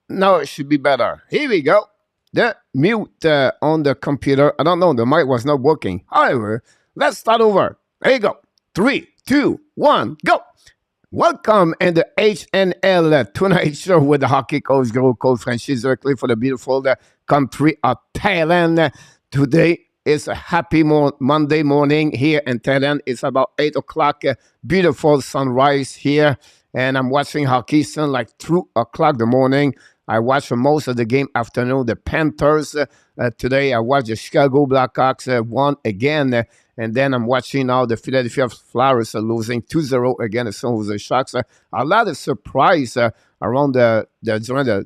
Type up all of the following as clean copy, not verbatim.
Now it should be better. Here we go. The mute on the computer. I don't know. The mic was not working. However, let's start over. There you go. Three, two, one, go. Welcome in the HNL Tonight Show with the hockey coach, Coach FRENCHY, directly for the beautiful country of Thailand. Today is a happy Monday morning here in Thailand. It's about 8 o'clock. Beautiful sunrise here. And I'm watching hockey since like 2 o'clock in the morning. I watched most of the game afternoon. The Panthers today. I watched the Chicago Blackhawks won again. And then I'm watching now the Philadelphia Flyers are losing 2-0 against the San Jose Sharks. A lot of surprise around during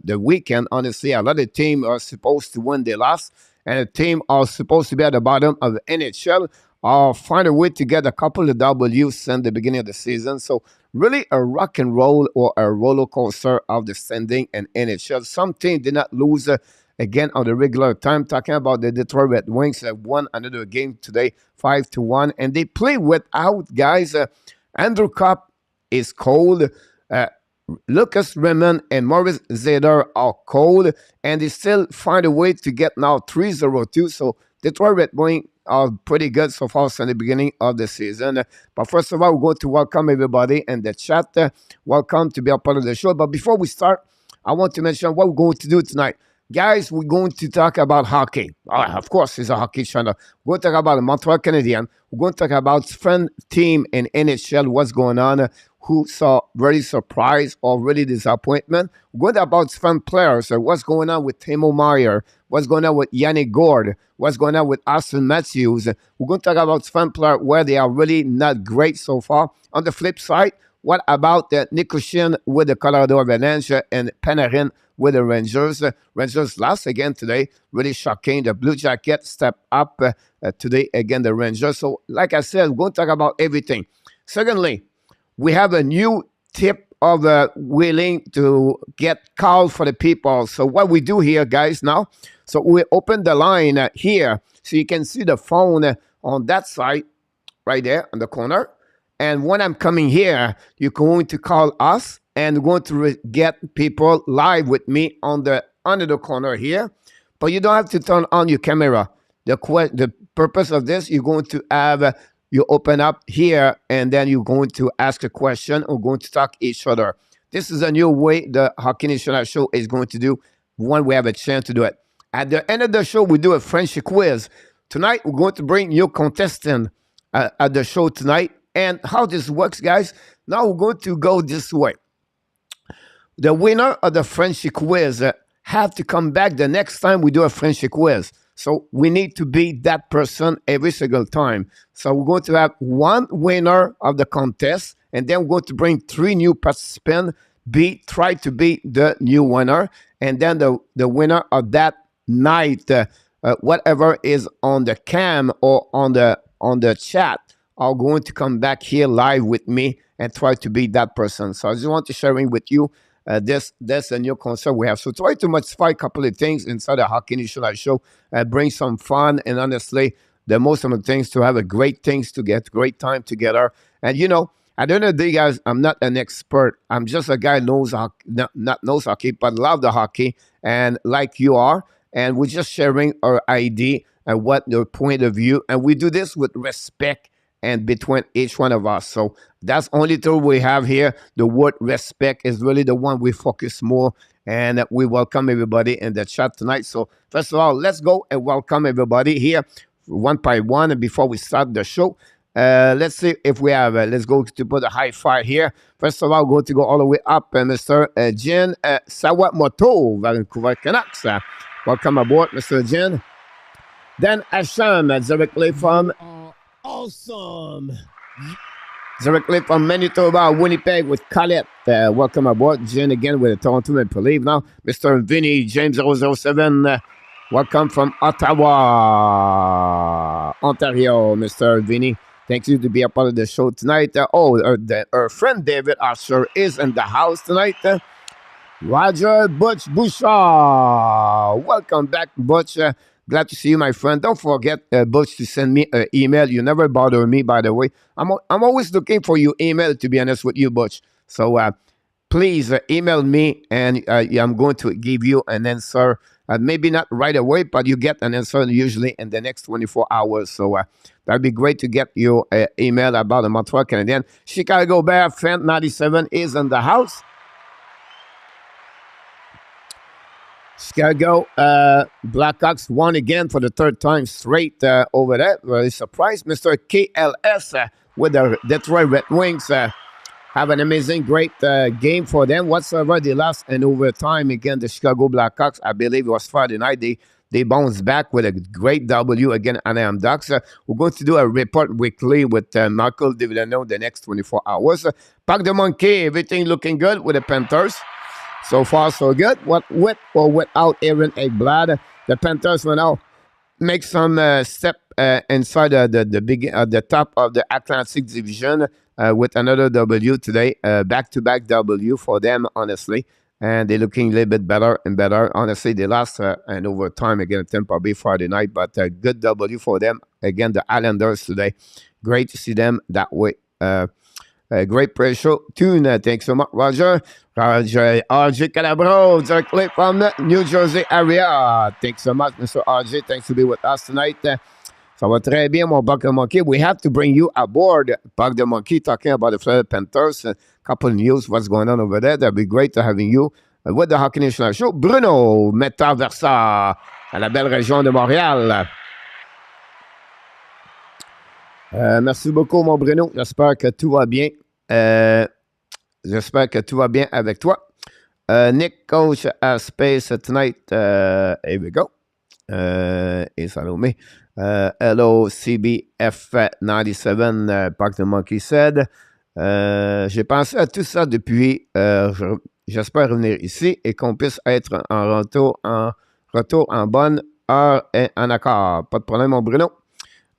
the weekend. Honestly, a lot of teams are supposed to win. They lost. And the team are supposed to be at the bottom of the NHL or find a way to get a couple of W's since the beginning of the season. So really a rock and roll or a roller coaster of the standing in NHL. Some team did not lose again on the regular time. Talking about the Detroit Red Wings that won another game today, 5-1. And they play without guys. Andrew Kopp is cold. Lucas Raymond and Maurice Zeder are cold, and they still find a way to get now 3-0-2. So Detroit Red Wings are pretty good so far since the beginning of the season. But first of all, we're going to welcome everybody in the chat. Welcome to be a part of the show. But before we start, I want to mention what we're going to do tonight. Guys, we're going to talk about hockey. Of course, it's a hockey channel. We're going to talk about the Montreal Canadiens. We're going to talk about friend team in NHL, what's going on, who saw very surprise or really disappointment. We're going to talk about fun players, what's going on with Timo Meier, what's going on with Yannick Gord, what's going on with Austin Matthews. We're going to talk about fun players where they are really not great so far. On the flip side, what about Nikushin with the Colorado Avalanche and Panarin with the Rangers? Rangers lost again today. Really shocking. The Blue Jackets step up today again, the Rangers. So, like I said, we're going to talk about everything. Secondly, we have a new tip of willing to get called for the people. So what we do here, guys, now, so we open the line here. So you can see the phone on that side, right there in the corner. And when I'm coming here, you're going to call us and we're going to get people live with me on the under the corner here. But you don't have to turn on your camera. The purpose of this, you're going to have you open up here and then you're going to ask a question or going to talk each other. This is a new way the Hockey National Show is going to do when we have a chance to do it. At the end of the show, we do a Frenchy quiz. Tonight, we're going to bring new contestant at the show tonight. And how this works, guys, now we're going to go this way. The winner of the Frenchy quiz have to come back the next time we do a Frenchy quiz. So we need to beat that person every single time. So we're going to have one winner of the contest, and then we're going to bring 3 new participants, try to beat the new winner, and then the winner of that night, whatever is on the cam or on the chat, are going to come back here live with me and try to beat that person. So I just want to sharing with you that's a new concept we have. So try to modify a couple of things inside the Hockey National Show, bring some fun, and honestly, the most of the things to have a great things to get, great time together. And you know, at the end of the day, guys, I'm not an expert. I'm just a guy who knows hockey, not knows hockey, but love the hockey, and like you are. And we're just sharing our idea and what your point of view, and we do this with respect and between each one of us. So that's only tool we have here. The word respect is really the one we focus more, and we welcome everybody in the chat tonight. So first of all, let's go and welcome everybody here one by one. And before we start the show, let's see if we have, let's go to put a high five here. First of all, we're going to go all the way up, Mr. Jin Sawamoto, Vancouver Canucks. Welcome aboard, Mr. Jin. Then Asham, directly from awesome. Directly from Manitoba, Winnipeg with Colette. Welcome aboard. Jen again with the Toronto Maple Leafs now. Mr. Vinny, James 007. Welcome from Ottawa, Ontario, Mr. Vinny. Thank you to be a part of the show tonight. Our friend David Archer is in the house tonight. Roger Butch Bouchard. Welcome back, Butch. Glad to see you, my friend. Don't forget, Butch, to send me an email. You never bother me, by the way. I'm always looking for your email, to be honest with you, Butch. So please email me, and I'm going to give you an answer. Maybe not right away, but you get an answer usually in the next 24 hours. So that'd be great to get your email about the Montreal Canadiens. Chicago Bear fan 97 is in the house. Chicago Blackhawks won again for the third time straight over there. Very surprised. Mr. KLS with the Detroit Red Wings have an amazing, great game for them. Whatsoever they lost in overtime against the Chicago Blackhawks, I believe it was Friday night. They bounced back with a great W against Anaheim Ducks. We're going to do a report weekly with Michael DeVillano the next 24 hours. Parc de Monkey, everything looking good with the Panthers. So far, so good. What with or without Aaron Ekblad, the Panthers will now make some step inside the top of the Atlantic Division with another W today. Back-to-back W for them, honestly. And they're looking a little bit better and better. Honestly, they lost in overtime against Tampa Bay Friday night, but a good W for them. Again, the Islanders today. Great to see them that way. Great pressure tune. Thanks so much, Roger. RJ Calabro, directly from the New Jersey area. Thanks so much, Mr. RJ. Thanks to be with us tonight. Ça va très bien, mon Parc de Monkey. We have to bring you aboard, Parc de Monkey, talking about the Florida Panthers. A couple of news, what's going on over there. That'd be great to having you with the Hockey National Show. Bruno Metaversa, à la belle région de Montréal. Merci beaucoup, mon Bruno. J'espère que tout va bien. J'espère que tout va bien avec toi. Nick, coach at Space Tonight. Here we go. Et Salomé. Hello, CBF97, Parc de Monkey said. J'ai pensé à tout ça depuis. J'espère revenir ici et qu'on puisse être en retour en bonne heure et en accord. Pas de problème, mon Bruno.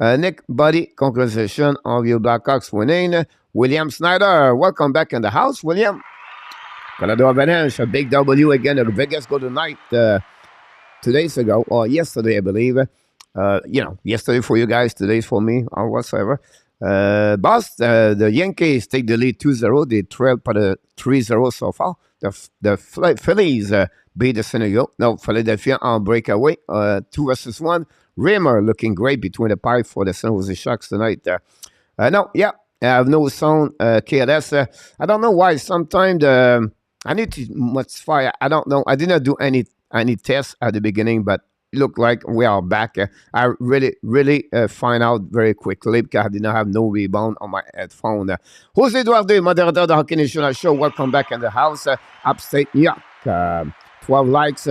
Nick, buddy, congratulations on your Blackhawks winning. William Snyder, welcome back in the house, William. Colorado Avalanche, a big W again at the Vegas Golden Knight 2 days ago, or yesterday, I believe. Yesterday for you guys, today's for me, or whatsoever. Boss, the Yankees take the lead 2-0. They trailed for the 3-0 so far. The Phillies beat the San Diego. No, Philadelphia on breakaway, 2-1. Rimmer looking great between the pipe for the San Jose Sharks tonight. I have no sound, KLS. I don't know why. Sometimes I need to much fire. I don't know. I did not do any tests at the beginning, but it looked like we are back. I really find out very quickly because I did not have no rebound on my headphone. Jose Duarte, moderator of the Hockey National Show. Welcome back in the house, upstate New York. 12 likes.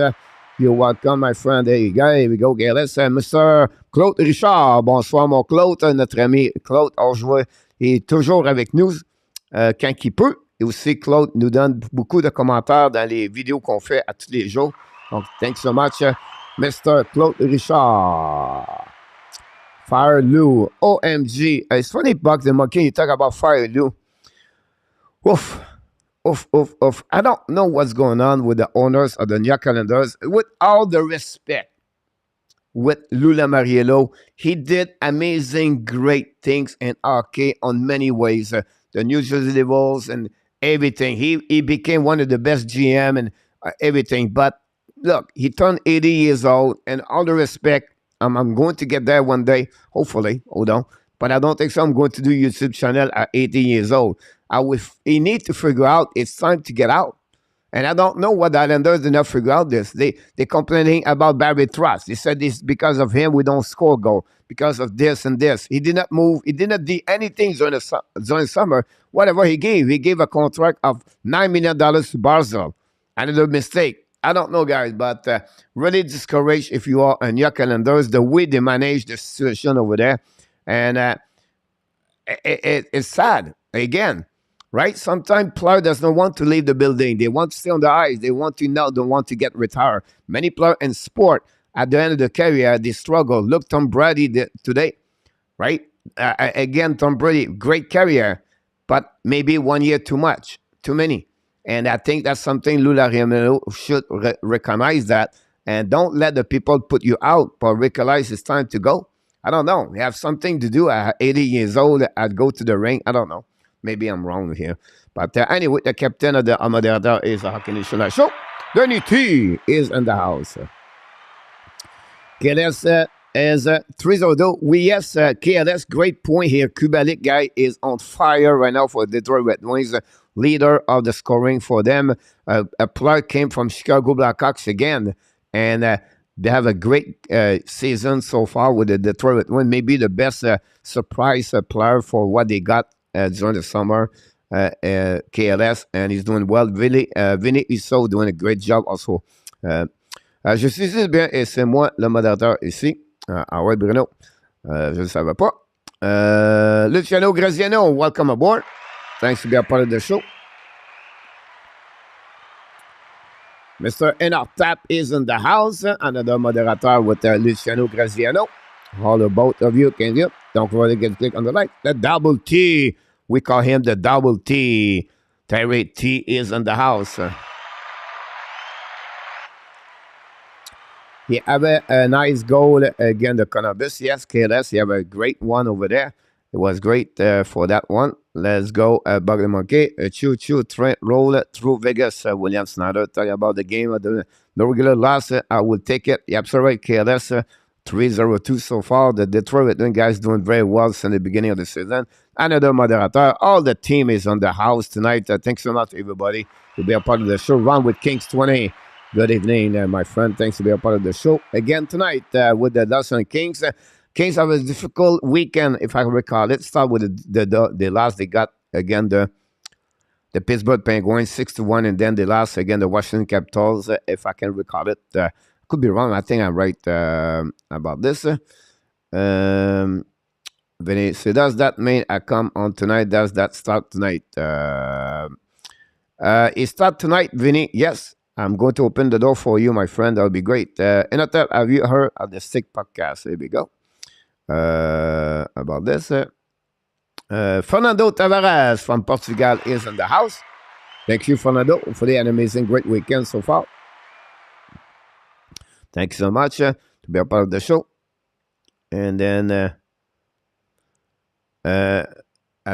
You're welcome, my friend. There you go. Here we go, KLS. Mr. Claude Richard. Bonsoir, mon Claude. Notre ami Claude Orgeois est toujours avec nous quand il peut. Et aussi, Claude nous donne beaucoup de commentaires dans les vidéos qu'on fait à tous les jours. Donc, thanks so much, Mr. Claude Richard. Fire Lou. OMG. It's funny, Buck the Monkey, you talk about Fire Lou. Oof. I don't know what's going on with the owners of the New York Islanders. With all the respect, with Lou Lamoriello, he did amazing, great things in hockey on many ways. The New Jersey Devils and everything. He became one of the best GM and everything. But look, he turned 80 years old, and all the respect, I'm going to get there one day, hopefully. Hold on. But I don't think so. I'm going to do YouTube channel at 80 years old. He need to figure out it's time to get out. And I don't know what the Islanders did not figure out this. They complaining about Barry Trotz. They said this because of him we don't score goal. Because of this and this. He did not move. He did not do anything during summer. Whatever he gave a contract of $9 million to Barzal. Another mistake. I don't know, guys, but really discouraged if you are New York Islanders, the way they manage the situation over there. And it's sad. Again, right? Sometimes players does not want to leave the building. They want to stay on the ice. They want to know, don't want to get retired. Many players in sport, at the end of the career, they struggle. Look, Tom Brady today, right? Again, Tom Brady, great career, but maybe 1 year too many. And I think that's something Lou Lamoriello should recognize that. And don't let the people put you out, but recognize it's time to go. I don't know. You have something to do at 80 years old. I'd go to the ring. I don't know. Maybe I'm wrong here. But anyway, the captain of the moderator is Hockey National Show. Danny T is in the house. KLS is 3-0. Yes, KLS, great point here. Kubalik guy is on fire right now for Detroit Red Wings. Leader of the scoring for them. A player came from Chicago Blackhawks again. And they have a great season so far with the Detroit Red Wings. Maybe the best surprise player for what they got during the summer. KLS, and he's doing well. Vinny Iso doing a great job also. Je suis ici bien et c'est moi le modérateur ici. Ah ouais, Bruno. Je ne savais pas. Luciano Graziano, welcome aboard. Thanks to be a part of the show. Mr. NR is in the house. Another moderator with Luciano Graziano. All the both of you can get. Don't forget to click on the like. The double T. We call him the double T. Terry T is in the house. He have a nice goal against the Columbus. Yes, KLS, he have a great one over there. It was great for that one. Let's go, Bug the Monkey. Choo-choo, Trent roll through Vegas. William Snyder, tell you about the game. The regular loss, I will take it. Yep, so right, KLS. 3-0-2 so far. The Detroit Red guys doing very well since the beginning of the season. Another moderator. All the team is on the house tonight. Thanks so much, everybody, to be a part of the show. Run with Kings 20. Good evening, my friend. Thanks to be a part of the show again tonight with the Los Angeles Kings. Kings have a difficult weekend, if I recall. Let's start with the loss they got again the Pittsburgh Penguins 6-1, and then they lost again the Washington Capitals, if I can recall it. Could be wrong. I think I'm right about this. Vinny, so does that mean I come on tonight? Does that start tonight? It start tonight, Vinny. Yes. I'm going to open the door for you, my friend. That would be great. Inatel, have you heard of the Stick Podcast? Here we go. About this. Fernando Tavares from Portugal is in the house. Thank you, Fernando, for the amazing, great weekend so far. Thank you so much to be a part of the show. And then I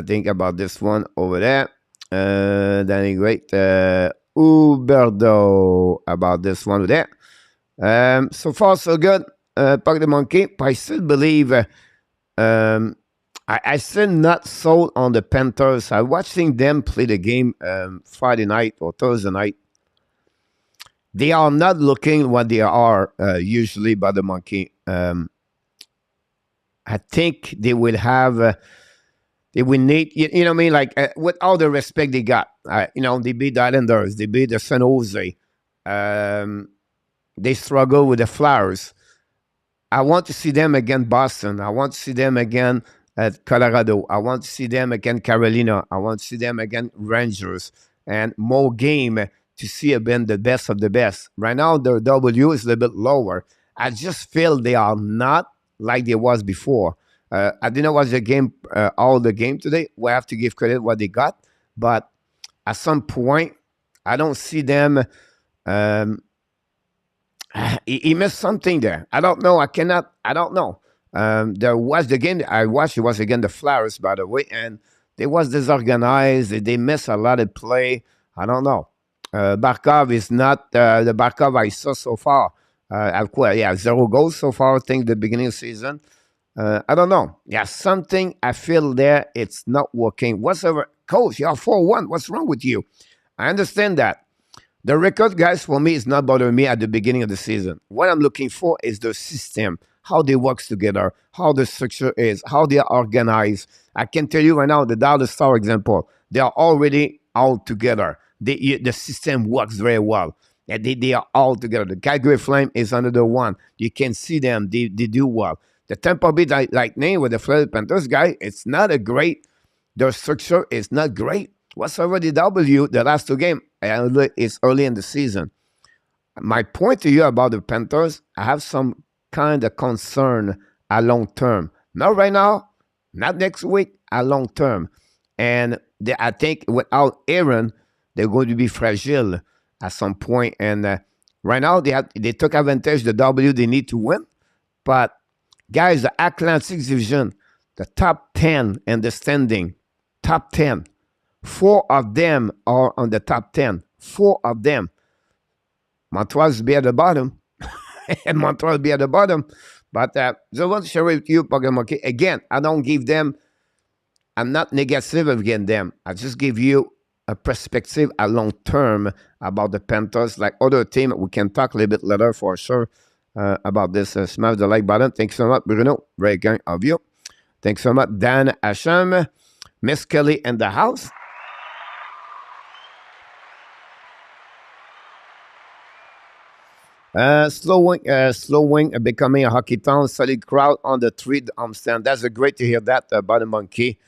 think about this one over there. Danny, great. Uberdo about this one there. So far, so good. Park the Monkey. I still believe I still not sold on the Panthers. I'm watching them play the game Friday night or Thursday night. They are not looking what they are usually by the Monkey. I think they will have... they will need, you know what I mean? Like, with all the respect they got, they beat the Islanders, they beat the San Jose. They struggle with the Flyers. I want to see them against Boston. I want to see them again at Colorado. I want to see them against Carolina. I want to see them against Rangers. And more game to see again the best of the best. Right now, their W is a little bit lower. I just feel they are not like they was before. I didn't watch the game, all the game today. We have to give credit what they got, but at some point, I don't see them. He missed something there. I don't know. I don't know. There was the game I watched. It was against the Flyers, by the way, and they was disorganized. They missed a lot of play. I don't know. Barkov is not the Barkov I saw so far. 0 goals so far. I think the beginning of the season. I don't know. Yeah, something I feel there, it's not working. Whatsoever. Coach, you're 4-1. What's wrong with you? I understand that. The record, guys, for me, is not bothering me at the beginning of the season. What I'm looking for is the system, how they work together, how the structure is, how they are organized. I can tell you right now, the Dallas Star example, they are already all together. The system works very well. They are all together. The Calgary Flame is another one. You can see them. They do well. The Tampa Bay Lightning with the Florida Panthers guy, it's not a great. Their structure is not great. Whatsoever the W, the last two games, it's early in the season. My point to you about the Panthers, I have some kind of concern at long term. Not right now, not next week, at long term. And I think without Aaron, they're going to be fragile at some point. And right now, they took advantage of the W they need to win. But guys, the Atlantic Division, the top 10 in the standing, top 10. 4 of them are on the top 10. 4 of them. Montreal's be at the bottom. And Montreal be at the bottom. But I want to share with you, Pogamoki. Again, I don't give them, I'm not negative against them. I just give you a perspective a long term about the Panthers. Like other team, we can talk a little bit later for sure about this. Smash the like button. Thanks so much, Bruno. Very kind of you. Thanks so much, Dan Hashem. Miss Kelly in the house. Slow wing becoming a hockey town. Solid crowd on the three stand. That's great to hear that, Bottom Monkey.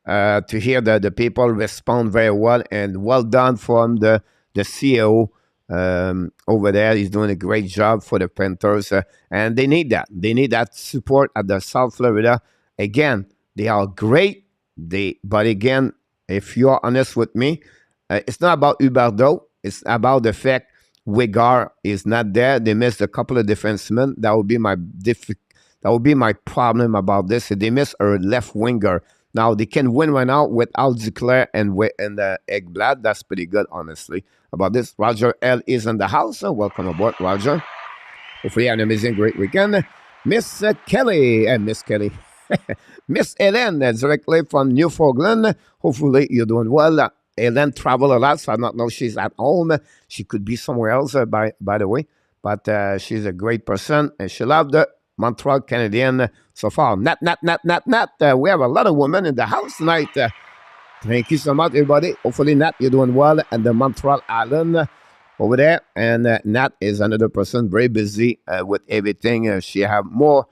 To hear the people respond very well, and well done from the CEO over there. He's doing a great job for the Panthers, and they need that. They need that support at the South Florida. Again, they are great. But again, if you are honest with me, it's not about Huberdeau. It's about the fact Wegar is not there. They missed a couple of defensemen. That would be my problem about this. They missed a left winger. Now they can win right now without Duclair and Ekblad. That's pretty good, honestly. About this, Roger L is in the house. So welcome aboard, Roger. Hopefully, you have an amazing, great weekend. Miss Kelly and Miss Kelly. Miss Hélène, directly from Newfoundland. Hopefully, you're doing well. Hélène travel a lot, so I don't know she's at home. She could be somewhere else, by the way. But she's a great person, and she loved the Montreal Canadian so far. Not. We have a lot of women in the house tonight. Thank you so much, everybody. Hopefully, Nat, you're doing well. And the Montreal Island over there. And Nat is another person very busy with everything. She have more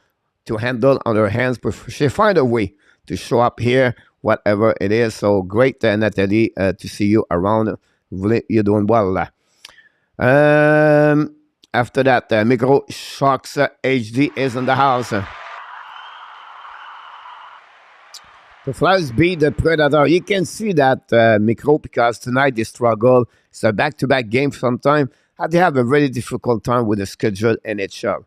to handle on her hands, but she find a way to show up here, whatever it is. So great, Nathalie, to see you around. You're doing well. After that, Micro Shocks HD is in the house. The Flyers beat the Predator. You can see that, Micro, because tonight they struggle. It's a back-to-back game sometime. They have a really difficult time with the schedule NHL.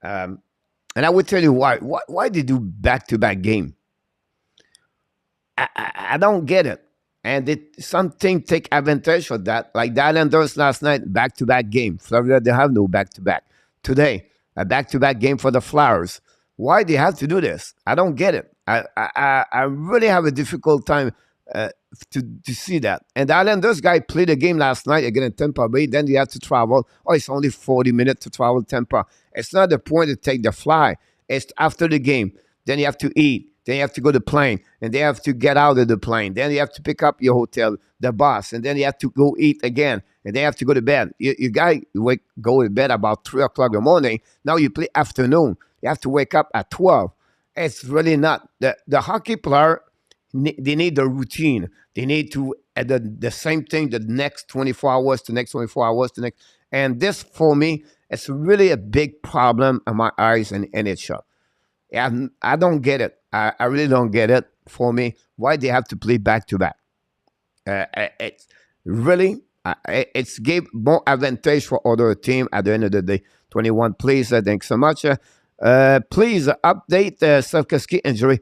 And I will tell you why. Why they do back-to-back game? I don't get it. And something take advantage of that. Like the Islanders last night, back-to-back game. Florida, they have no back-to-back. Today, a back-to-back game for the Flyers. Why they have to do this? I don't get it. I really have a difficult time to see that. And the Islanders guy played a game last night against Tampa Bay. Then you have to travel. Oh, it's only 40 minutes to travel Tampa. It's not the point to take the fly. It's after the game. Then you have to eat. Then you have to go to the plane. And they have to get out of the plane. Then you have to pick up your hotel, the bus. And then you have to go eat again. And then you have to go to bed. You guy go to bed about 3 o'clock in the morning. Now you play afternoon. You have to wake up at 12. It's really not. The hockey player, they need the routine. They need to the same thing the next 24 hours, the next 24 hours, the next. And this, for me, it's really a big problem in my eyes in NHL. I don't get it. I really don't get it. For me, why they have to play back-to-back. It's really, it's gave more advantage for other team at the end of the day. 21, please. Thanks so much. Please update Slavkovsky injury.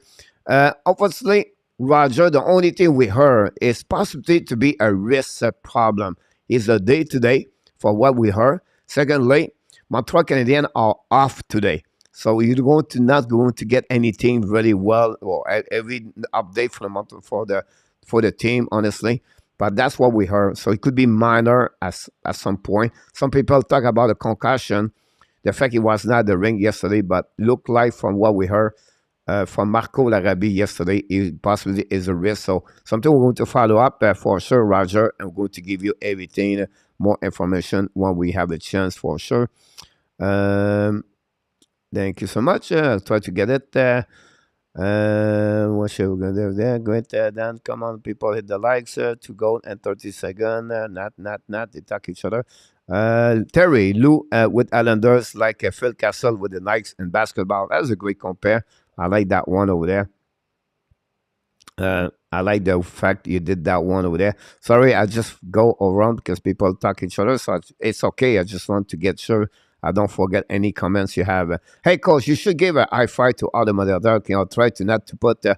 Obviously, Roger, the only thing we heard is possibly to be a wrist problem. It's a day-to-day for what we heard. Secondly, Montreal Canadiens are off today. So you're not going to get anything really well or every update for the team, honestly. But that's what we heard. So it could be minor at some point. Some people talk about a concussion. The fact it was not the ring yesterday, but looked like from what we heard from Marco Larabie yesterday, it possibly is a risk. So something we're going to follow up for sure, Roger. I'm going to give you everything, more information when we have a chance for sure. Thank you so much. I'll try to get it. What should we do there? Great, Dan. Come on, people, hit the likes to go and 30 seconds. Not. They talk each other. Terry, Lou with Islanders, like Phil Castle with the Knights in basketball. That was a great compare. I like that one over there. I like the fact you did that one over there. Sorry, I just go around because people talk each other, so it's okay. I just want to get sure I don't forget any comments you have. Hey, coach, you should give a high five to all the moderators. Try to not to put Jose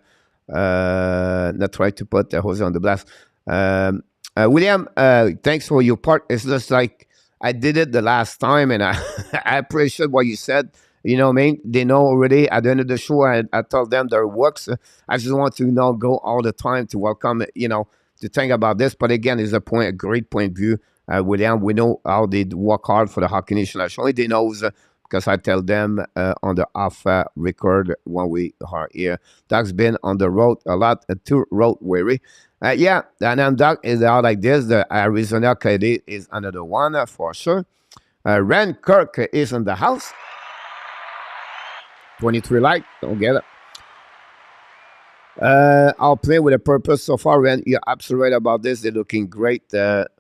on the blast. William, thanks for your part. It's just like I did it the last time, and I, I appreciate what you said. You know what I mean? They know already at the end of the show, I told them their works. I just want to go all the time to welcome, to think about this. But again, it's a great point of view. William, we know how they work hard for the Hockey Nation. Only they knows because I tell them on the off record when we are here. Doug's been on the road a lot, too road weary. Yeah, and then Doug is out like this. The Arizona Coyote is another one for sure. Ren Kirk is in the house. 23 light, don't get it. I'll play with a purpose so far, Ren. You're absolutely right about this. They're looking great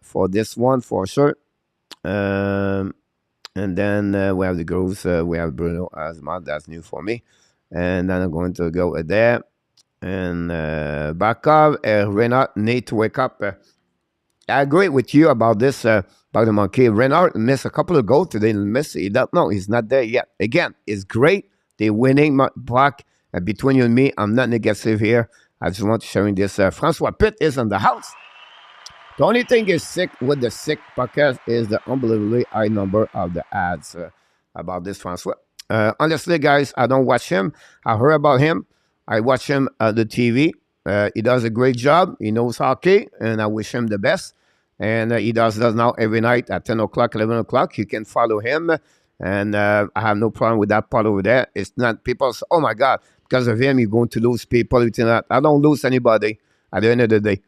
for this one for sure. And then we have the girls. We have Bruno Asmat. That's new for me. And then I'm going to go there. And Barkov, Renard need to wake up. I agree with you about this, about the monkey. Renard missed a couple of goals today. He don't know. He's not there yet. Again, it's great. They're winning. Black, between you and me, I'm not negative here. I just want to share this. Francois Pitt is in the house. The only thing is sick with the sick podcast is the unbelievably high number of the ads about this Francois. Honestly, guys, I don't watch him. I heard about him. I watch him on the TV. He does a great job. He knows hockey, and I wish him the best. And he does now every night at 10 o'clock, 11 o'clock. You can follow him. And I have no problem with that part over there. It's not people say, oh, my God, because of him, you're going to lose people. I don't lose anybody at the end of the day.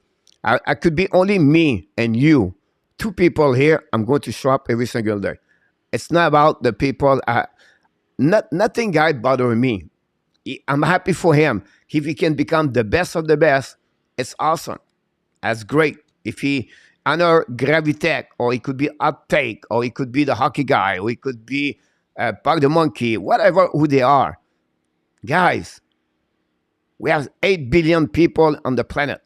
I could be only me and you, two people here. I'm going to show up every single day. It's not about the people. Nothing guy bothering me. I'm happy for him. If he can become the best of the best, it's awesome. That's great. If he honor Gravitech, or he could be Uptake, or he could be the hockey guy, or he could be Park the Monkey, whatever who they are. Guys, we have 8 billion people on the planet.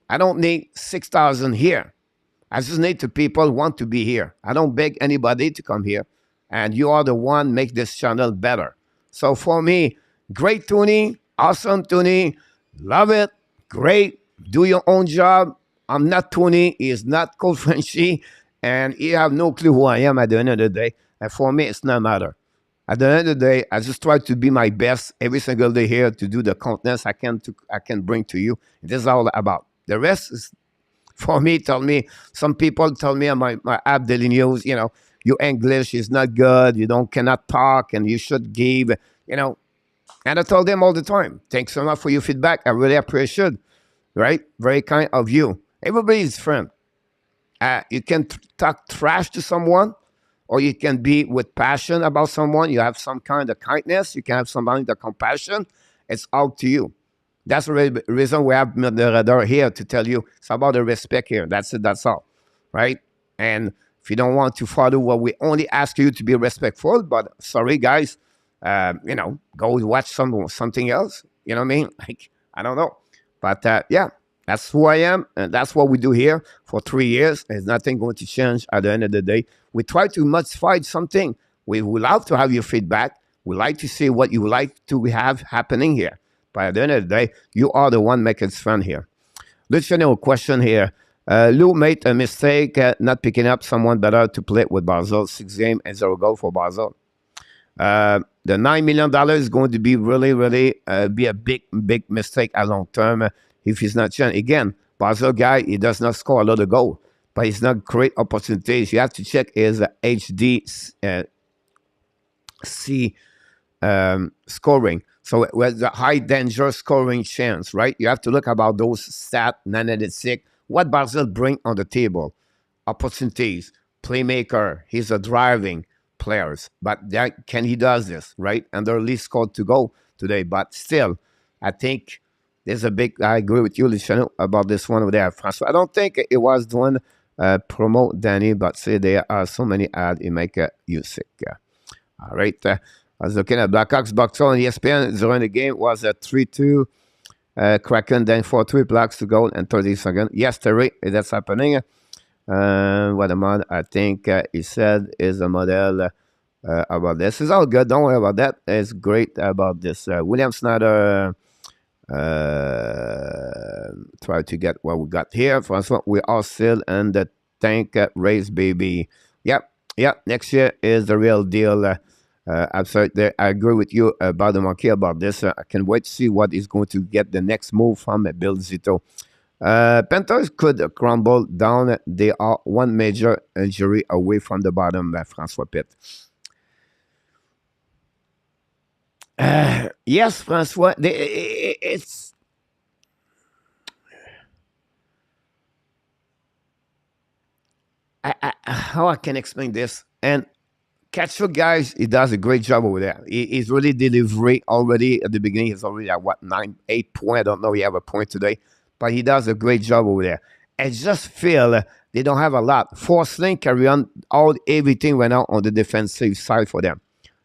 I don't need 6,000 here. I just need the people who want to be here. I don't beg anybody to come here. And you are the one make this channel better. So for me, great Tony, awesome Tony, love it, great, do your own job. I'm not Tony, he is not called Frenchy, and he have no clue who I am at the end of the day. And for me, it's not matter. At the end of the day, I just try to be my best every single day here to do the contents I can bring to you. This is all about. The rest is, for me, some people tell me on my app daily news, your English is not good, cannot talk, and you should give, And I told them all the time, thanks so much for your feedback. I really appreciate it, right? Very kind of you. Everybody's friend. You can talk trash to someone, or you can be with passion about someone. You have some kind of kindness. You can have some kind of compassion. It's up to you. That's the reason we have the radar here to tell you it's about the respect here. That's it. That's all, right? And if you don't want to follow what we only ask you to be respectful, but sorry, guys, go watch something else. You know what I mean? Like, I don't know. But yeah, that's who I am, and that's what we do here for 3 years. There's nothing going to change at the end of the day. We try to modify something. We would love to have your feedback. We like to see what you would like to have happening here. But at the end of the day, you are the one making it fun here. Luciano, question here. Lou made a mistake not picking up someone better to play with Basel. 6 games and 0 goal for Basel. The $9 million is going to be really, really be a big, big mistake at long term if he's not changed. Again, Basel guy, he does not score a lot of goals, but he's not create opportunities. You have to check his HDC scoring. So it was a high danger scoring chance, right? You have to look about those stats, 986. What Basel bring on the table? Opportunities, playmaker. He's a driving players, but he does this, right? And they're least scored to go today. But still, I think there's a big, I agree with you, Luciano, about this one over there. Francois, I don't think it was doing promote Danny, but say there are so many ads, it make you sick. All right. I was looking at Blackhawks box on ESPN during the game. Was a 3-2 Kraken, then 4-3 Blacks to goal and 30 seconds. Yes, Terry, that's happening. What a man, I think he said is a model about this. It's all good. Don't worry about that. It's great about this. William Snyder, Try to get what we got here. Francois, we are still in the tank race, baby. Yep, yep. Next year is the real deal. Absolutely, I agree with you about the monkey about this. I can wait to see what is going to get the next move from Bill Zito. Panthers could crumble down. They are one major injury away from the bottom, Francois Pitt. Yes, Francois. It's how I can explain this. And Catcher, guys, he does a great job over there. He's really delivery already at the beginning. He's already at what, 8 point? I don't know. He have a point today, but he does a great job over there. I just feel they don't have a lot. Forsling carry on everything right now on the defensive side for them.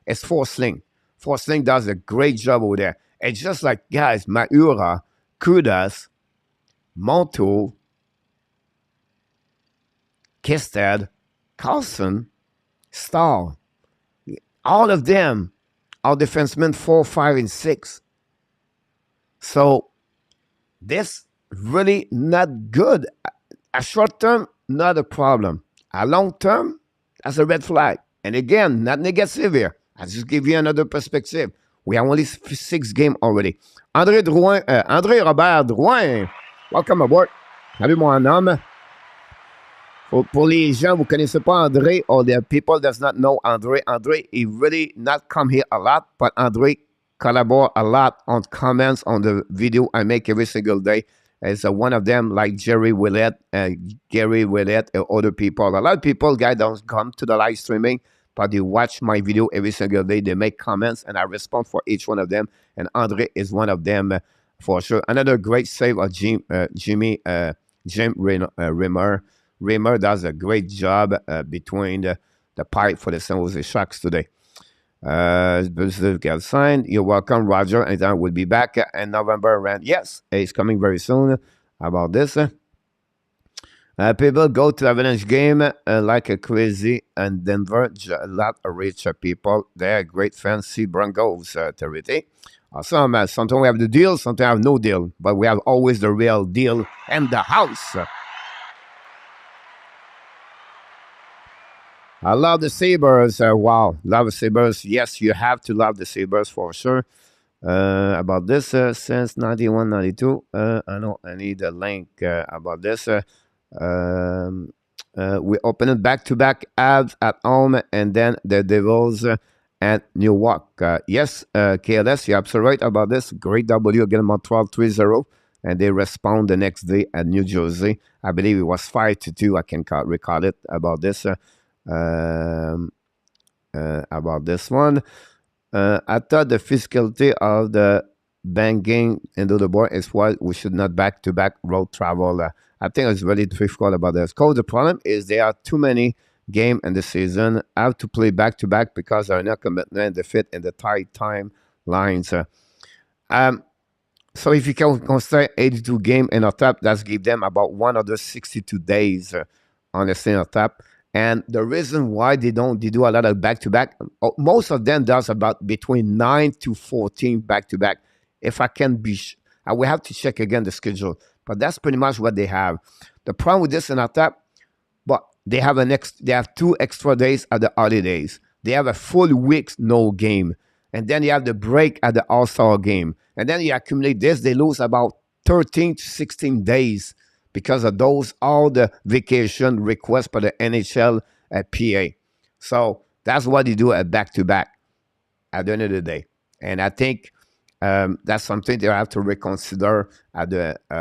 It's Forsling. Forsling does a great job over there. It's just like, guys, MEILLEUR, Kudas, Montour, Kistad, Carlson, Stahl. All of them are defensemen 4, 5, and 6. So this really not good. A short term, not a problem. A long term, that's a red flag. And again, not negative here. I just give you another perspective. We have only 6 games already. André Robert Drouin, welcome aboard. Salut mon homme. Pour les gens, vous connaissez pas André, or the people does not know André. André, he really not come here a lot, but André collabore a lot on comments on the video I make every single day. It's one of them, like Jerry Willett, Gary Willett, and other people. A lot of people, guys, don't come to the live streaming, but they watch my video every single day. They make comments, and I respond for each one of them. And André is one of them for sure. Another great save of Jim Rimmer. Rimmer does a great job between the pipe for the San Jose Sharks today. Signed. You're welcome, Roger. And I will be back in November. Yes, it's coming very soon. How about this? People go to the Avalanche game like a crazy, and Denver, a lot of rich people. They're great fans. See Broncos, Terry. Awesome. Sometimes we have the deal, sometimes we have no deal, but we have always the real deal in the house. I love the Sabres. Wow, love the Sabres. Yes, you have to love the Sabres for sure. About this, since 91, 92, I know I need a link about this. We open it back-to-back Habs at home, and then the Devils at Newark. Yes, KLS, you're absolutely right about this. Great W against Montreal 3-0, and they respond the next day at New Jersey. I believe it was 5-2. I can recall it about this. About this one. I thought the physicality of the banging into the board is why we should not back-to-back road travel. I think it's really difficult about this. Because the problem is there are too many games in the season. I have to play back-to-back because there are no commitment to fit in the tight timelines. So if you can consider 82 games in a tap, that's give them about 162 days on the same tap. And the reason why they do a lot of back-to-back, most of them does about between 9 to 14 back-to-back. If I can be, I will have to check again the schedule. But that's pretty much what they have. The problem with this in our tap, but they have they have 2 extra days at the holidays. They have a full week no game. And then you have the break at the All-Star game. And then you accumulate this, they lose about 13 to 16 days. Because of those, all the vacation requests for the NHL PA. So that's what you do at back-to-back at the end of the day. And I think that's something they have to reconsider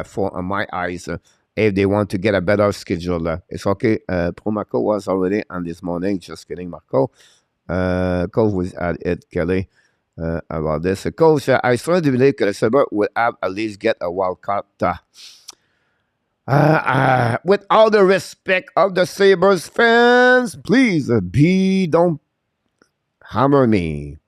for my eyes if they want to get a better schedule. It's okay. Pro Marco was already on this morning. Just kidding, Marco. Coach was at it, Kelly, about this. Coach, I strongly believe that the Sabres will have at least get a wild card. With all the respect of the Sabres fans, please don't hammer me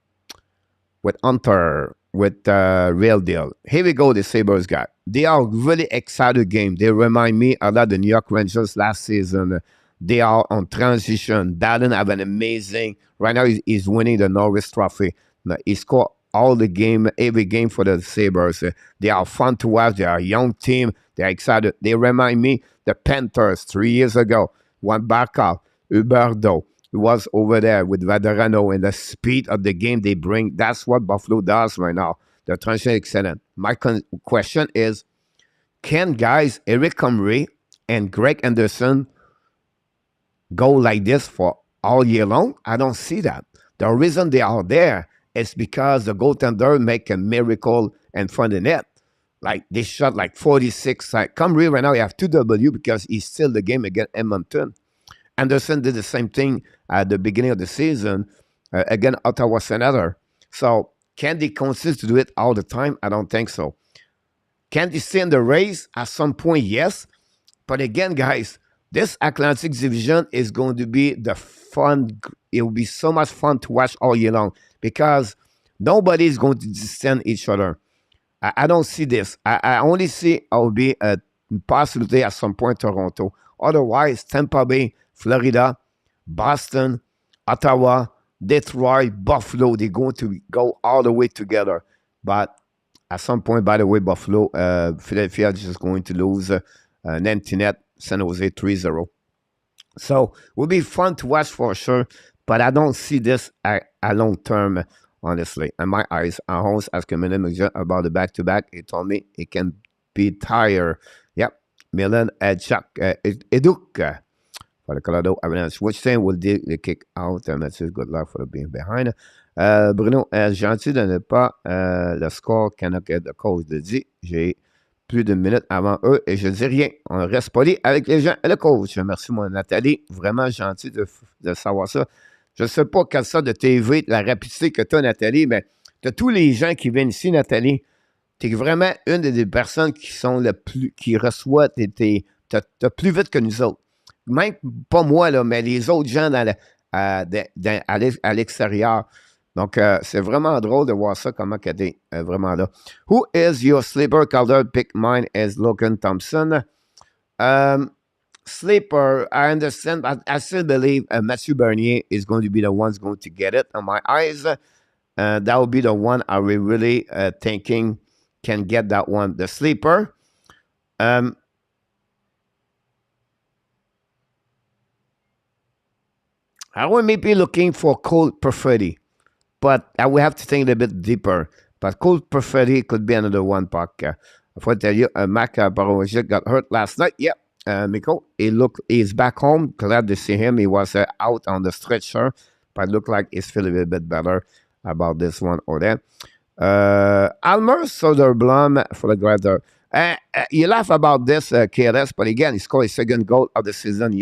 with HUNTE, with Real Deal. Here we go, the Sabres guy. They are really excited game. They remind me a lot of the New York Rangers last season. They are on transition. Dallin have an amazing, right now he's winning the Norris Trophy. He scored all the game, every game for the Sabres. They are fun to watch. They are a young team. They're excited. They remind me the Panthers 3 years ago. One backup, Huberdeau, was over there with Vaderano, and the speed of the game they bring. That's what Buffalo does right now. They're transition excellent. My question is, can guys Eric Comrie and Greg Anderson go like this for all year long? I don't see that. The reason they are there is because the goaltender make a miracle in front of the net. Like they shot like 46. Like Comrie right now, he have 2W because he's still the game against Edmonton. Anderson did the same thing at the beginning of the season against Ottawa Senator. So can they consist to do it all the time? I don't think so. Can they stay in the race? At some point, yes. But again, guys, this Atlantic Division is going to be the fun. It will be so much fun to watch all year long because nobody is going to distance each other. I don't see this. I only see it will be a possibility at some point Toronto. Otherwise, Tampa Bay, Florida, Boston, Ottawa, Detroit, Buffalo, they're going to go all the way together. But at some point, by the way, Buffalo, Philadelphia is just going to lose an empty net, San Jose 3-0. So it will be fun to watch for sure, but I don't see this a long term, honestly. And my eyes, our host asked me about the back-to-back. He told me it can be tired. Yep. Milan Jacques Eduk for the Colorado Avalanche. Which team will the kick out? Message, good luck for being behind. Bruno est gentil de ne pas le score Canuck de cause de dit. J'ai plus de minutes avant eux et je dis rien. On reste poli avec les gens et le coach. Merci, mon Nathalie. Vraiment gentil de savoir ça. Je ne sais pas quelle sorte de TV, la rapidité que tu as, Nathalie, mais de tous les gens qui viennent ici, Nathalie, tu es vraiment une des personnes qui sont le plus, qui reçoit, t'as plus vite que nous autres. Même pas moi, là, mais les autres gens à l'extérieur. Donc, c'est vraiment drôle de voir ça, comment tu es vraiment là. Who is your sleeper? Calder, pick mine is Logan Thompson. Sleeper, I understand, but I still believe Mathieu Bernier is going to be the one going to get it on my eyes. That will be the one I will really thinking can get that one. The sleeper. I will maybe looking for Cole Perfetti, but I will have to think a little bit deeper. But Cole Perfetti could be another one, Park. I want to tell you, Mac Barojic got hurt last night. Yep. Miko, he's back home. Glad to see him. He was out on the stretcher, but looked like he's feeling a little bit better about this one or that. Almer Soderblom for the Grazer. You laugh about this, KLS, but again, he scored his second goal of the season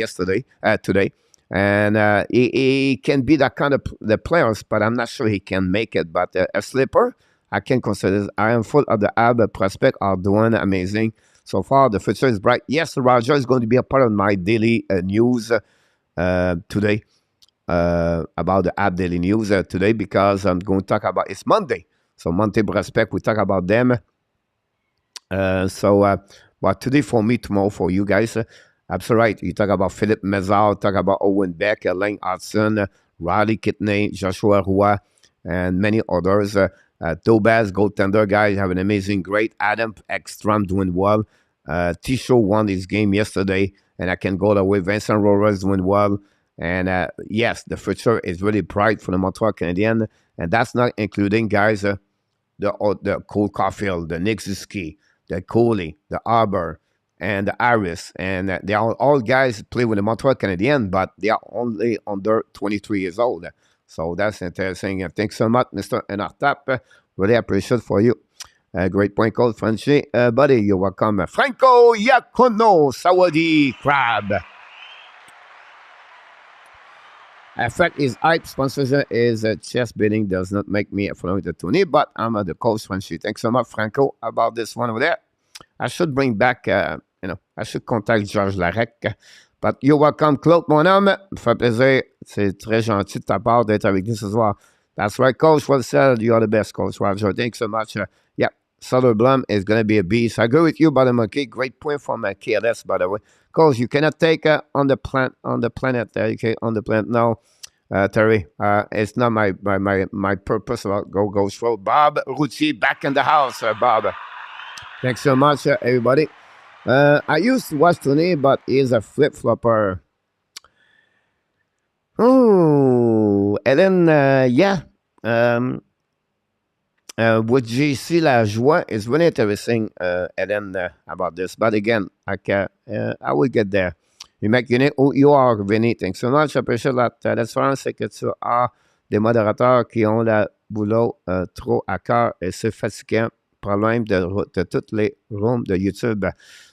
today. And he can be that kind of the players, but I'm not sure he can make it. But a slipper, I can consider this. I am full of the Ab prospect are doing amazing. So far, the future is bright. Yes, Roger is going to be a part of my daily news today about the app daily news today because I'm going to talk about it's Monday. So Monday prospect, we talk about them. But today for me, tomorrow for you guys. Absolutely right. You talk about Philip Mézard, talk about Owen Beck, Lane Hudson, Riley Kidney, Joshua Roy, and many others. Tobaz, goaltender guys, have an amazing, great. Adam Ekstrom doing well. Tisho won his game yesterday, and I can go that way. Vincent Roras doing well. And yes, the future is really bright for the Montreal Canadiens. And that's not including guys, the Cole Caulfield, the Nick Ziski, the Coley, the Arbor, and the Harris. And they are all guys play with the Montreal Canadiens, but they are only under 23 years old. So that's interesting. And thanks so much, Mr. Enartap. Really appreciate for you. Great point called, Frenchy. Buddy, you're welcome. Franco Yakono, Sawadee Crab. In fact, his hype sponsorship is chess bidding does not make me a follower to Tony, but I'm the coach, Frenchy. Thanks so much, Franco, about this one over there. I should bring back, I should contact Georges Larec. But you're welcome, Claude, mon homme. Ça me fait plaisir. C'est très gentil de ta part d'être avec nous ce soir. That's right, Coach. Well said. You're the best, Coach Roger. Thanks so much. Yeah, Soderblom is going to be a beast. I agree with you, Bottom Monkey. Great point from KLS, by the way. Coach, you cannot take on the planet. Okay, on the planet. No. Terry. It's not my purpose about go slow. Bob Routier back in the house, Bob. Thanks so much, everybody. I used to watch Tony, but he's a flip-flopper. Oh, and then, yeah. With JC La Joie, it's really interesting, Ellen, about this. But again, I will get there. You are, Vinny. Thanks so much. J'apprécie la différence, c'est que tu as des modérateurs qui ont le boulot trop à cœur et c'est fatigant. Problème de toutes les rooms de YouTube.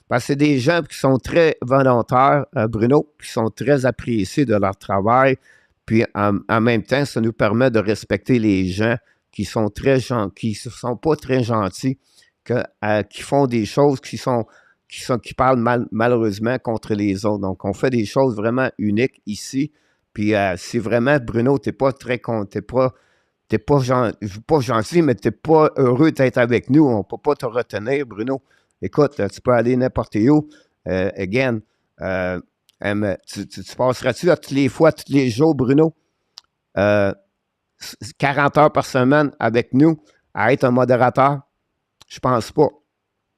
Parce que c'est des gens qui sont très volontaires, Bruno, qui sont très appréciés de leur travail. Puis en même temps, ça nous permet de respecter les gens qui sont très gentils, qui ne sont pas très gentils, qui font des choses qui parlent malheureusement contre les autres. Donc, on fait des choses vraiment uniques ici. Puis, si vraiment, Bruno, tu n'es pas très t'es pas gentil, mais tu n'es pas heureux d'être avec nous, on ne peut pas te retenir, Bruno. Écoute, tu peux aller n'importe où. Again, tu passeras-tu à toutes les fois, tous les jours, Bruno? 40 heures par semaine avec nous à être un modérateur? Je pense pas.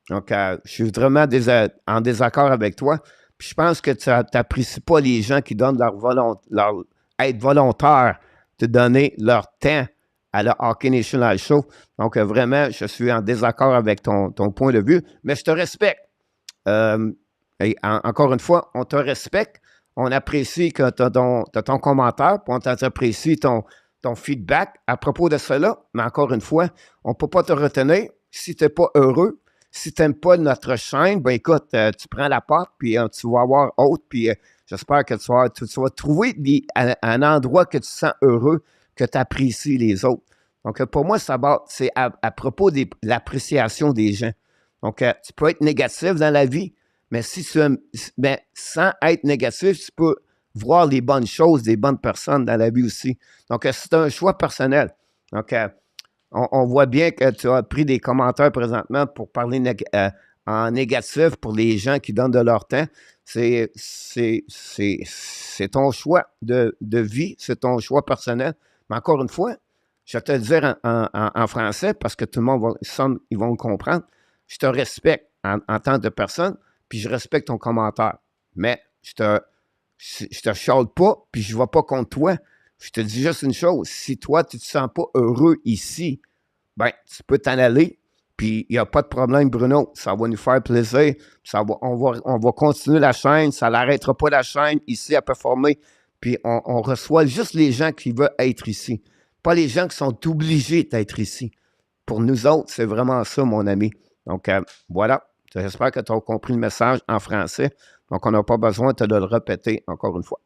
Donc, je suis vraiment en désaccord avec toi. Puis je pense que tu n'apprécies pas les gens qui donnent être volontaires, de donner leur temps à la Hockey National Show. Donc, vraiment, je suis en désaccord avec ton point de vue, mais je te respecte. Et encore une fois, on te respecte. On apprécie que tu as ton commentaire, puis on apprécie ton feedback à propos de cela. Mais encore une fois, on ne peut pas te retenir si tu n'es pas heureux. Si tu n'aimes pas notre chaîne, ben écoute, tu prends la porte, puis tu vas avoir autre, puis j'espère que tu vas trouver un endroit que tu sens heureux, que tu apprécies les autres. Donc, pour moi, c'est à propos de l'appréciation des gens. Donc, tu peux être négatif dans la vie, mais sans être négatif, tu peux voir les bonnes choses des bonnes personnes dans la vie aussi. Donc, c'est un choix personnel. Donc, on voit bien que tu as pris des commentaires présentement pour parler en négatif pour les gens qui donnent de leur temps. C'est ton choix de vie, c'est ton choix personnel. Mais encore une fois, je vais te le dire en français parce que tout le monde ils vont le comprendre. Je te respecte en tant que personne, puis je respecte ton commentaire. Mais je te chiale pas, puis je ne vais pas contre toi. Je te dis juste une chose. Si toi, tu ne te sens pas heureux ici, ben, tu peux t'en aller, puis il n'y a pas de problème, Bruno. Ça va nous faire plaisir. On va continuer la chaîne. Ça n'arrêtera pas la chaîne ici à performer. Puis on reçoit juste les gens qui veulent être ici. Pas les gens qui sont obligés d'être ici. Pour nous autres, c'est vraiment ça, mon ami. Donc, voilà. J'espère que tu as compris le message en français. Donc, on n'a pas besoin de le répéter encore une fois.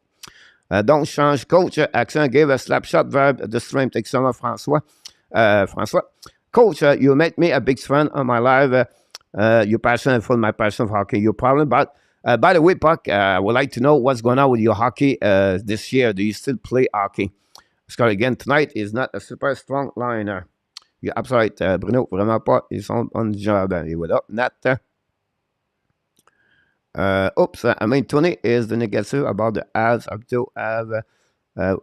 Donc, change coach. Action gave a slap shot verb the stream. Take some François. François. Coach, you make me a big fan on my live. Your passion for my passion for hockey. Your problem. But by the way, Puck, I would like to know what's going on with your hockey this year. Do you still play hockey? Because again, tonight is not a super strong liner. You're absolutely right, Bruno. Vraiment pas. Ils sont on job. What up, Nat? Oops, I mean, Tony is the negative about the ads. I do have,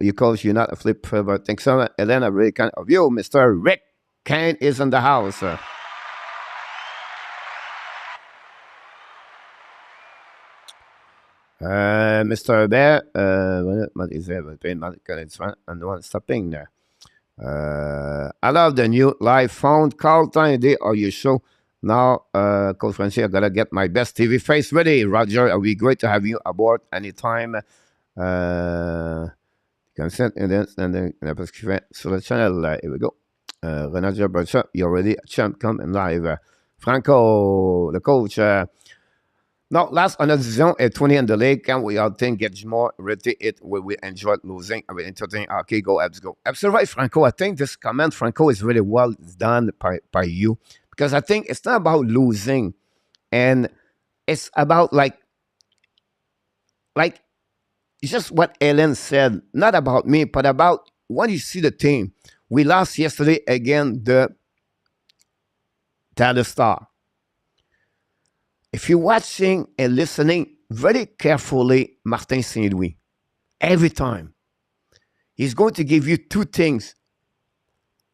you coach, you're not a flip, but thanks so much. Elena, really kind of you, Mr. Rick Kane is in the house. Mr. Bear, what is it? And one stopping there. I love the new live phone call time day or your show. Now, Coach Frenchy, I gotta get my best TV face ready. Roger, it'll be great to have you aboard anytime. Consent and then parce qu'il fait sur le channel. Here we go. Roger Bertrand, you're already a champ coming live. Franco, the coach. No, last on the division at 20 in the league. Can we all think get more ready? It we enjoyed losing. I mean, entertaining. Okay, go Habs, go. Absolutely right, Franco. I think this comment, Franco, is really well done by you. Because I think it's not about losing, and it's about like just what Ellen said, not about me, but about when you see the team. We lost yesterday again the Dallas Star. If you're watching and listening very carefully, Martin Saint-Louis, every time, He's going to give you two things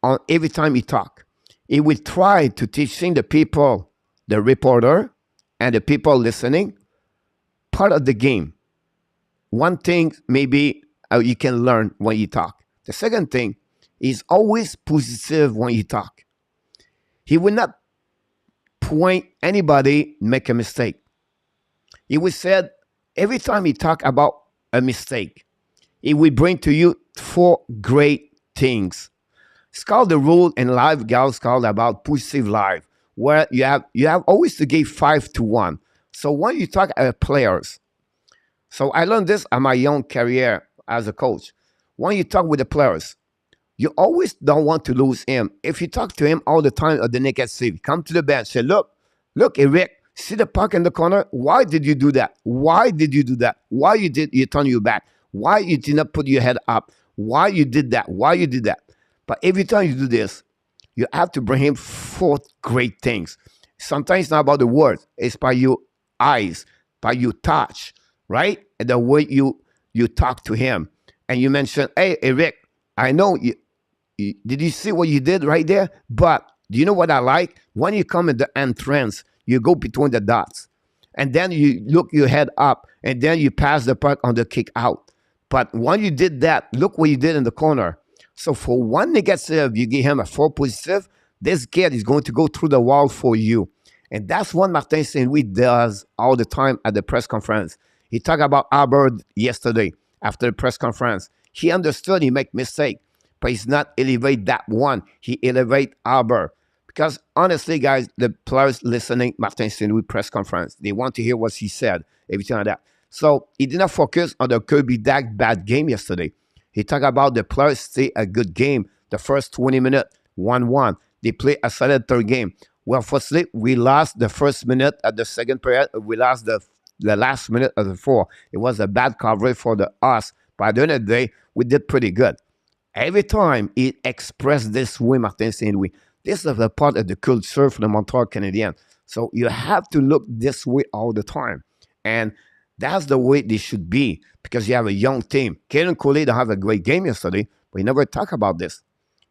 on every time he talk. He will try to teaching the people, the reporter, and the people listening, part of the game. One thing maybe you can learn when you talk. The second thing is always positive when you talk. He will not point anybody make a mistake. He will say every time he talk about a mistake, he will bring to you four great things. It's called the rule in life, guys, called about positive life, where you have always to give 5 to 1. So when you talk about players, so I learned this in my young career as a coach. When you talk with the players, you always don't want to lose him. If you talk to him all the time at the negative, come to the bench, say, look, Eric, see the puck in the corner? Why did you do that? Why did you do that? Why you turn your back? Why you did not put your head up? Why you did that? Why you did that? But every time you do this, you have to bring him four great things. Sometimes it's not about the words. It's by your eyes, by your touch, right? And the way you talk to him. And you mention, hey, Eric, I know did you see what you did right there? But do you know what I like? When you come in the entrance, you go between the dots. And then you look your head up. And then you pass the puck on the kick out. But when you did that, look what you did in the corner. So for one negative, you give him a 4 positive. This kid is going to go through the wall for you. And that's what Martin St. Louis does all the time at the press conference. He talked about Albert yesterday after the press conference. He understood he make mistake, but he's not elevate that one. He elevate Albert. Because honestly, guys, the players listening Martin St. Louis press conference, they want to hear what he said, everything like that. So he did not focus on the Kirby Dack bad game yesterday. He talked about the players stay a good game. The first 20 minutes, 1-1. They play a solid third game. Well, firstly, we lost the first minute at the second period. We lost the last minute of the 4. It was a bad coverage for us. But at the end of the day, we did pretty good. Every time he expressed this way, Martin St. Louis, this is a part of the culture for the Montreal Canadiens. So you have to look this way all the time. And that's the way they should be because you have a young team. Kaden Coley don't have a great game yesterday, but he never talk about this.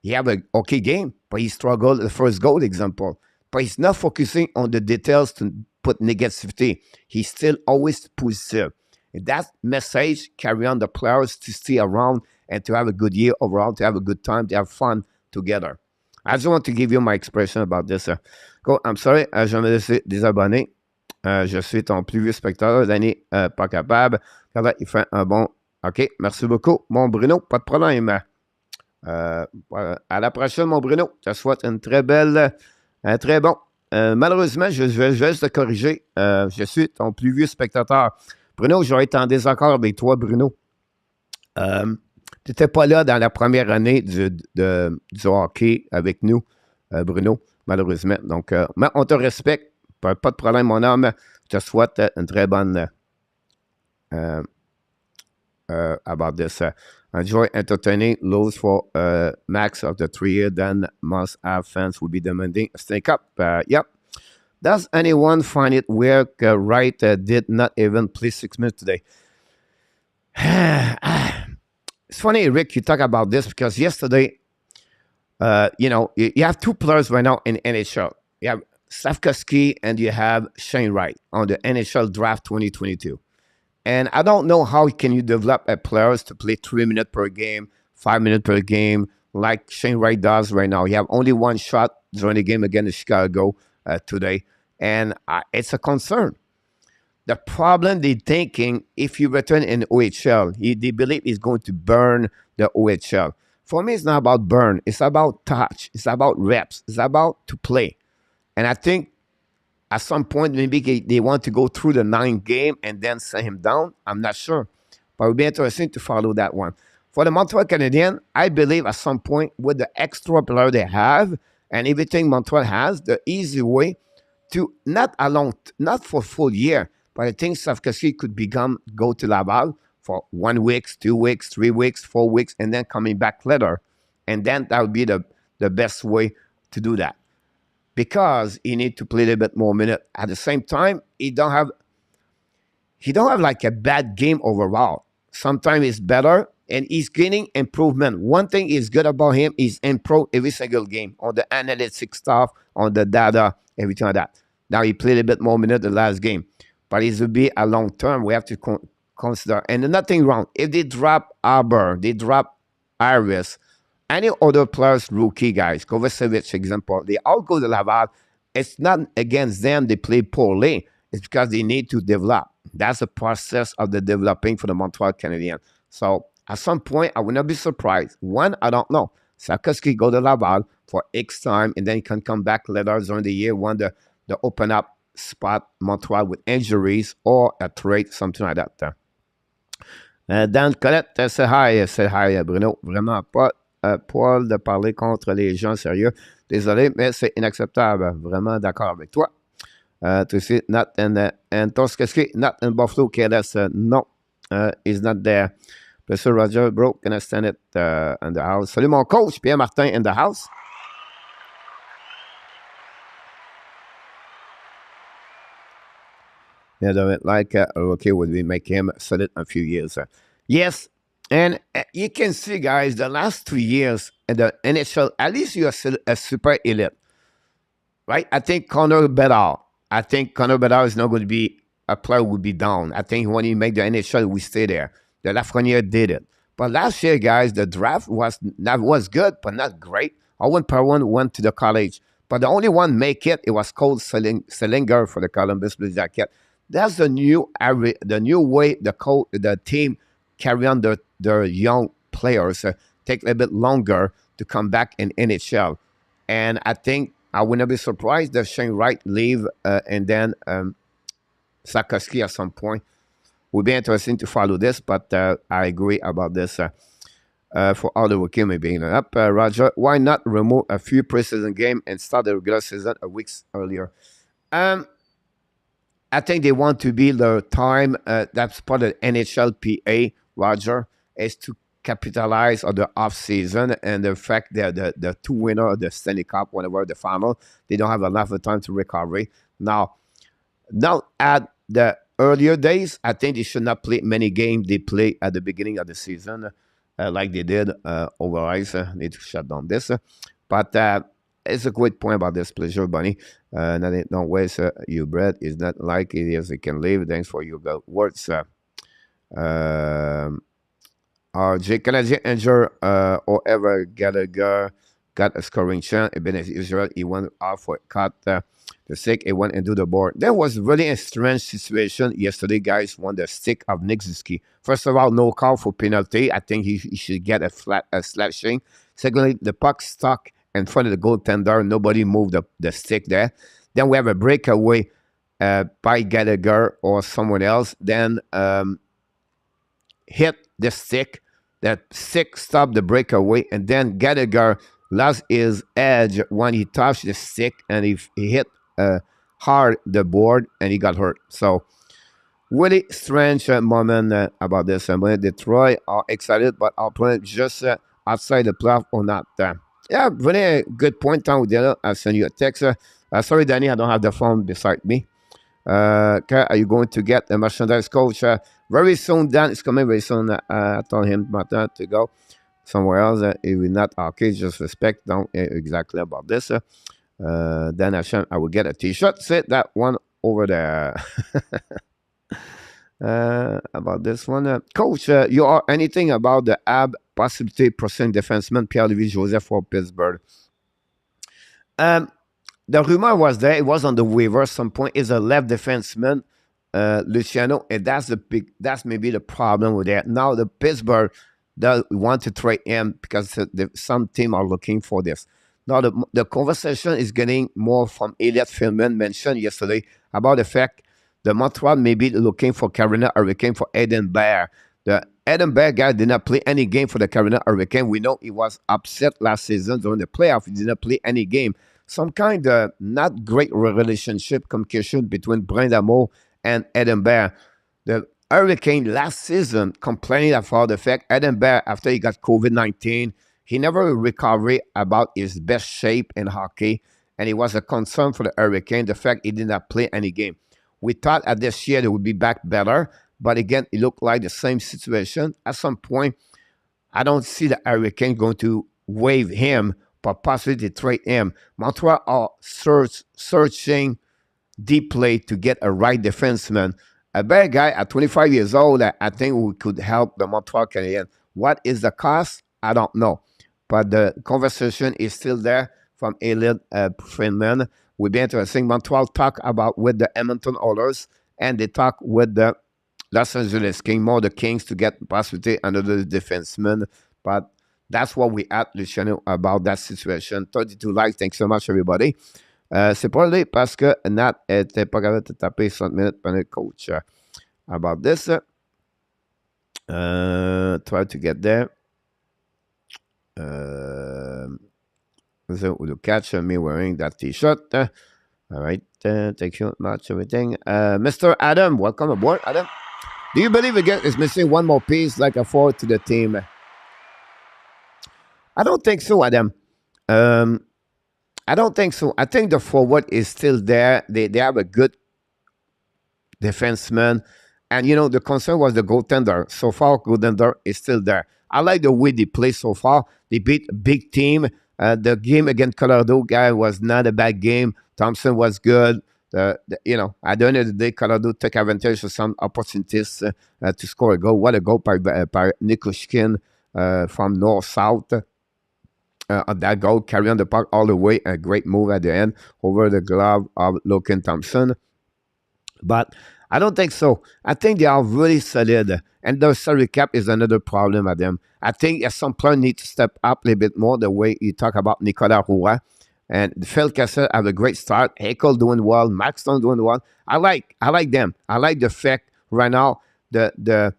He have an okay game, but he struggled the first goal example. But he's not focusing on the details to put negativity. He's still always positive. And that message carry on the players to stay around and to have a good year overall, to have a good time, to have fun together. I just want to give you my expression about this. I'm sorry, je me laisse désabonner. Je suis ton plus vieux spectateur, Danny, pas capable. Regarde, il fait un bon... OK, merci beaucoup, mon Bruno, pas de problème. À la prochaine, mon Bruno. Je te souhaite une très belle... un très bon. Malheureusement, je vais juste te corriger. Je suis ton plus vieux spectateur. Bruno, j'aurais été en désaccord avec toi, Bruno. Tu n'étais pas là dans la première année du hockey avec nous, Bruno, malheureusement. Donc, mais on te respecte. Pas de problème, mon homme. Je te souhaite une très bonne about this. Enjoy entertaining lows for max of the 3 year, then must have fans will be demanding a stake up. Yep. Does anyone find it weird? Wright did not even play 6 minutes today. It's funny, Rick, you talk about this because yesterday, you have 2 players right now in NHL. You have Slavkovsky and you have Shane Wright on the NHL Draft 2022. And I don't know how can you develop a players to play 3 minutes per game, 5 minutes per game, like Shane Wright does right now. He have only 1 shot during the game against Chicago today. And it's a concern. The problem they're thinking, if you return in OHL, they believe he's going to burn the OHL. For me, it's not about burn. It's about touch. It's about reps. It's about to play. And I think at some point, maybe they want to go through the 9 game and then send him down. I'm not sure. But it would be interesting to follow that one. For the Montreal Canadiens, I believe at some point with the extra player they have and everything Montreal has, the easy way to, not for full year, but I think Slavkovsky could go to Laval for 1 week, 2 weeks, 3 weeks, 4 weeks, and then coming back later. And then that would be the best way to do that. Because he need to play a little bit more minutes. At the same time, he don't have like a bad game overall. Sometimes it's better, and he's gaining improvement. One thing is good about him is improve every single game on the analytics stuff, on the data, everything like that. Now he played a bit more minutes the last game, but it will be a long term. We have to consider, and nothing wrong if they drop Arbor, they drop Iris, any other players, rookie guys, Kovacevic, example, they all go to Laval. It's not against them they play poorly. It's because they need to develop. That's the process of the developing for the Montreal Canadiens. So at some point, I would not be surprised. One, I don't know. Sarkowski go to Laval for X time, and then he can come back later during the year when the open up spot Montreal with injuries or a trade, something like that. Dan Colette, c'est hi, Bruno. Vraiment pas poil de parler contre les gens sérieux. Désolé, mais c'est inacceptable. Vraiment d'accord avec toi. To see not and Toskaski, not in Buffalo, KLS, no, is not there. Professor Roger, bro, can I stand it in the house? Salut mon coach, Pierre Martin in the house. Yeah, like okay, would we make him solid a few years? Yes, and you can see, guys, the last 2 years in the NHL, at least you are still a super elite, right? I think Connor Bedard is not going to be a player who will be down. I think when he make the NHL, we stay there. The Lafreniere did it. But last year, guys, the draft was good, but not great. Owen Perron went to the college. But the only one make it was Cole Selinger for the Columbus Blue Jacket. That's the new way the team carry on their young players. Take a bit longer to come back in NHL. And I think I would not be surprised if Shane Wright leave and then Sarkowski at some point. Would be interesting to follow this, but I agree about this. For all the rookie maybe up, Roger, why not remove a few preseason game and start the regular season a week earlier? I think they want to be the time. That's part of the NHLPA, Roger, is to capitalize on the off season and the fact that the two winner of the Stanley Cup, whenever the final, they don't have enough of time to recovery. Now at the earlier days, I think they should not play many games they play at the beginning of the season, like they did over ice. Need to shut down this. But it's a great point about this, Pleasure Bunny. Don't waste your bread. It's not like it is. You can leave. Thanks for your good words. RJ Canadien injured or ever Gallagher got a scoring chance. Even as Israel, he went off for cut the stick. He went into the board. There was really a strange situation yesterday, guys, when the stick of Nick Ziski. First of all, no call for penalty. I think he should get a slashing. Secondly, the puck stuck in front of the goaltender. Nobody moved the stick there. Then we have a breakaway by Gallagher or someone else. Then hit the stick. That stick stopped the breakaway. And then Gallagher lost his edge when he touched the stick. And he hit hard the board. And he got hurt. So really strange moment about this. Detroit are excited. But our opponent just outside the playoff or not. Yeah, really good point, Tom. I'll send you a text. Sorry, Danny, I don't have the phone beside me. Okay, are you going to get a merchandise coach? Very soon, Dan is coming very soon. I told him about that to go somewhere else. It will not okay, just respect. Don't exactly about this. Then I will get a t-shirt. Sit that one over there. About this one. Coach, you are anything about the AB possibility pursuing defenseman Pierre-Louis Joseph for Pittsburgh? The rumor was there. It was on the waiver at some point. Is a left defenseman, Luciano, and that's maybe the problem with that. Now the Pittsburgh does want to trade him because some team are looking for this. Now the conversation is getting more from Elliot Philman mentioned yesterday about the fact the Montreal may be looking for Carolina Hurricane for Eden Bear. The Eden Bear guy did not play any game for the Carolina Hurricane. We know he was upset last season during the playoff. He did not play any game. Some kind of not great relationship, communication between Brind'Amour and Eden Bear. The Hurricane last season complained about the fact Eden Bear, after he got COVID-19, he never recovered about his best shape in hockey. And it was a concern for the Hurricane, the fact he did not play any game. We thought at this year they would be back better. But again, it looked like the same situation. At some point, I don't see the Hurricane going to waive him, but possibly trade him. Montreal are searching deeply to get a right defenseman. A bad guy at 25 years old, I think we could help the Montreal Canadiens. What is the cost? I don't know. But the conversation is still there from Elliot Friedman. Would be interesting. Montreal talk about with the Edmonton Oilers, and they talk with the Los Angeles Kings, more the Kings to get possibly another defenseman. But that's what we at, Luciano, about that situation. 32 likes. Thanks so much, everybody. C'est pas lui parce que Nat était pas capable de taper 60 minutes pendant le coach. About this. Try to get there. So we'll catch me wearing that t-shirt. All right. Thank you much, everything. Mr. Adam, welcome aboard, Adam. Do you believe again is missing one more piece like a forward to the team? I don't think so, Adam. I don't think so. I think the forward is still there. They have a good defenseman. And, you know, the concern was the goaltender. So far, goaltender is still there. I like the way they play so far. They beat a big team. The game against Colorado guy was not a bad game. Thompson was good. You know, at the end of the day, Colorado took advantage of some opportunities to score a goal. What a goal by Nikushkin from north-south. That goal, carry on the puck all the way. A great move at the end over the glove of Logan Thompson. But I don't think so. I think they are really solid. And the salary cap is another problem at them. I think at some point need to step up a little bit more the way you talk about Nicolas Roy. And Phil Kessel have a great start. Hakel doing well. Maxton doing well. I like them. I like the fact right now the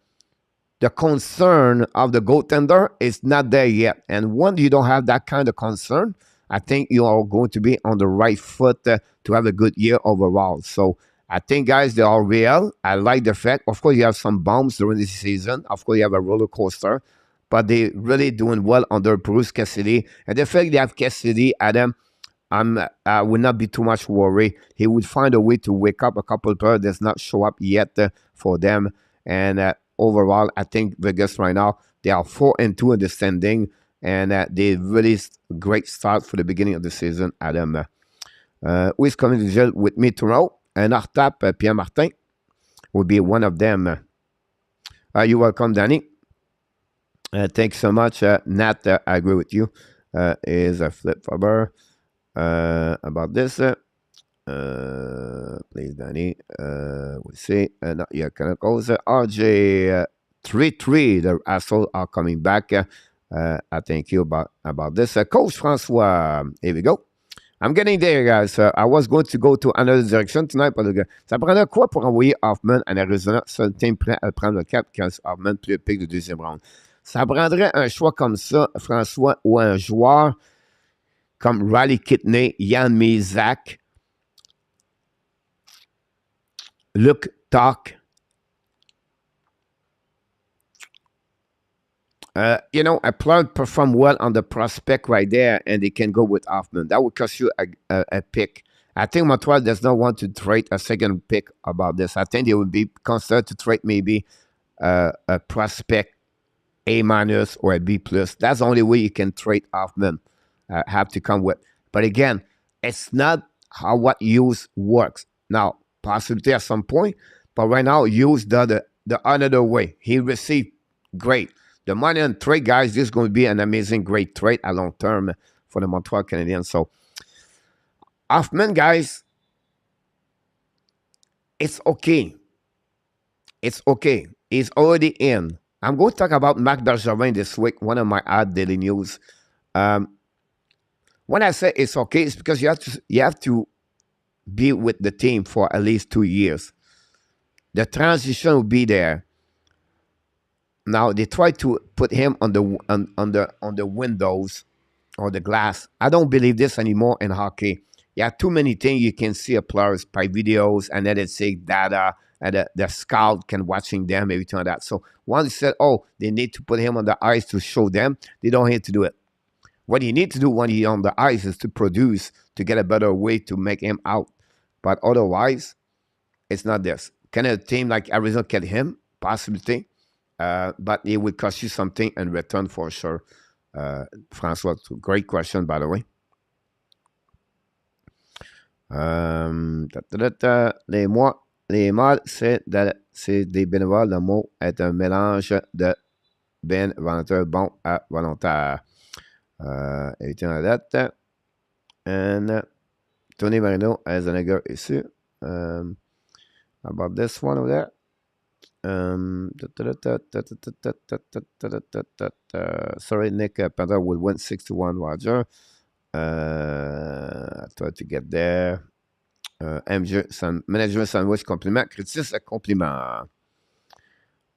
concern of the goaltender is not there yet. And once you don't have that kind of concern, I think you are going to be on the right foot to have a good year overall. So I think, guys, they are real. I like the fact. Of course, you have some bumps during the season. Of course, you have a roller coaster. But they're really doing well under Bruce Cassidy. And the fact they have Cassidy, Adam, I would not be too much worried. He would find a way to wake up a couple of players that's not show up yet for them. And overall, I think Vegas right now, they are 4-2 in the standing. And they really great start for the beginning of the season, Adam. Who is coming to jail with me tomorrow? And Artap, Pierre Martin will be one of them. You're welcome, Danny. Thanks so much. Nat, I agree with you. Is a flip flopper about this. Please, Danny. We'll see. Not yet. Chemicals. RJ 3-3. The assholes are coming back. I thank you about this. Coach Francois. Here we go. I'm getting there, guys. I was going to go to another direction tonight, but ça prendrait quoi pour envoyer Hoffman à l'Arizona? Seul team prêt à prendre le cap quand Hoffman plus le pic de deuxième round. Ça prendrait un choix comme ça, François, ou un joueur comme Riley Kidney, Yann Mizak, Luke Talk. You know, a player perform well on the prospect right there, and they can go with Hoffman. That would cost you a pick. I think Montreal does not want to trade a second pick about this. I think they would be considered to trade maybe a prospect A- or a B+. That's the only way you can trade Hoffman. Have to come with. But again, it's not how what use works. Now, possibly at some point, but right now, use the another way. He received great. The money and trade, guys, this is going to be an amazing, great trade at long term for the Montreal Canadiens. So, Hoffman, guys, it's okay. It's okay. He's already in. I'm going to talk about Marc Bergevin this week, one of my daily news. When I say it's okay, it's because you have to be with the team for at least 2 years. The transition will be there. Now they try to put him on the windows or the glass. I don't believe this anymore in hockey. You have too many things you can see a players by videos, and then it's data, and the scout can watching them, everything like that. So once they said, oh, they need to put him on the ice to show them, they don't need to do it. What you need to do when he's on the ice is to produce, to get a better way to make him out. But otherwise, it's not this. Can a team like Arizona get him? Possibility. but it would cost you something in return for sure. Francois, great question, by the way. Les modes, c'est des bénévoles. Le mot est un mélange de volontaire bon à volontaire. Évitez la date. And Tony Marino has a nigger issue. About this one over there. Sorry, Nick Panther would win 6-1, Roger. I tried to get there. MJ, management sandwich compliment. Critique a compliment.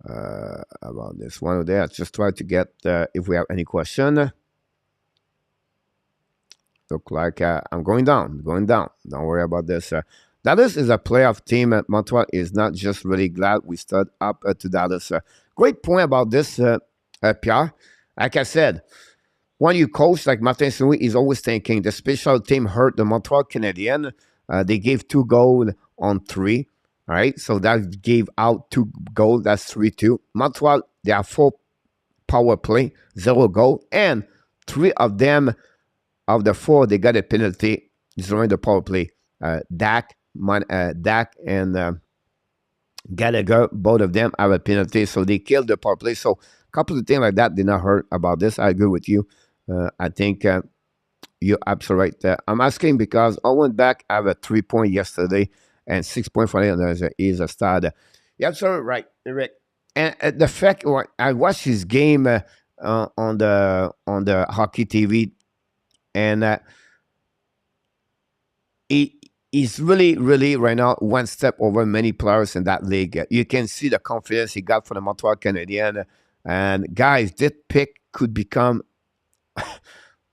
About this one over there. I just tried to get if we have any question. Look like I'm going down. Don't worry about this. Dallas is a playoff team. Montreal is not just really glad we stood up to Dallas. Great point about this, Pierre. Like I said, when you coach like Martin Saint-Louis is always thinking the special team hurt the Montreal Canadiens. They gave 2 goals on 3. All right, so that gave out 2 goals. That's 3-2. Montreal, they have 4 power play, 0 goal, and 3 of them, of the 4, they got a penalty during the power play. Dak and Gallagher, both of them have a penalty, so they killed the power play. So a couple of things like that did not hurt about this. I agree with you. I think you're absolutely right. I'm asking because I went back, I have a 3-point yesterday and 6 point for him is a starter. You're absolutely right, Rick. And the fact I watched his game on the hockey TV, and he's really right now one step over many players in that league. You can see the confidence he got from the Montreal Canadiens. And guys, this pick could become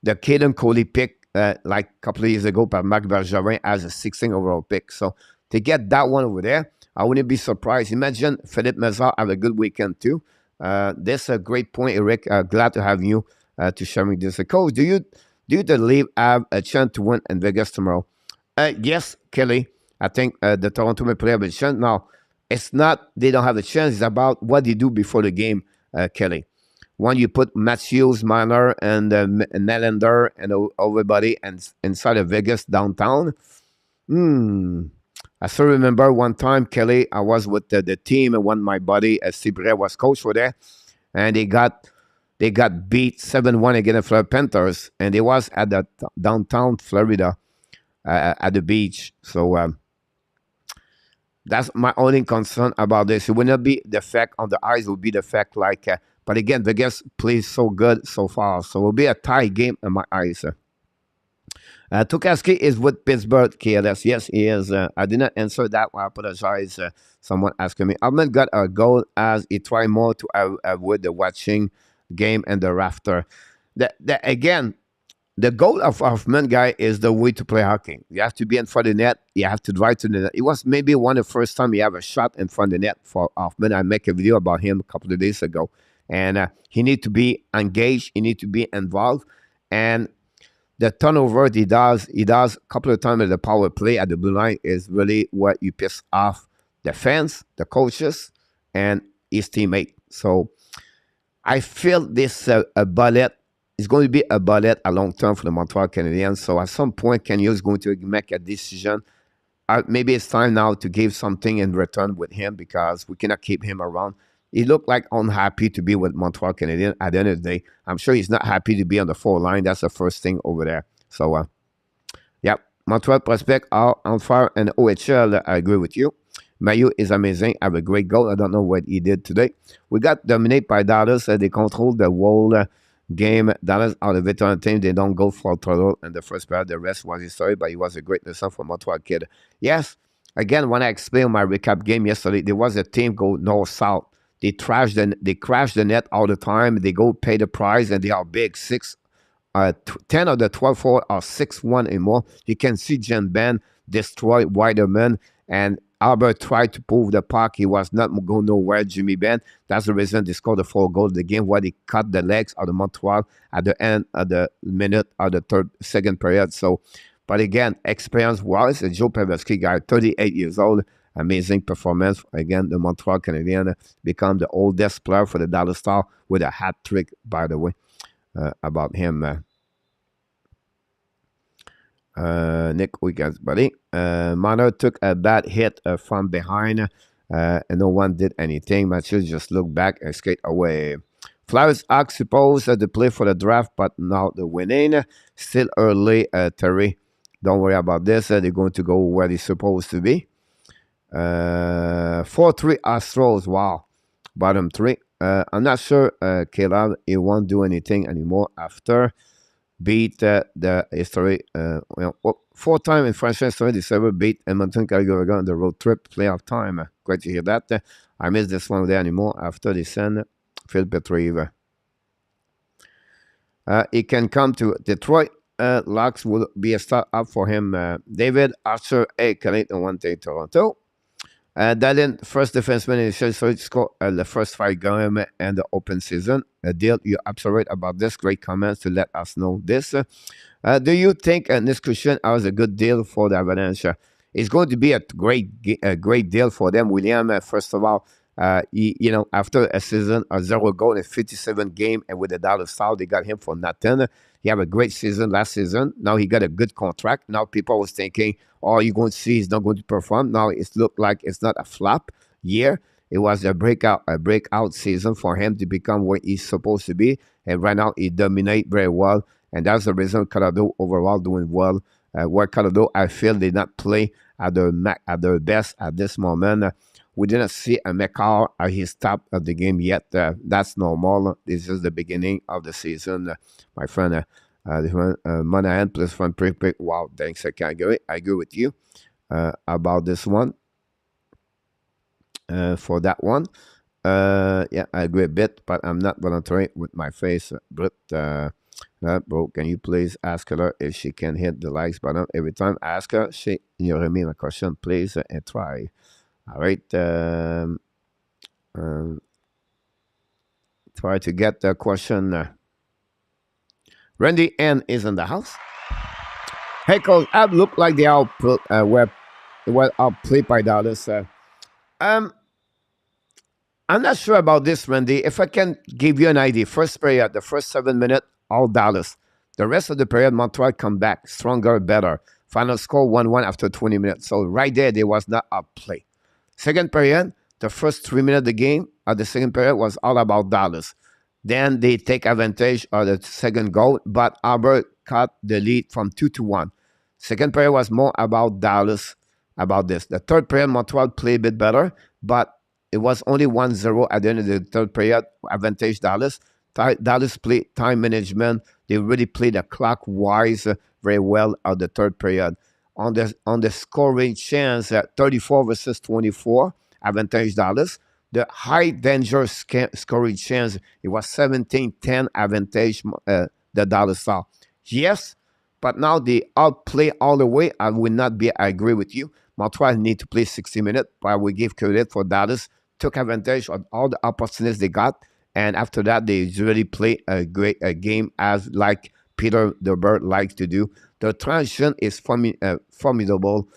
the Caden Coley pick like a couple of years ago by Marc Bergevin as a 16th overall pick. So to get that one over there, I wouldn't be surprised. Imagine Philippe Mazar have a good weekend too. This is a great point, Eric. Glad to have you to share me this. Coach, do you the Leafs have a chance to win in Vegas tomorrow? Yes, Kelly. I think the Toronto Maple Leafs have a chance. Now, it's not they don't have a chance. It's about what they do before the game, Kelly. When you put Matthews, Marner, and Nylander and everybody and inside of Vegas downtown, I still remember one time, Kelly, I was with the team and one my buddy, Steve Ray, was coach for there, and they got beat 7-1 against the Florida Panthers, and they was at the downtown Florida at the beach. So that's my only concern about this. It will not be the fact on the ice. It will be the fact like, but again, Vegas plays so good so far, so it will be a tie game in my eyes. Tukaski is with Pittsburgh KLS. Yes, he is. I did not answer that one. I apologize. Someone asking me. Ahmed got a goal as he tried more to avoid the watching game and the rafter. Again, the goal of Hoffman guy is the way to play hockey. You have to be in front of the net. You have to drive to the net. It was maybe one of the first time he have a shot in front of the net for Hoffman. I make a video about him a couple of days ago. And he need to be engaged. He need to be involved. And the turnover he does a couple of times at the power play at the blue line is really what you piss off the fans, the coaches, and his teammate. So I feel this a bullet is going to be a bullet a long term for the Montreal Canadiens. So at some point, Kenya is going to make a decision. Maybe it's time now to give something in return with him because we cannot keep him around. He looked like unhappy to be with Montreal Canadiens at the end of the day. I'm sure he's not happy to be on the 4 line. That's the first thing over there. So, yeah, Montreal prospect are on fire and OHL. I agree with you. MEILLEUR is amazing. Have a great goal. I don't know what he did today. We got dominated by Dallas. They controlled the whole game. Dallas are the veteran team. They don't go for total in the first period. The rest was history, but it was a great lesson for Montreal kid. Yes, again, when I explained my recap game yesterday, there was a team go north-south. They crash the net all the time. They go pay the price, and they are big. 10 of the 12 forward are 6'1" and more. You can see Jen Ben destroy Widerman, and Albert tried to prove the puck. He was not going nowhere, Jimmy Ben. That's the reason they scored the 4 goals of the game, where they cut the legs of the Montreal at the end of the minute of the second period. So, but again, experience-wise, Joe Pavelski guy, 38 years old, amazing performance. Again, the Montreal Canadiens become the oldest player for the Dallas Stars with a hat trick, by the way, about him. Nick Wiggins, buddy. Marner took a bad hit from behind, and no one did anything. Matthews just looked back and skate away. Flyers are supposed to play for the draft, but now the winning. Still early, Terry. Don't worry about this. They're going to go where they're supposed to be. 4-3 Astros. Wow. Bottom three. I'm not sure, Caleb, he won't do anything anymore after beat the history. Four time in French history, they ever beat Edmonton Calgary on the road trip playoff time. Great to hear that. I miss this one there anymore after they send Phil Petrieve. He can come to Detroit. Lux will be a start up for him. David Archer, Canadian 1-day Toronto. Dallin, first defenseman in the history to score the first 5 games and the open season. Deal, you're absolutely right about this. Great comments to let us know this. Do you think this Christian has a good deal for the Avalanche? It's going to be a great deal for them, William. First of all, after a season of 0 goal in 57 games, and with the Dallas Stars, they got him for nothing. He had a great season last season. Now he got a good contract. Now people was thinking, oh, you're going to see he's not going to perform. Now it looked like it's not a flop year. It was a breakout season for him to become what he's supposed to be. And right now he dominates very well. And that's the reason Colorado overall doing well. Where Colorado, I feel, did not play at their best at this moment. We didn't see a McCall at his top of the game yet. That's normal. This is the beginning of the season, my friend. Monahan plus from pick. Wow, thanks. I agree with you about this one. For that one, yeah, I agree a bit, but I'm not volunteering with my face. But bro, can you please ask her if she can hit the likes button every time? Ask her. She, you remain a question, please, and try. All right. Try to get the question. Randy N is in the house. Hey, Cole, I look like they are were outplayed by Dallas. I'm not sure about this, Randy. If I can give you an idea, first period, the first 7 minutes, all Dallas. The rest of the period, Montreal come back stronger, better. Final score 1-1 after 20 minutes. So right there was not outplay. Second period, the first 3 minutes of the game, the second period was all about Dallas. Then they take advantage of the second goal, but Albert cut the lead from 2-1. Second period was more about Dallas, about this. The third period, Montreal played a bit better, but it was only 1-0 at the end of the third period, advantage Dallas. Dallas played time management. They really played the clock wise very well at the third period. On the scoring chance, 34 versus 24, advantage Dallas. The high danger scoring chance, it was 17-10 advantage the Dallas Stars. Yes, but now they outplay all the way. I agree with you. Montreal need to play 60 minutes, but we give credit for Dallas. Took advantage of all the opportunities they got. And after that, they really play a great game as like Peter the Bird likes to do. The transition is formidable.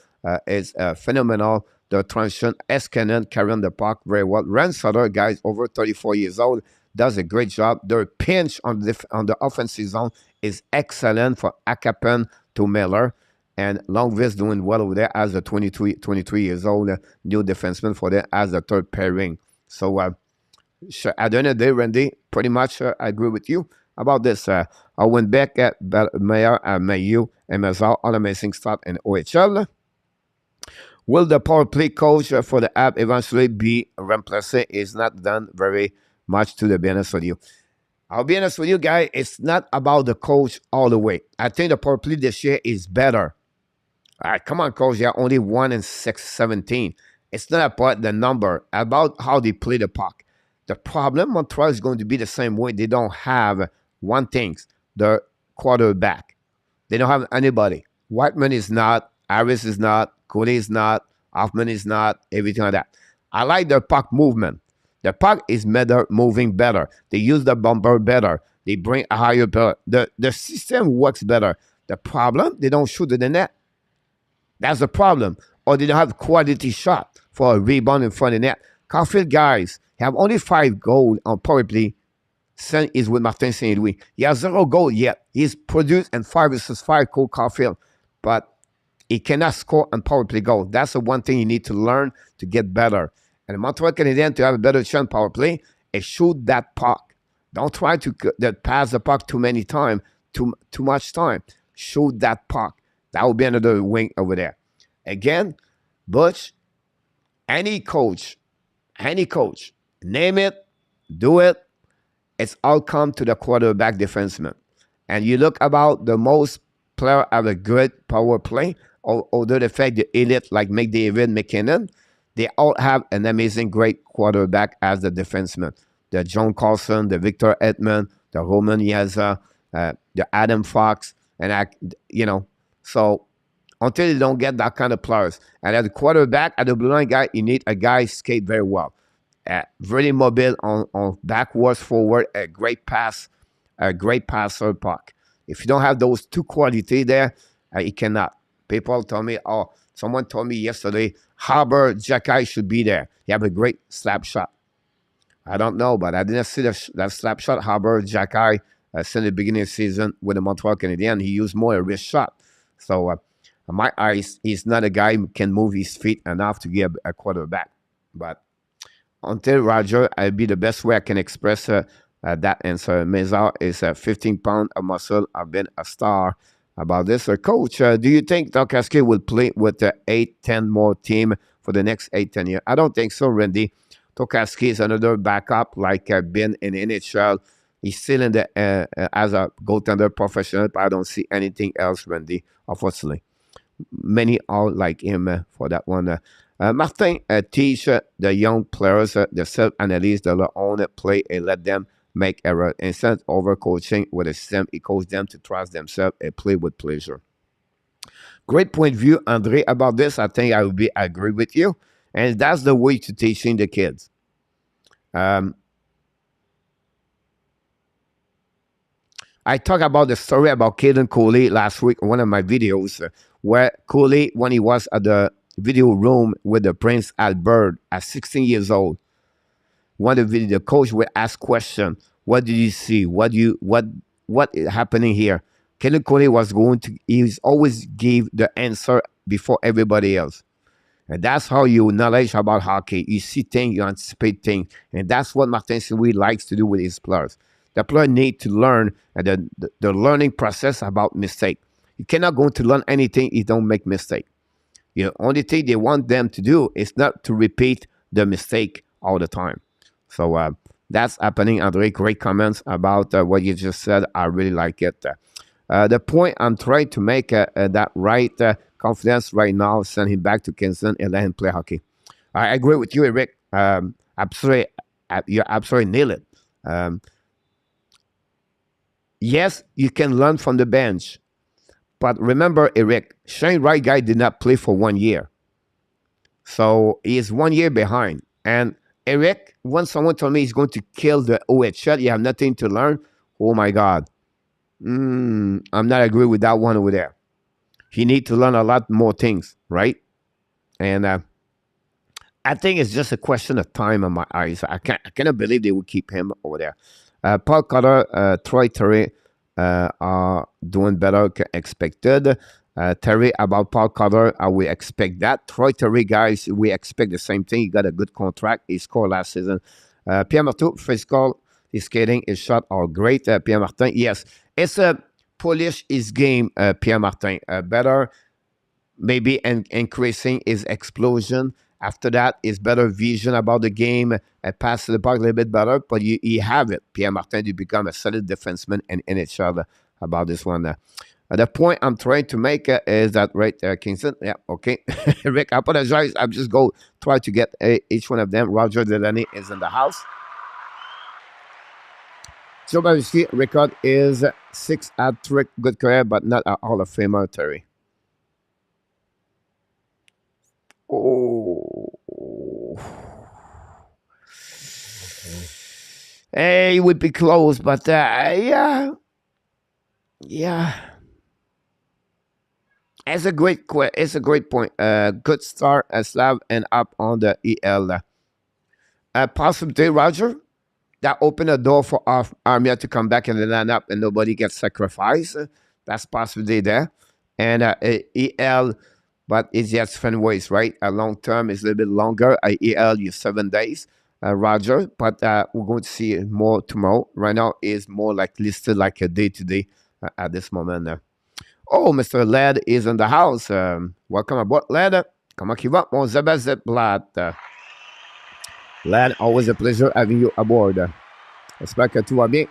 It's phenomenal. The transition, Escanen carrying the puck very well. Sutter, guys, over 34 years old, does a great job. Their pinch on the offensive zone is excellent for Akapen to Miller. And Longvis doing well over there as a 23 years old new defenseman for them as the third pairing. So at the end of the day, Randy, pretty much I agree with you about this. I went back at MEILLEUR, MSR, all amazing start in OHL. Will the power play coach for the app eventually be replaced? It's not done very much, to be honest with you. I'll be honest with you, guys. It's not about the coach all the way. I think the power play this year is better. All right, come on, coach. You're only 1-6-17. It's not about the number, about how they play the puck. The problem, Montreal is going to be the same way. They don't have one thing, the quarterback. They don't have anybody. Whiteman is not. Harris is not. Cody is not. Hoffman is not. Everything like that. I like the puck movement. The puck is moving better. They use the bumper better. They bring a higher power. The system works better. The problem, they don't shoot in the net. That's the problem. or they don't have quality shot for a rebound in front of the net. Caulfield guys have only 5 goals on power play. Sen is with Martin St. Louis. He has 0 goal yet. He's produced in 5 versus 5 Cole Caulfield, but he cannot score on power play goal. That's the one thing you need to learn to get better. And the Montreal Canadiens, to have a better chance power play, is shoot that puck. Don't try to pass the puck too many times, too much time. Shoot that puck. That will be another wing over there. Again, Butch, any coach, name it, do it. It's all come to the quarterback defenseman. And you look about the most player have a good power play, although the fact the elite like McDavid, McKinnon, they all have an amazing, great quarterback as the defenseman. The John Carlson, the Victor Edmond, the Roman Yaza, the Adam Fox, and so until you don't get that kind of players, and as a quarterback, as a blue line guy, you need a guy skate very well, very mobile on backwards, forward, a great passer puck. If you don't have those 2 quality there, you cannot. People tell me, someone told me yesterday, Haber, Jacky should be there. He have a great slap shot. I don't know, but I didn't see that slap shot. Haber, Jacky, since the beginning of the season with the Montreal Canadiens, he used more a wrist shot. So, in my eyes, he's not a guy who can move his feet enough to get a quarterback. But until Roger, I'll be the best way I can express that answer. MEILLEUR is 15 pounds of muscle. I've been a star about this. Coach, do you think Tokarski will play with the 8-10 more team for the next 8-10 years? I don't think so, Randy. Tokarski is another backup like been in NHL. He's still in the as a goaltender professional, but I don't see anything else, Randy, unfortunately. Many are like him for that one. Martin teach the young players the self-analysis, their own play, and let them make error. Instead of over-coaching with a system, he coaches them to trust themselves and play with pleasure. Great point of view, Andre, about this. I think I would agree with you. And that's the way to teaching the kids. I talked about the story about Caden Coley last week in one of my videos, where Coley, when he was at the video room with the Prince Albert at 16 years old, the coach would ask question, what did you see? What is happening here? Caden Coley he always gave the answer before everybody else. And that's how you knowledge about hockey. You see things, you anticipate things. And that's what Martin St-Louis likes to do with his players. The player need to learn the learning process about mistake. You cannot go to learn anything if you don't make mistake. The only thing they want them to do is not to repeat the mistake all the time. So that's happening, Andre. Great comments about what you just said. I really like it. The point I'm trying to make that right confidence right now, send him back to Kingston and let him play hockey. I agree with you, Eric. Absolutely, you absolutely nail it. Yes, you can learn from the bench. But remember, Eric, Shane Wright guy did not play for 1 year. So he is 1 year behind. And Eric, when someone told me he's going to kill the OHL, you have nothing to learn. Oh my God. I'm not agree with that one over there. He need to learn a lot more things, right? And I think it's just a question of time in my eyes. I cannot believe they would keep him over there. Paul Cotter, Troy Terry are doing better than expected. Terry, about Paul Cotter, we expect that. Troy Terry, guys, we expect the same thing. He got a good contract. He scored last season. Pierre Martin, physical, his skating, his shot are great. Pierre Martin, yes. It's a polish his game, Pierre Martin. Better, maybe increasing his explosion. After that, is better vision about the game, pass the puck a little bit better, but you have it. Pierre Martin, you become a solid defenseman in NHL about this one. The point I'm trying to make is that, right, Kingston? Yeah, okay. Rick, I apologize. I'm just go try to get each one of them. Roger DANY is in the house. Joe Babinski record is 6 hat-trick, good career, but not a Hall of Famer, Terry. Oh. Hey, it would be close, but yeah. It's a great point. Good start at Slav and up on the EL. Possibility, Roger, that opened a door for Armia to come back in the lineup and nobody gets sacrificed. That's possibility there. And EL, but it's just fun ways, right? A long term is a little bit longer. EL, you 7 days, Roger. But we're going to see more tomorrow. Right now is more like listed like a day to day at this moment. Oh, Mr. Led is in the house. Welcome aboard, Led. Comment qui va, mon Zabazet Blatt? Led, always a pleasure having you aboard. J'espère que tout va bien.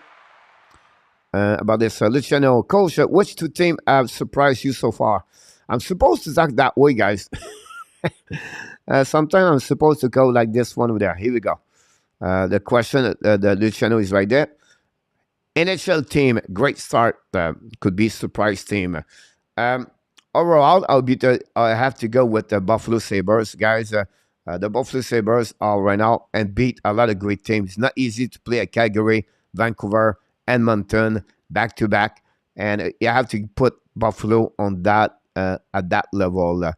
About this, Luciano, coach, which two teams have surprised you so far? I'm supposed to talk that way, guys. Sometimes I'm supposed to go like this one over there. Here we go. The question, the Luciano is right there. NHL team, great start. Could be surprise team. Overall, I have to go with the Buffalo Sabres, guys. The Buffalo Sabres are right now and beat a lot of great teams. It's not easy to play at Calgary, Vancouver, Edmonton back to back, and you have to put Buffalo on that at that level.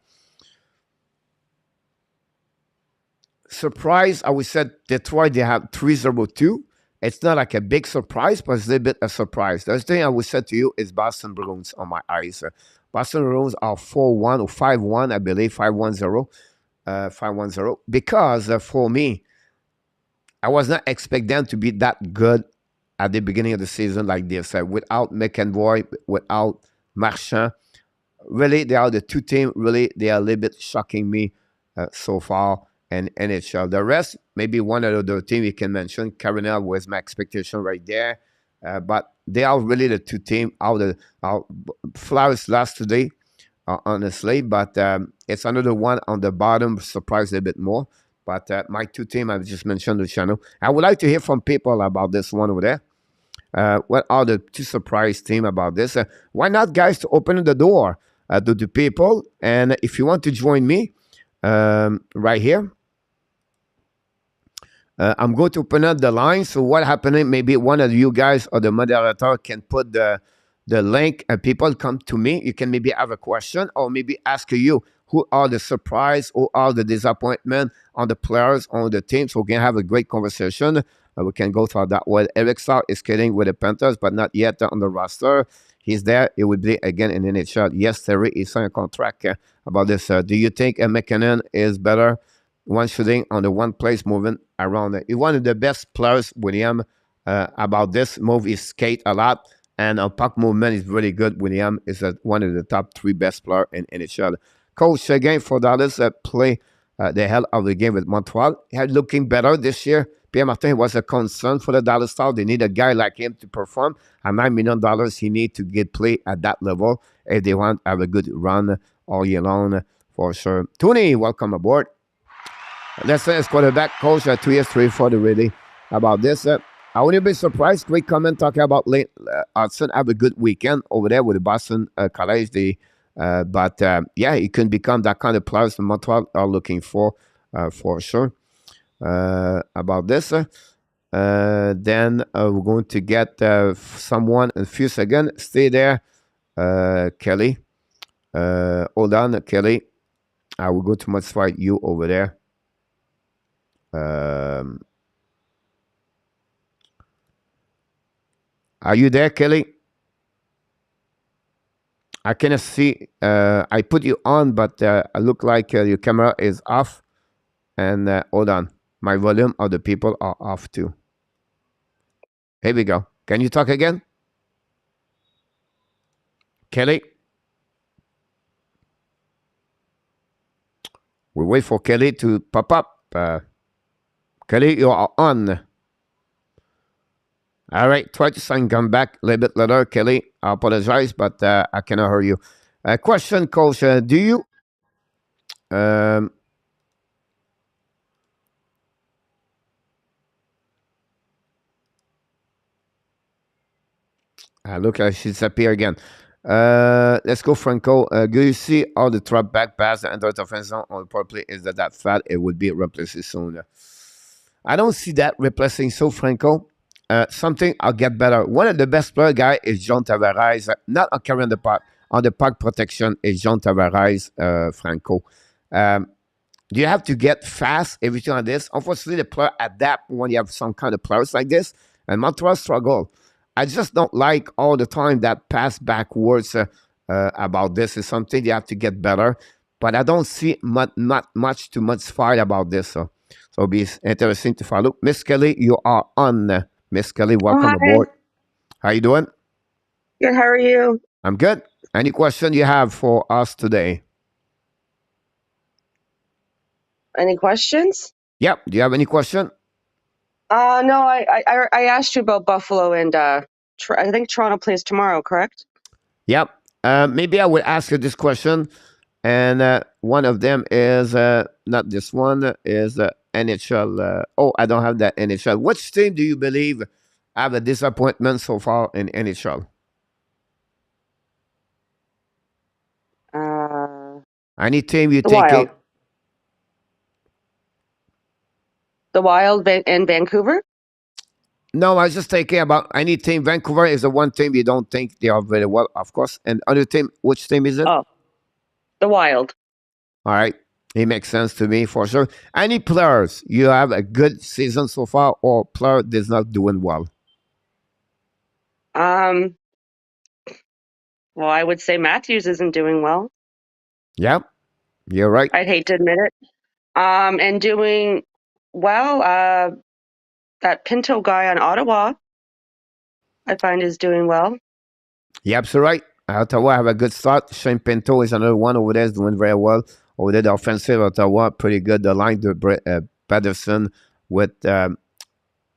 Surprise, I would say Detroit, they have 3-0-2. It's not like a big surprise, but it's a little bit a surprise. The other thing I would say to you is Boston Bruins on my eyes. Boston Bruins are 4-1 or 5-1, I believe, 5-1-0. 5-1-0. Because for me, I was not expecting them to be that good at the beginning of the season like this. Without McEnroy, without Marchand. Really, they are the two teams, really, they are a little bit shocking me so far. And NHL. The rest, maybe one other team you can mention. Carolina was my expectation right there. But they are really the two teams. Flowers lost today, honestly. But it's another one on the bottom, surprised a bit more. But my two teams, I've just mentioned, Luciano. I would like to hear from people about this one over there. What are the two surprise teams about this? Why not, guys, to open the door to the people? And if you want to join me right here, I'm going to open up the line. So what happening? Maybe one of you guys or the moderator can put the link and people come to me. You can maybe have a question or maybe ask you who are the surprise, who are the disappointment on the players, on the team. So we can have a great conversation. We can go through that way. Alexandre is skating with the Panthers, but not yet on the roster. He's there. It will be again in NHL. Yes, Terry, he signed a contract about this. Do you think McKinnon is better? One shooting on the one place, moving around. He's one of the best players, William, about this move. He skate a lot, and puck movement is really good. William is one of the top 3 best players in NHL. Coach, again, for Dallas, play the hell of the game with Montreal. He had looking better this year. Pierre Martin was a concern for the Dallas Stars. They need a guy like him to perform. At $9 million, he need to get play at that level if they want to have a good run all year long, for sure. Tony, welcome aboard. Let's say it's quarterback coach 2 years, 3 for the ready about this. I wouldn't be surprised. Great comment talking about Lane Hudson. Have a good weekend over there with the Boston College. But yeah, he can become that kind of players the Montreal are looking for sure. About this. Then we're going to get someone in a few seconds. Stay there, Kelly. Hold on, Kelly. I will go to modify you over there. Are you there, Kelly? I cannot see. I put you on, but I look like your camera is off. And hold on. My volume of the people are off too. Here we go. Can you talk again? Kelly? We wait for Kelly to pop up. Kelly, you are on. All right, try to come back a little bit later, Kelly. I apologize, but I cannot hear you. Question, Coach. Do you... look, I should disappear again. Let's go, Franco. Do you see all the drop back pass and the offense on the power play is that fat? It would be replaced soon. I don't see that replacing so, Franco. Something I'll get better. One of the best player guy is John Tavares. Not on carrying the puck. on the puck protection is John Tavares, Franco. Do you have to get fast everything on this? Unfortunately, the player adapt when you have some kind of players like this, and Montreal struggle. I just don't like all the time that pass backwards about this. Is something they have to get better, but I don't see not much too much fight about this. So it'll be interesting to follow. Miss Kelly, you are on. Miss Kelly, welcome aboard. How you doing? Good. How are you? I'm good. Any question you have for us today? Any questions? Yep. Do you have any question? No. I asked you about Buffalo and I think Toronto plays tomorrow, correct? Yep. Maybe I will ask you this question, and one of them is not this one is NHL. Oh, I don't have that NHL. Which team do you believe have a disappointment so far in NHL? Any team you The think? Wild. The Wild in Vancouver? No, I was just thinking about any team. Vancouver is the one team you don't think they are very well, of course. And other team, which team is it? Oh, the Wild. All right. It makes sense to me for sure. Any players you have a good season so far, or player is not doing well? Well, I would say Matthews isn't doing well. Yeah, you're right. I'd hate to admit it. And doing well, that Pinto guy on Ottawa, I find is doing well. Yep, so right. Ottawa have a good start. Shane Pinto is another one over there, is doing very well. Over there, the offensive Ottawa, pretty good. The line to Pedersen with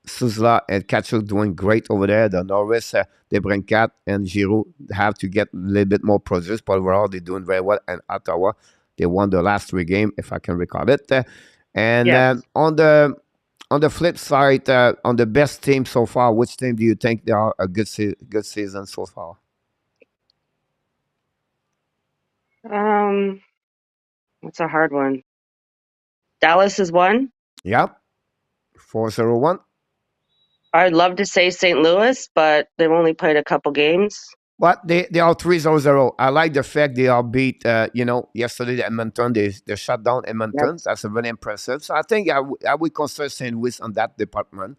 Suzla and Kachuk doing great over there. The Norris, Debrincat, and Giroux have to get a little bit more produce, but overall, they're doing very well. And Ottawa, they won the last 3 games, if I can recall it. And Yes. on the flip side, on the best team so far, which team do you think they are a good season so far? That's a hard one. Dallas is one. Yep. 4-0-1. I'd love to say St. Louis, but they've only played a couple games. But they are 3-0-0. I like the fact they are beat, yesterday the Edmonton. They shut down Edmonton. Yes. That's very impressive. So I think I would consider St. Louis on that department,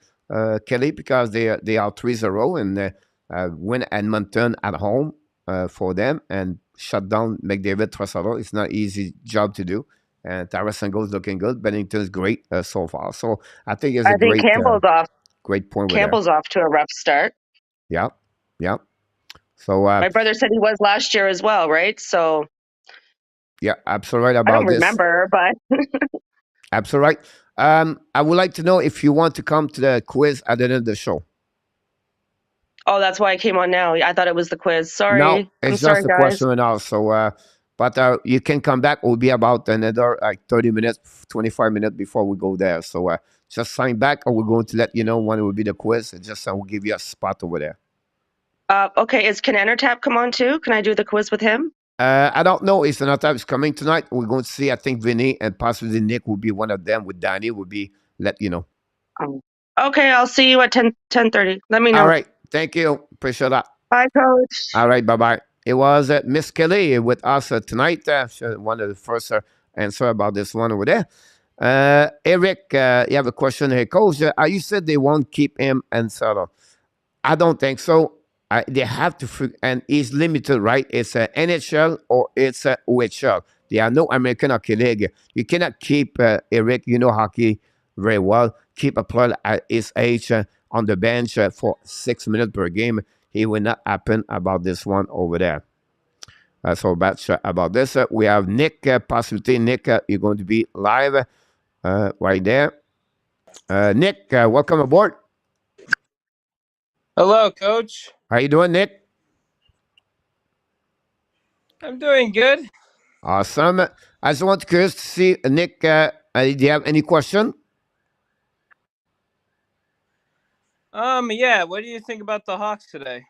Kelly, because they are 3-0 and win Edmonton at home for them and shut down McDavid 3-0. It's not an easy job to do. And Tarasenko is looking good. Bennington's great so far. So I think it's a I think great point. Campbell's off to a rough start. Yeah. So my brother said he was last year as well, right? So yeah, absolutely right about I don't this. remember, but absolutely right. I would like to know if you want to come to the quiz at the end of the show. Oh, that's why I came on now. I thought it was the quiz. Sorry. No, it's just a question and all. So, but you can come back. It will be about another 30 minutes, 25 minutes before we go there. So just sign back, or we're going to let you know when it will be the quiz. Just we'll give you a spot over there. Okay, can Enertap come on too? Can I do the quiz with him? I don't know if Enertap is coming tonight. We're going to see. I think Vinny and possibly Nick will be one of them. With Danny, will be let you know. Okay, I'll see you at 10:30. Let me know. All right. Thank you. Appreciate that. Bye, Coach. All right. Bye-bye. It was Miss Kelly with us tonight. One of the first answer about this one over there. Eric, you have a question here. Coach, you said they won't keep him and Sutter. I don't think so. They have to, and he's limited, right? It's NHL or it's OHL. There are no American Hockey League. You cannot keep Eric, you know hockey very well, keep a player at his age on the bench for 6 minutes per game. It will not happen about this one over there. So that's about this. We have Nick, possibility. Nick, you're going to be live right there. Nick, welcome aboard. Hello, Coach. How you doing, Nick? I'm doing good. Awesome. I just want to see, Nick, do you have any question? Yeah. What do you think about the Hawks today?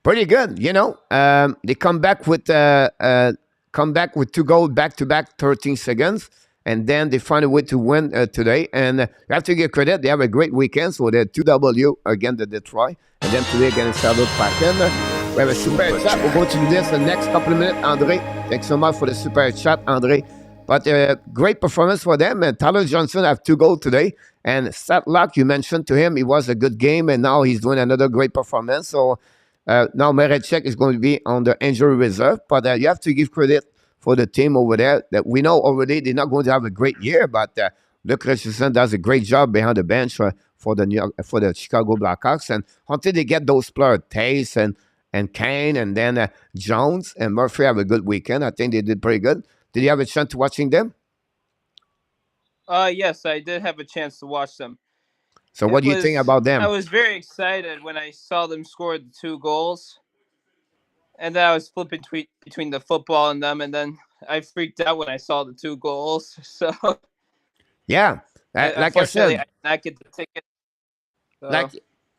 Pretty good. They come back with 2 goals back-to-back 13 seconds, and then they find a way to win today. And you have to give credit. They have a great weekend. So they're 2W against the Detroit, and then today against Seattle Kraken. We have a super chat. We're going to do this in the next couple of minutes, Andre. Thanks so much for the super chat, Andre. But great performance for them. And Tyler Johnson have 2 goals today. And Satlock, you mentioned to him, it was a good game, and now he's doing another great performance. So now Marechek is going to be on the injury reserve. But you have to give credit for the team over there that we know already they're not going to have a great year, but Luc Richardson does a great job behind the bench for the Chicago Blackhawks. And until they get those players, Tace and Kane, and then Jones and Murphy have a good weekend. I think they did pretty good. Did you have a chance to watching them? Yes, I did have a chance to watch them. So what do you think about them? I was very excited when I saw them score the 2 goals. And then I was flipping between the football and them, and then I freaked out when I saw the 2 goals. So yeah, like I said, I did not get the ticket. So.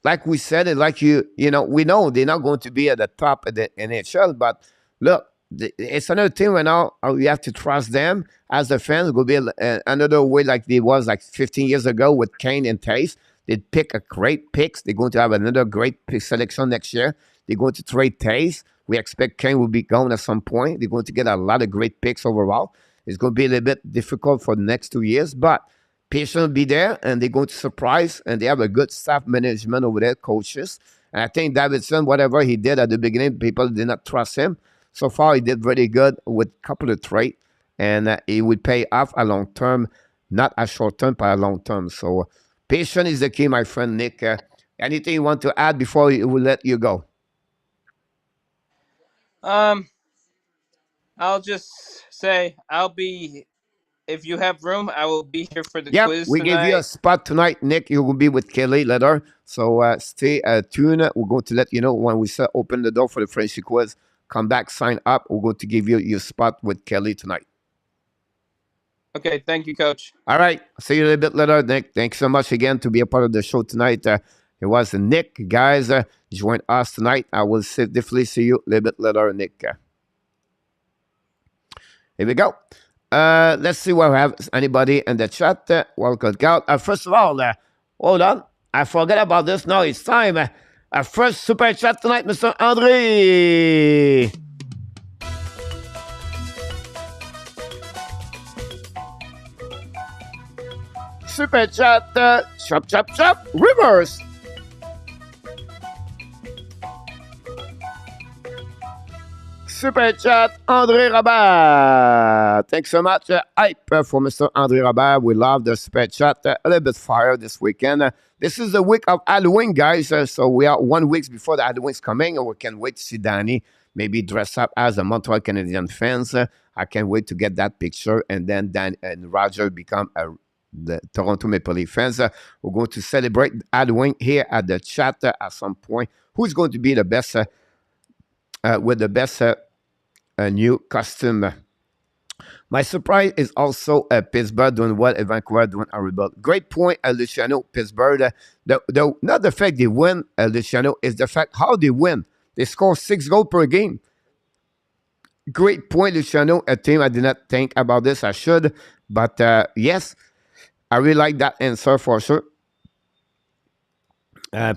Like we said, and like we know they're not going to be at the top of the NHL. But look, it's another thing right now. We have to trust them as a fan. It will be another way like it was like 15 years ago with Kane and Tace. They pick a great picks. They're going to have another great pick selection next year. They're going to trade Tace. We expect Kane will be gone at some point. They're going to get a lot of great picks overall. It's going to be a little bit difficult for the next 2 years, but patience will be there, and they're going to surprise, and they have a good staff management over there, coaches. And I think Davidson, whatever he did at the beginning, people did not trust him. So far, he did very good with a couple of trades, and he would pay off a long term, not a short term, but a long term. So patience is the key, my friend Nick. Anything you want to add before we will let you go? I'll just say if you have room, I will be here for the quiz we tonight. gave you a spot tonight, Nick. You will be with Kelly later. So stay tuned. We're going to let you know when we open the door for the Frenchy quiz. Come back, sign up. We're going to give you your spot with Kelly tonight. Okay, thank you, Coach. All right. See you a little bit later, Nick. Thanks so much again to be a part of the show tonight. It was Nick, guys. Join us tonight. I will definitely see you a little bit later, Nick. Here we go. Let's see what we have. Anybody in the chat? Welcome out. First of all, hold on. I forgot about this. Now it's time. Our first super chat tonight, Mr. Andre. Super chat. Chop, chop, chop. Reverse. Super chat, Andre Robert. Thanks so much. Hype for Mr. Andre Robert. We love the super chat. A little bit fire this weekend. This is the week of Halloween, guys. So we are 1 week before the Halloween's coming. We can't wait to see Danny maybe dress up as a Montreal Canadian fans. I can't wait to get that picture. And then Dan and Roger become the Toronto Maple Leaf fans. We're going to celebrate Halloween here at the chat at some point. Who's going to be the best with the best new costume? My surprise is also Pittsburgh doing well, Vancouver doing horrible. Great point, Luciano. Pittsburgh, not the fact they win, Luciano, is the fact how they win. They score 6 goals per game. Great point, Luciano. A team I did not think about this. I should. But yes, I really like that answer for sure.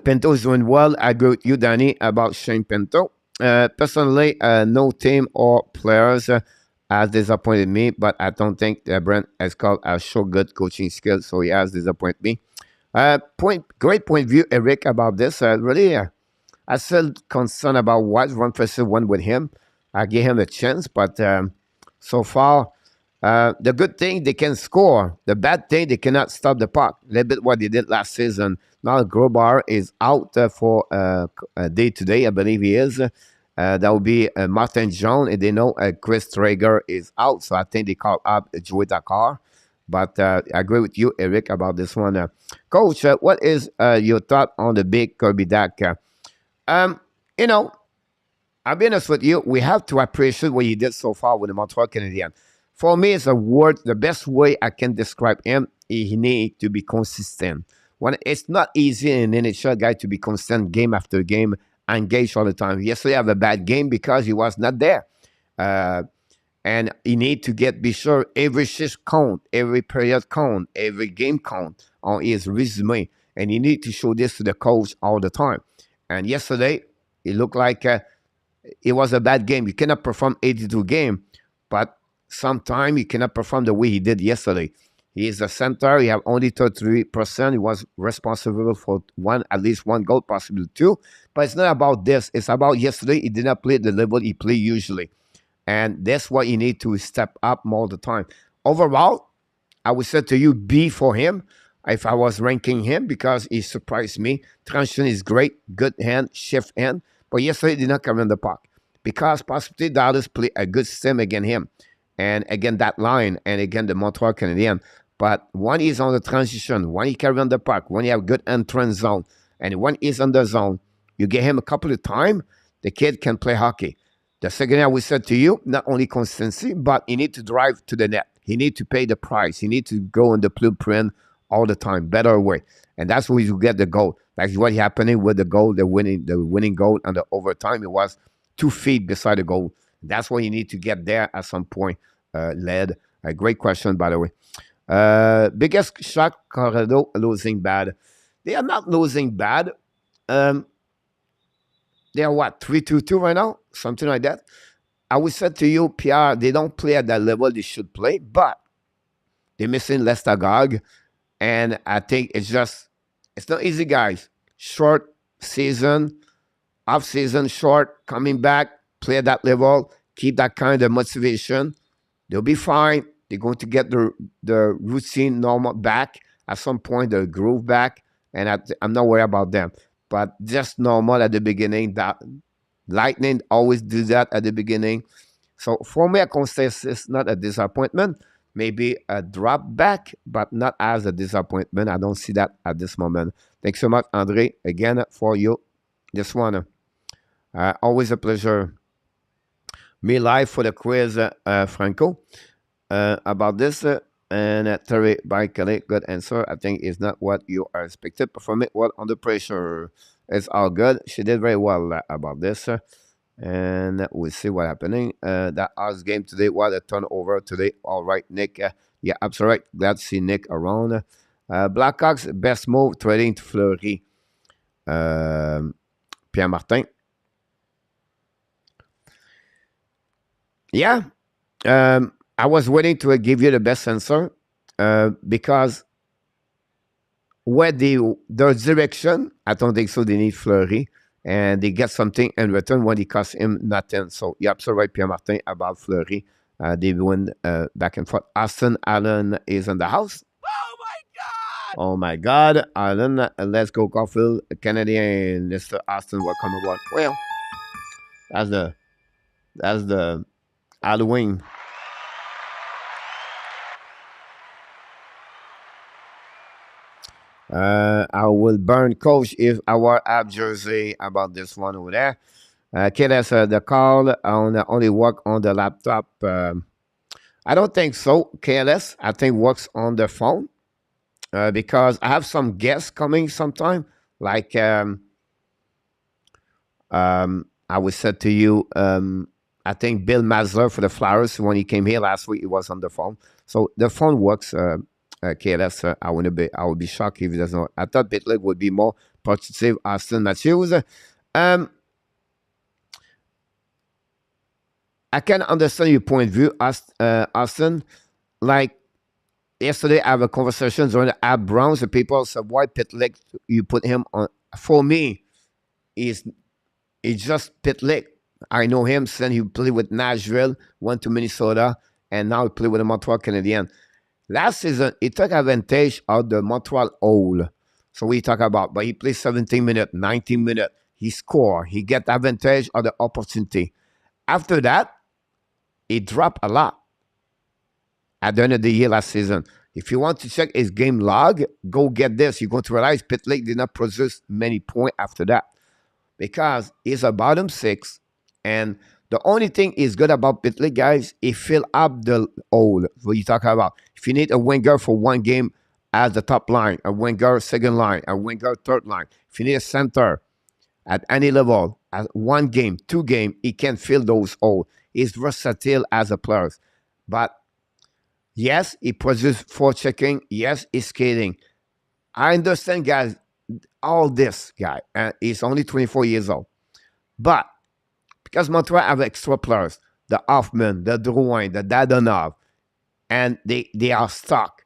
Pinto is doing well. I agree with you, Danny, about Shane Pinto. Personally, no team or players has disappointed me, but I don't think Brent has show good coaching skills, so he has disappointed me. Great point of view, Eric, about this. Really, I still concerned about what 1-1 with him. I gave him a chance, but so far, the good thing, they can score. The bad thing, they cannot stop the puck. A little bit what they did last season. Now Grobauer is out for day-to-day, I believe he is. That will be Martin Jones, and they know Chris Traeger is out, so I think they call up Joey Dakar. But I agree with you, Eric, about this one. Coach, what is your thought on the big Kirby Dak? I'll be honest with you, we have to appreciate what he did so far with the Montreal Canadiens. For me, it's a word, the best way I can describe him, he needs to be consistent. It's not easy in an NHL guy to be consistent game after game, engaged all the time. Yesterday, I have a bad game because he was not there. And he need to be sure every shift count, every period count, every game count on his resume. And he need to show this to the coach all the time. And yesterday, it looked like it was a bad game. You cannot perform 82 game, but sometimes you cannot perform the way he did yesterday. He is a center. He have only 33%. He was responsible for at least one goal, possibly two. But it's not about this. It's about yesterday. He did not play at the level he played usually. And that's what you need to step up more the time. Overall, I would say to you, B for him if I was ranking him because he surprised me. Transition is great, good hand, shift hand. But yesterday he did not come in the puck because possibly Dallas played a good system against him. And again, that line, and again, the Montreal Canadiens. But when he's on the transition, when he carry on the puck, when he have good entrance zone, and when he's on the zone, you get him a couple of times, the kid can play hockey. The second thing I would say to you, not only consistency, but he need to drive to the net. He need to pay the price. He need to go in the blueprint all the time, better way. And that's where you get the goal. That's what happening with the goal, the winning goal and the overtime. It was 2 feet beside the goal. That's why you need to get there at some point, led. A great question, by the way. Biggest shock, Colorado losing bad. They are not losing bad. They are what, 3-2-2 right now? Something like that. I would say to you, Pierre, they don't play at that level they should play, but they're missing Lestagog. And I think it's not easy, guys. Short season, off season, short, coming back, play at that level, keep that kind of motivation. They'll be fine. They're going to get the routine normal back at some point, the groove back, and I'm not worried about them. But just normal at the beginning. That Lightning always do that at the beginning. So for me, I consider this not a disappointment. Maybe a drop back, but not as a disappointment. I don't see that at this moment. Thanks so much, Andre, again for you. This one. Always a pleasure. Me live for the quiz, Franco. About this, and Terry Baikale, good answer. I think it's not what you are expected. Performing well under pressure. It's all good. She did very well about this. And we'll see what's happening. That Oz game today, what a turnover today. All right, Nick. Yeah, absolutely. Glad to see Nick around. Blackhawks, best move, trading to Fleury. Pierre Martin. Yeah. I was waiting to give you the best answer because where the direction, I don't think so. They need Fleury, and they get something in return when it costs him nothing. So you're absolutely right, Pierre Martin, about Fleury. They win back and forth. Austin Allen is in the house. Oh my God, Allen! Let's go, Caulfield, Canadian, Mr. Austin. Welcome aboard. Well, that's the Halloween. I will burn coach if I were Ab jersey about this one over there. KLS, the call only work on the laptop. I don't think so. KLS, I think works on the phone because I have some guests coming sometime. Like I would say to you, I think Bill Masler for the Flowers when he came here last week, he was on the phone. So the phone works. KLS, I would be shocked if he doesn't. I thought Pitlick would be more positive. Austin Matthews. I can understand your point of view, Austin. Like yesterday, I have a conversation during the Ab Browns. The people said, "Why Pitlick? You put him on?" For me, it's just Pitlick. I know him since he played with Nashville, went to Minnesota, and now he played with the Montreal Canadiens. Last season, he took advantage of the Montreal hole. So we talk about, but he played 17 minutes, 19 minutes. He scored. He get advantage of the opportunity. After that, he dropped a lot at the end of the year last season. If you want to check his game log, go get this. You're going to realize Pitlick did not produce many points after that because he's a bottom six. And the only thing is good about Pitlick, guys, he fill up the hole. What you talking about? If you need a winger for one game as the top line, a winger second line, a winger third line, if you need a center at any level, at one game, 2 games, he can fill those holes. He's versatile as a player. But yes, he produces forechecking. Yes, he's skating. I understand, guys, all this guy. He's only 24 years old. But because Montreal have extra players, the Hoffman, the Drouin, the Dadonov, and they are stuck.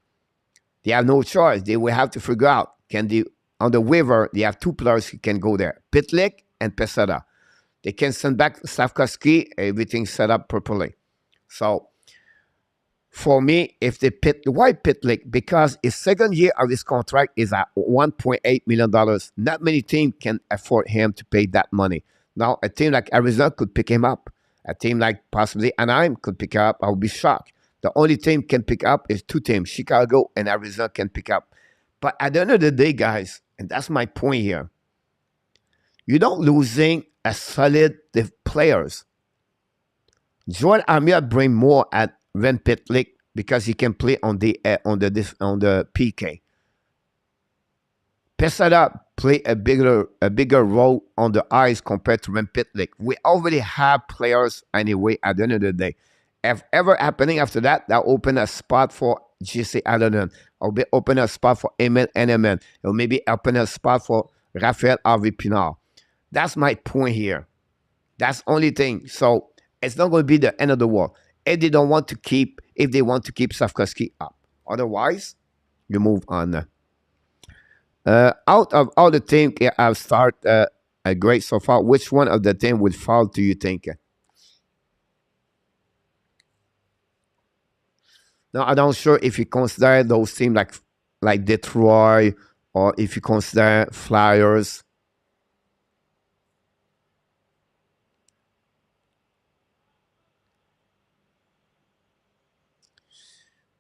They have no choice. They will have to figure out, can they, on the waiver, they have two players who can go there, Pitlick and Pesada. They can send back Slavkovsky, everything set up properly. So, for me, if they why Pitlick? Because his second year of his contract is at $1.8 million. Not many teams can afford him to pay that money. Now, a team like Arizona could pick him up. A team like possibly Anaheim could pick him up. I would be shocked. The only team can pick up is two teams, Chicago and Arizona can pick up. But at the end of the day, guys, and that's my point here, you don't losing a solid players. Joel Armia bring more at Van Pitlick because he can play on the PK. Pesada play a bigger role on the ice compared to Van Pitlick. We already have players anyway at the end of the day. If ever happening after that, that'll open a spot for JC Allen. Or be open a spot for Emil Henneman. Or maybe open a spot for Raphael Harvey-Pinard. That's my point here. That's the only thing. So it's not going to be the end of the world. If they want to keep Slavkovsky up. Otherwise, you move on. Out of all the teams I've started great so far, which one of the teams would fall do you think? Now, I'm not sure if you consider those teams like Detroit or if you consider Flyers.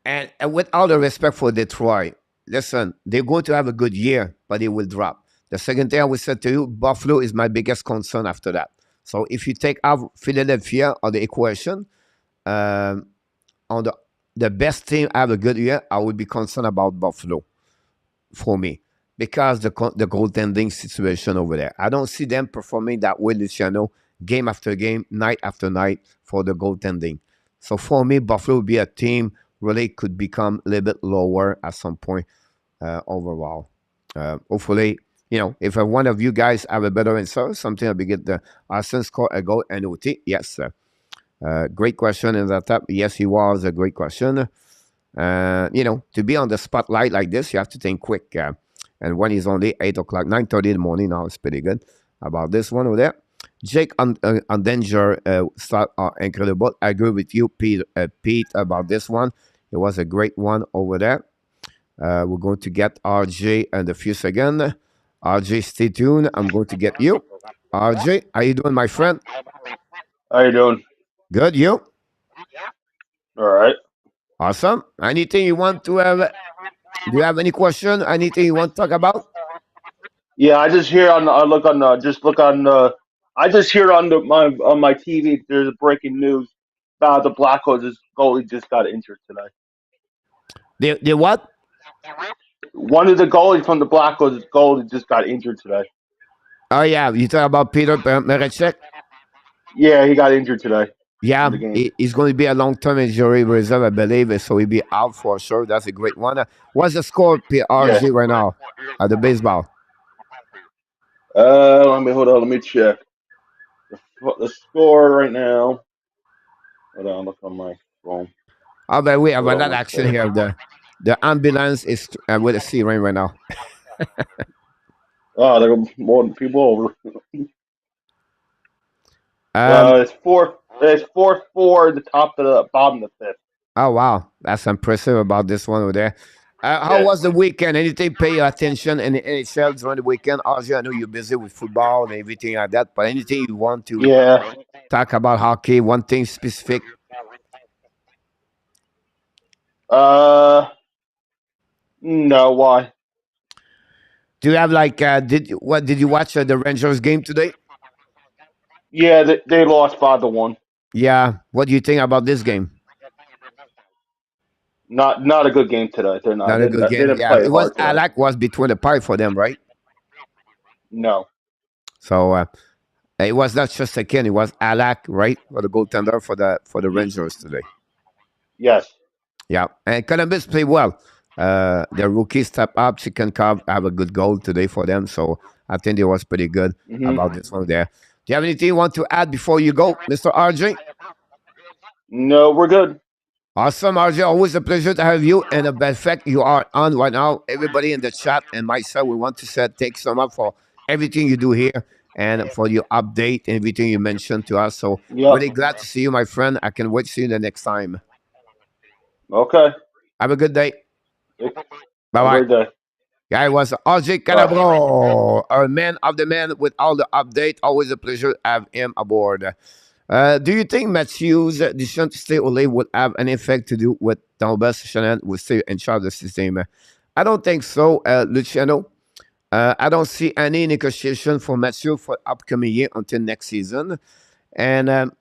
And with all the respect for Detroit, listen, they're going to have a good year, but it will drop. The second thing I will say to you, Buffalo is my biggest concern after that. So if you take out Philadelphia on the equation, on the best team have a good year, I would be concerned about Buffalo for me because the goaltending situation over there. I don't see them performing that way, Luciano, game after game, night after night for the goaltending. So for me, Buffalo would be a team really could become a little bit lower at some point overall. Hopefully, if one of you guys have a better answer, something I'll be get the Arsenal score a goal and OT. Yes, sir. Great question in that top. Yes, he was a great question. To be on the spotlight like this, you have to think quick. And when it's only 8 o'clock, 9:30 in the morning, now it's pretty good about this one over there. Jake on Danger start incredible. I agree with you, Pete, about this one. It was a great one over there. We're going to get RJ in a few seconds. RJ, stay tuned. I'm going to get you. RJ, how you doing, my friend? How you doing? Good, you? All right. Awesome. Anything you want to have? Do you have any question? Anything you want to talk about? Yeah, I just hear on. I look on. Just look on. I just hear on my TV. There's a breaking news about the Blackhawks. This goalie just got injured today. The what? One of the goalies from the Blackhawks goalie just got injured today. Oh yeah, you talk about Peter Merechek? Yeah, he got injured today. Yeah, he's going to be a long-term injury reserve, I believe, so he'll be out for sure. That's a great one. What's the score, RG, right now at the baseball? Let me check. The score right now. Hold on, look on my phone. Oh, but we have another action here. The ambulance is with a siren right now. Oh, there are more people over. It's 4-4 at the top of the bottom of the fifth. Oh wow, that's impressive about this one over there. How was the weekend? Anything pay your attention in the NHL during the weekend? Ozzy, I know you're busy with football and everything like that, but anything you want to talk about hockey? One thing specific? No, why? Do you have did you watch the Rangers game today? Yeah, they lost 5-1. Yeah, what do you think about this game? Not a good game today. They're not. Not a good game. Yeah, it was Alak was between the pipe for them, right? No. So it was not just a kid. It was Alak, right, for the goaltender for the Rangers today. Yes. Yeah, and Columbus played well. The rookie step up. Chicken Cobb have a good goal today for them. So I think it was pretty good about this one there. you have anything you want to add before you go, Mr. RJ? No, we're good. Awesome, RJ. Always a pleasure to have you. And the fact you are on right now, everybody in the chat and myself, we want to say thanks so much for everything you do here and for your update and everything you mentioned to us. So Yep. really glad to see you, my friend. I can wait to see you the next time. Okay. Have a good day. Have Bye a bye. great day. Yeah, it was RJ Bye. Calabro, our man of the man with all the update. Always a pleasure to have him aboard. Do you think Matthews' decision to stay away would have any effect to do with Dalbas Shannon will stay in charge of the system? I don't think so, Luciano. I don't see any negotiation for Matthews for upcoming year until next season. And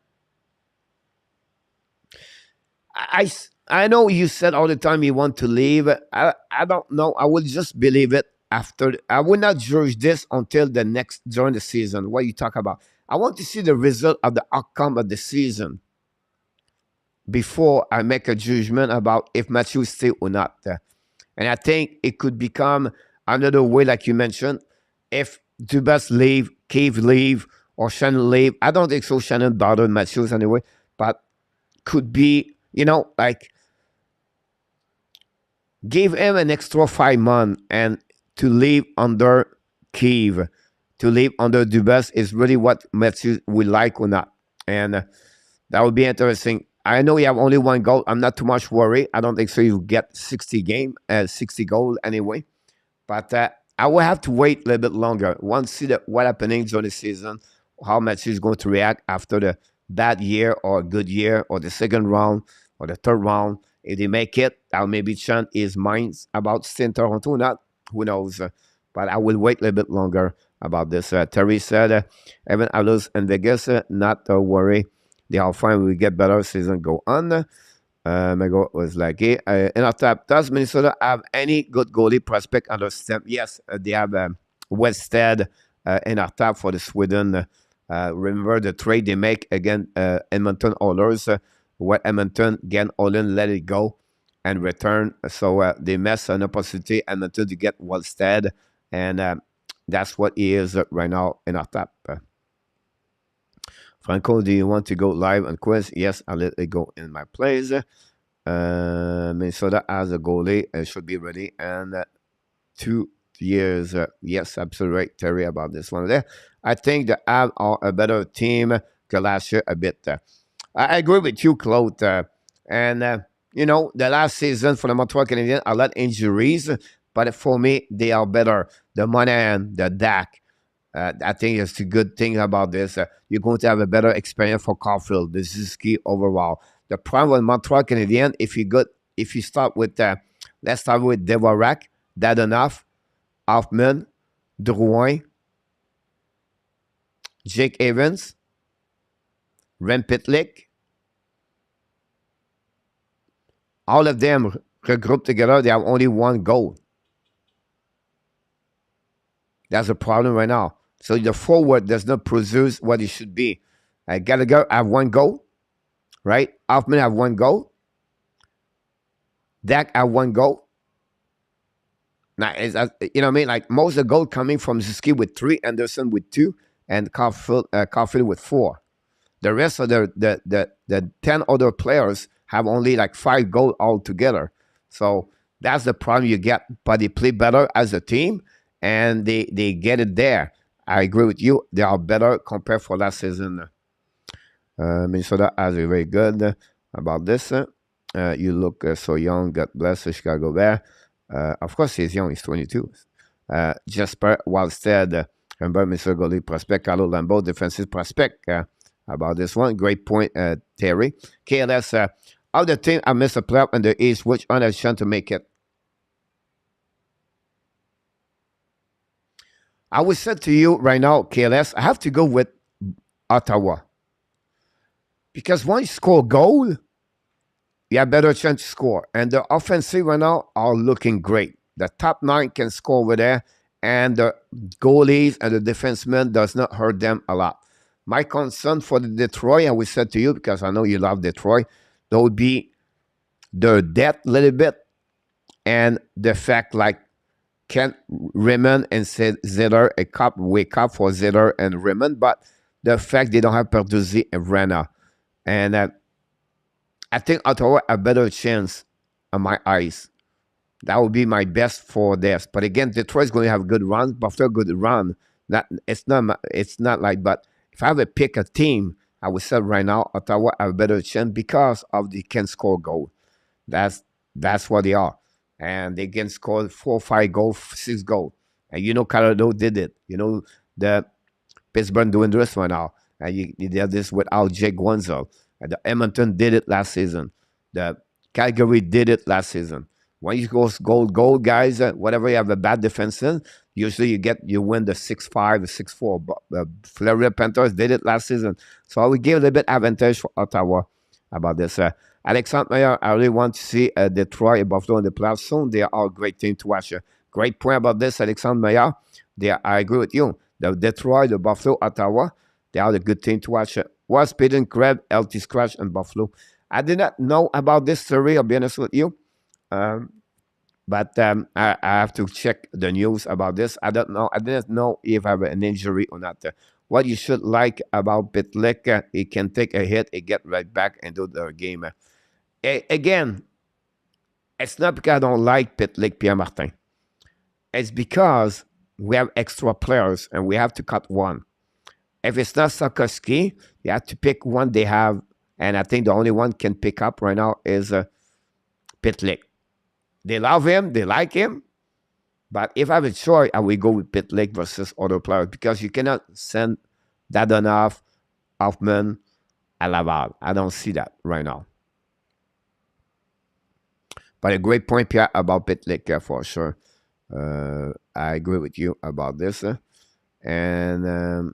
I know you said all the time you want to leave. I don't know. I will just believe it after. I will not judge this until the next during the season. What you talk about? I want to see the result of the outcome of the season before I make a judgment about if Matthew stay or not. And I think it could become another way, like you mentioned, if Dubas leave, Cave leave, or Shannon leave. I don't think so. Shannon bothered Matthews anyway, but could be, like give him an extra 5 months and to leave under Kiev, to leave under Dubas is really what Matthews would like or not. And that would be interesting. I know you have only one goal. I'm not too much worried. I don't think so. You get 60 goals anyway. But I will have to wait a little bit longer. Once see what happening during the season, how Matthews is going to react after the bad year or good year or the second round or the third round. If they make it, I'll maybe change his minds about staying Toronto or not. Who knows? But I will wait a little bit longer about this. Terry said, Evan Alus and Vegas, not to worry. They are fine. We get better. Season go on. Mego was like, hey, in our top, does Minnesota have any good goalie prospect under STEM? Yes, they have Wested in our top for the Sweden. Remember the trade they make against Edmonton Oilers, where Edmonton, again, Olin let it go and return. So they mess an opportunity Edmonton to get Wested, and that's what he is right now in our top. Franco, do you want to go live on quiz? Yes, I'll let it go in my place. Minnesota as a goalie should be ready. And 2 years. Yes, absolutely right, Terry, about this one there. I think the Habs are a better team than last year a bit. I agree with you, Claude. And, the last season for the Montreal Canadiens, a lot of injuries. But for me, they are better. The Monahan, the Dak. I think it's a good thing about this. You're going to have a better experience for Caulfield. This is key overall. The problem with Montreal Canadiens, if you start with, let's start with DUARTE, Dadonov, Hoffman, Drouin, Jake Evans, Rempitlick, all of them regrouped together, they have only one goal. That's a problem right now. So the forward does not produce what it should be. Gallagher have one goal, right? Hoffman have one goal. Dak have one goal. Now, you know what I mean? Like most of the goal coming from Zuski with 3, Anderson with 2, and Caulfield with 4. The rest of the 10 other players have only like 5 goals altogether. So that's the problem you get. But they play better as a team, and they get it there. I agree with you. They are better compared for last season. Minnesota has a very good about this. You look so young. God bless Chicago Bear. Of course, he's young. He's 22. Jasper Wallstead. Remember, Mr. Goalie prospect. Carlo Lambeau, defensive prospect. About this one. Great point, Terry. KLS. Of the team I missed a playoff in the East, which one has chance to make it? I would say to you right now, KLS, I have to go with Ottawa. Because once you score a goal, you have better chance to score. And the offensive right now are looking great. The top 9 can score over there, and the goalies and the defensemen does not hurt them a lot. My concern for the Detroit, I would say to you, because I know you love Detroit, that would be their depth a little bit, and the fact like Kent Raymond and Zeller, a wake up for Zeller and Raymond, but the fact they don't have Perduzi and Vrana. And I think Ottawa a better chance on my eyes. That would be my best for this. But again, Detroit's going to have a good run. Buffalo good run. It's not like. But if I have to pick a team, I would say right now Ottawa have a better chance because of they can score goal. That's what they are, and they can score 4, 5 goals, 6 goals. And Colorado did it. The Pittsburgh doing this right now. And you did this without Jake Guenzel. And the Edmonton did it last season. The Calgary did it last season. When you go gold, guys, whatever you have a bad defense in, usually you win the 6-5, 6-4. But Florida Panthers did it last season. So I would give a little bit advantage for Ottawa about this. Alexandre, I really want to see Detroit and Buffalo in the playoffs soon. They are a great team to watch. Great point about this, Alexandre. I agree with you. The Detroit, the Buffalo, Ottawa, they are a good team to watch. Was Peyton Krebs, LT Scratch, and Buffalo. I did not know about this story, I'll be honest with you. But I have to check the news about this. I don't know. I didn't know if I have an injury or not. What you should like about Pitlick, he can take a hit, he get right back and do the game. Again, it's not because I don't like Pitlick, Pierre Martin. It's because we have extra players and we have to cut one. If it's not Sarkowski, you have to pick one they have. And I think the only one can pick up right now is Pitlick. They love him, they like him. But if I have a choice, I will go with Pitlick versus other players because you cannot send Dadonov, Hoffman, and Laval. I don't see that right now. But a great point, Pierre, about Pitlick for sure. I agree with you about this. And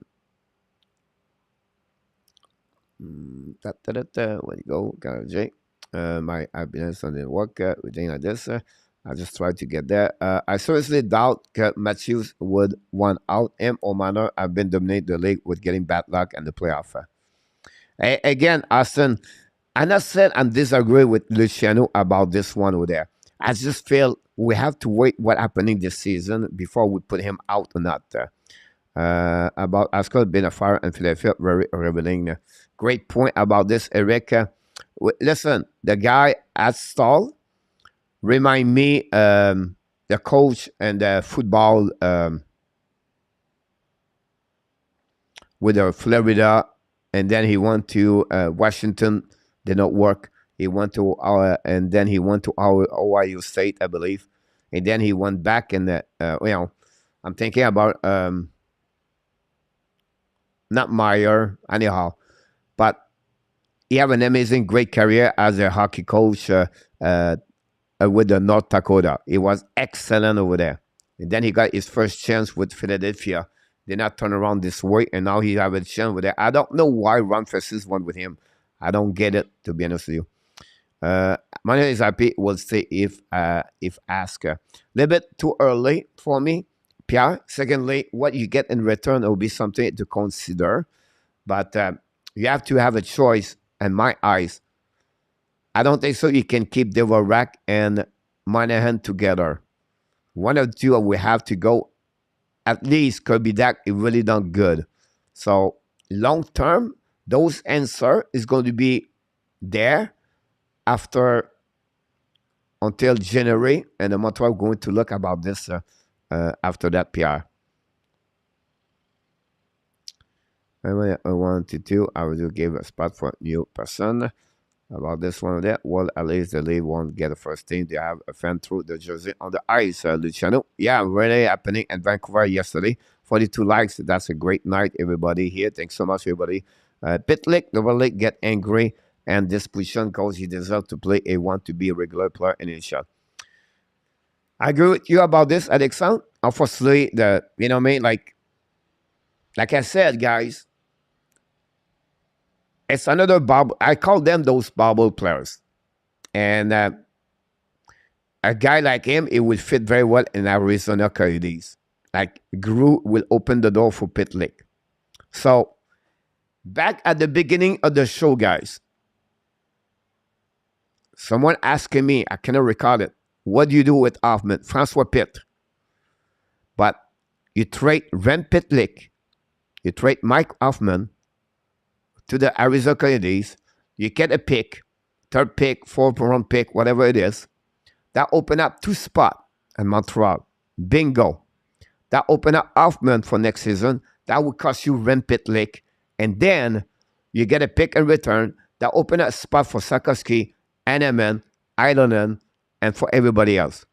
where you go, Jay? My happiness on the work with things like this. I just tried to get there. I seriously doubt Matthews would want out. Him or Manor have been dominating the league with getting bad luck and the playoff. Again, Austin, I'm not saying I'm disagreeing with Luciano about this one over there. I just feel we have to wait what happening this season before we put him out or not. About Ascot being a fire and Philadelphia, very revealing. Great point about this, Eric. Listen, the guy at Stall remind me the coach and the football with the Florida, and then he went to Washington, did not work. He went to and then he went to Ohio State, I believe, and then he went back in the I'm thinking about not Meyer anyhow, but he have an amazing, great career as a hockey coach with the North Dakota. He was excellent over there. And then he got his first chance with Philadelphia. Did not turn around this way, and now he have a chance with there. I don't know why Ron Francis went with him. I don't get it, to be honest with you. My name is happy. We'll see if asked. A little bit too early for me, Pierre. Secondly, what you get in return will be something to consider. But you have to have a choice. In my eyes, I don't think so. You can keep Dvorak and Monahan together. One of the two we have to go. At least Kirby Dak is really done good. So long term, those answer is going to be there after until January, and the Montreal going to look about this after that PR. I wanted to. I will give a spot for a new person about this one. There, well, at least the league won't get a first team. They have a fan through the jersey on the ice, Luciano. Yeah, really happening in Vancouver yesterday. 42 likes. That's a great night, everybody here. Thanks so much, everybody. Pitlick, the Lick get angry, and this position because he deserves to play. He want to be a regular player in his shot. I agree with you about this, Alexandre. Unfortunately, you know what I mean? Like I said, guys, it's another bubble. I call them those bubble players. And a guy like him, it would fit very well in Arizona Coyotes. Like, Gru will open the door for Pitlick. So, back at the beginning of the show, guys, someone asking me, I cannot recall it, what do you do with Hoffman? Francois Pitt. But you trade Ren Pitlick, you trade Mike Hoffman, to the Arizona Coyotes. You get a pick, third pick, fourth round pick, whatever it is. That open up 2 spots in Montreal. Bingo. That open up Hoffman for next season. That would cost you Rempitlick. And then you get a pick in return. That open up a spot for Sarkowski, Hanneman, Ilonen, and for everybody else.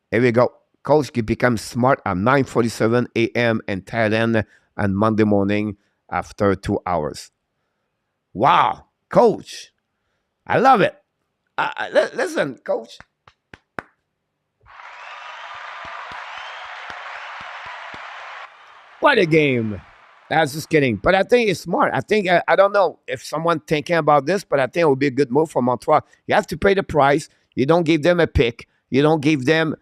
Here we go. Coach, you become smart at 9:47 a.m. in Thailand on Monday morning after 2 hours. Wow, Coach. I love it. Listen, Coach. What a game. I was just kidding. But I think it's smart. I think, I don't know if someone thinking about this, but I think it would be a good move for Montreal. You have to pay the price. You don't give them a pick. You don't give them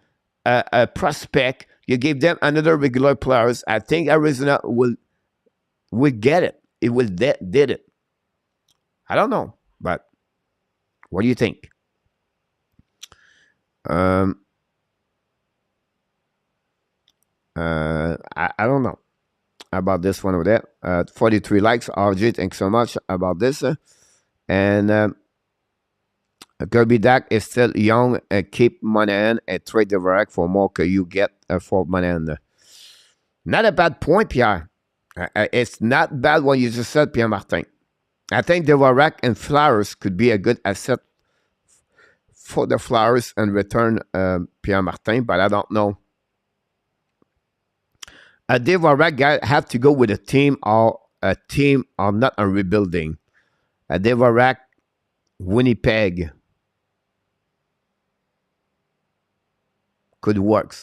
a prospect. You give them another regular players. I think Arizona will get it. It will did it. I don't know, but what do you think? I don't know about this one over there. 43 likes. RJ, thanks so much about this. And Kirby Dak is still young. Keep Monahan and trade the Dvorak for more. Can you get for Monahan? Not a bad point, Pierre. It's not bad what you just said, Pierre Martin. I think Dvorak and Flowers could be a good asset for the Flowers and return Pierre Martin, but I don't know. A Dvorak guy have to go with a team or not a rebuilding. A Dvorak, Winnipeg could work.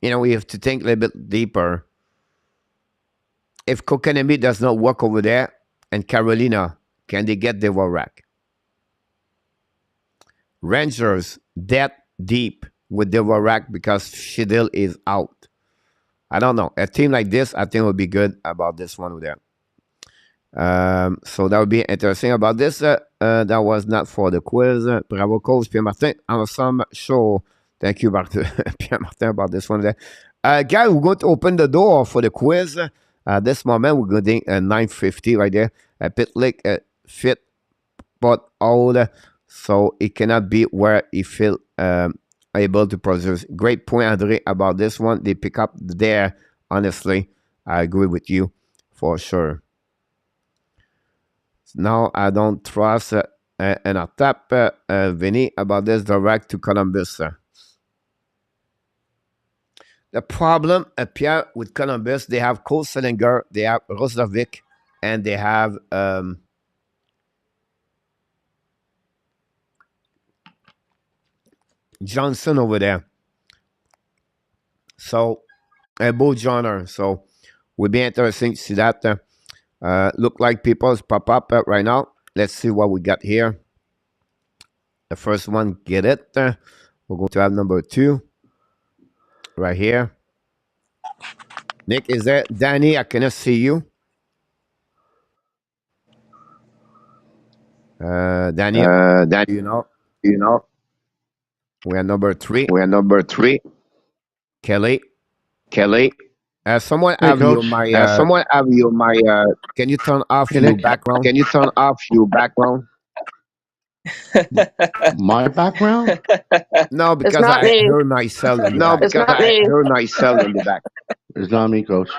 You know, we have to think a little bit deeper. If Kokanemi does not work over there and Carolina, can they get Dvorak? Rangers, that deep with Dvorak because Shidil is out. I don't know. A team like this, I think would be good about this one over there. So that would be interesting about this. That was not for the quiz. Bravo, Coach Pierre Martin. Awesome show. Thank you, Pierre Martin, about this one there. Guys, we're going to open the door for the quiz. This moment, we're going to 9:50 right there. Pitlick fit, but old, so it cannot be where he feel able to produce. Great point, Andre, about this one. They pick up there, honestly. I agree with you for sure. Now, I don't trust and I tap Vinny about this direct to Columbus. The problem, Pierre, with Columbus, they have Cole Selinger, they have Roslovic, and they have Johnson over there. So, Bo Johnner. So, will be interesting to see that. Look like people's pop up right now. Let's see what we got here. The first one, get it. We're going to have number 2 right here. Nick, is there? Danny, I cannot see you. Danny, you know. We are number 3. Kelly. Someone Hey, have Coach. your can you turn off your background? My background? No, because not I me. heard myself in the back. It's not me. It's not me, Coach.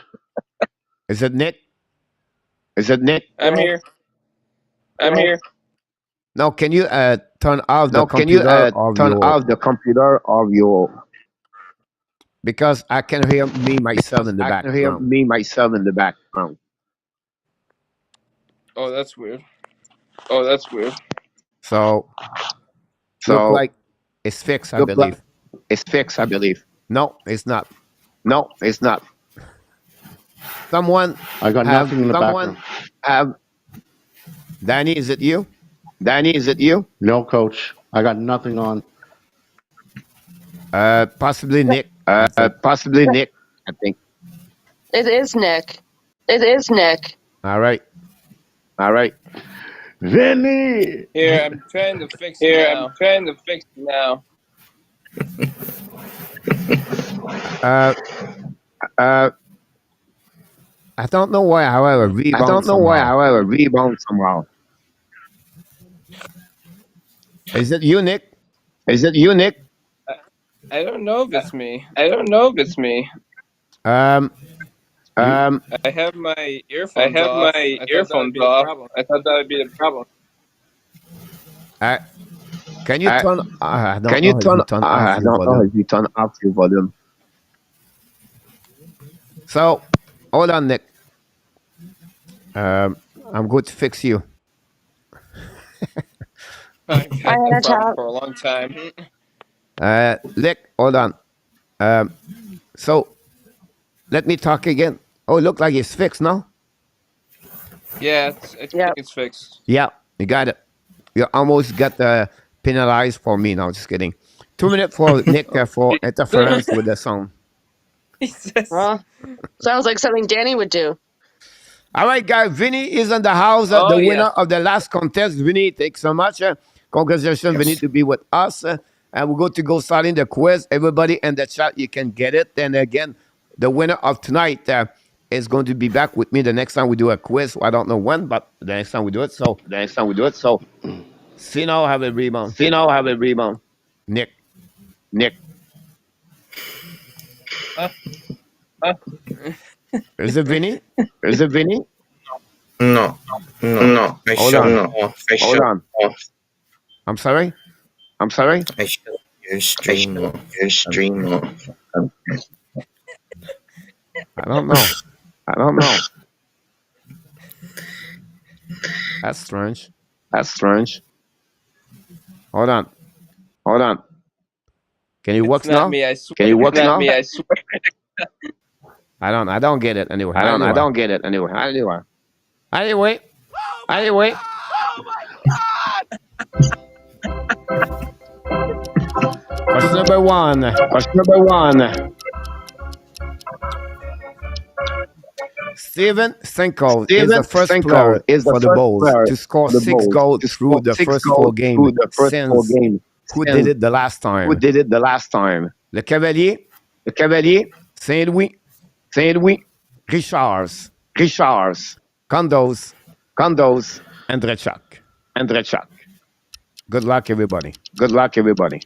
Is it Nick? I'm here. No, can you turn off the computer of your because I can hear myself in the background. Oh, that's weird. So look like it's fixed, I believe. No, it's not. Someone I got nothing in the background. Danny, is it you? No, Coach. I got nothing on. Possibly Nick. I think. It is Nick. All right. Vinny! Here, I'm trying to fix it now. I don't know why I have a I rebound don't know why somehow. I have a rebound somehow. Is it you, Nick? Is it you, Nick? I don't know if it's me. I don't know if it's me. You Um, I have my I earphones have off. my I thought that would earphones be the off. problem. I thought that would be the problem. can you I, turn? I don't can you know if turn? you turn off I your don't know volume. if you turn off your volume. So hold on, Nick. I'm going to fix you. I've Hi, had that problem Anna. for a long time. Nick, hold on. So let me talk again. Oh, look like it's fixed now. Yeah, I think Yeah. it's fixed. Yeah, you got it. You almost got penalized for me now. Just kidding. 2 minutes for Nick for interference with the sound. He says, Well, sounds like something Danny would do. All right, guys. Vinny is in the house. The "Oh winner yes, of the last contest. Vinny, thanks so much. Congratulations, Vinny, to be with us. And we're going to go start in the quiz. Everybody in the chat, you can get it. And again, the winner of tonight is going to be back with me the next time we do a quiz. I don't know when, but the next time we do it. So, The next time we do it. So, see now, have a rebound. see now, have a rebound. Nick. Nick. Is it Vinny? Is it Vinny? No, no, I Hold shut on. off. I Hold shut on. off. I'm sorry? I'm sorry. I shut your stream off. Your stream off. I don't know. I don't know. That's strange. That's strange. Hold on. Hold on. Can you it's work not now? me. I swear." Can you work Not now? me, I swear. I don't get it anyway. I don't get it anyway. Anyway. Anyway. Question number one. Question number one. Steven Sinkel is the first Sinkel player is the for the first Bulls player to score for the 6 Bulls goals to through score the 6 first goals 4 games through the first 4 since games. who Since did it the last who time? did it the last time? Le Cavalier, Le Cavalier, Saint-Louis, Saint-Louis, Richards, Richards, Condos, Condos, and Drechak. and Drechak. Good luck, everybody. Good luck, everybody.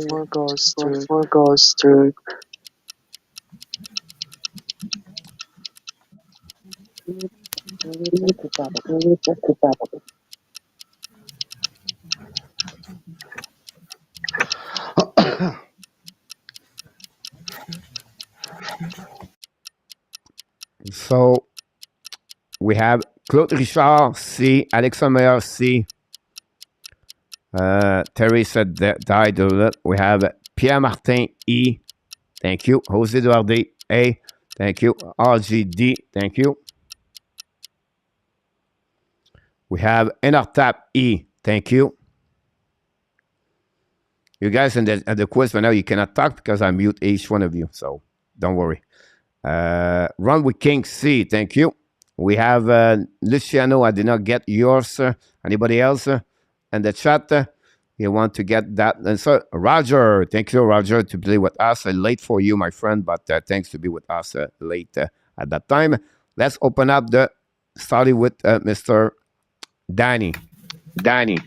Four goes through. 4 goes through. So we have Claude Richard, C. Alexandre, C. Terry said that died. We have Pierre Martin, E. Thank you. Jose Duarte, A. Thank you. RGD, thank you. We have Enartap, E. Thank you. You guys in the quiz right now, you cannot talk because I mute each one of you. So don't worry. Run with King, C. Thank you. We have Luciano. I did not get yours. Anybody else in the chat? You want to get that? And so, Roger, thank you, Roger, to play with us. Late for you, my friend, but thanks to be with us late at that time. Let's open up starting with Mr. Danny. Danny.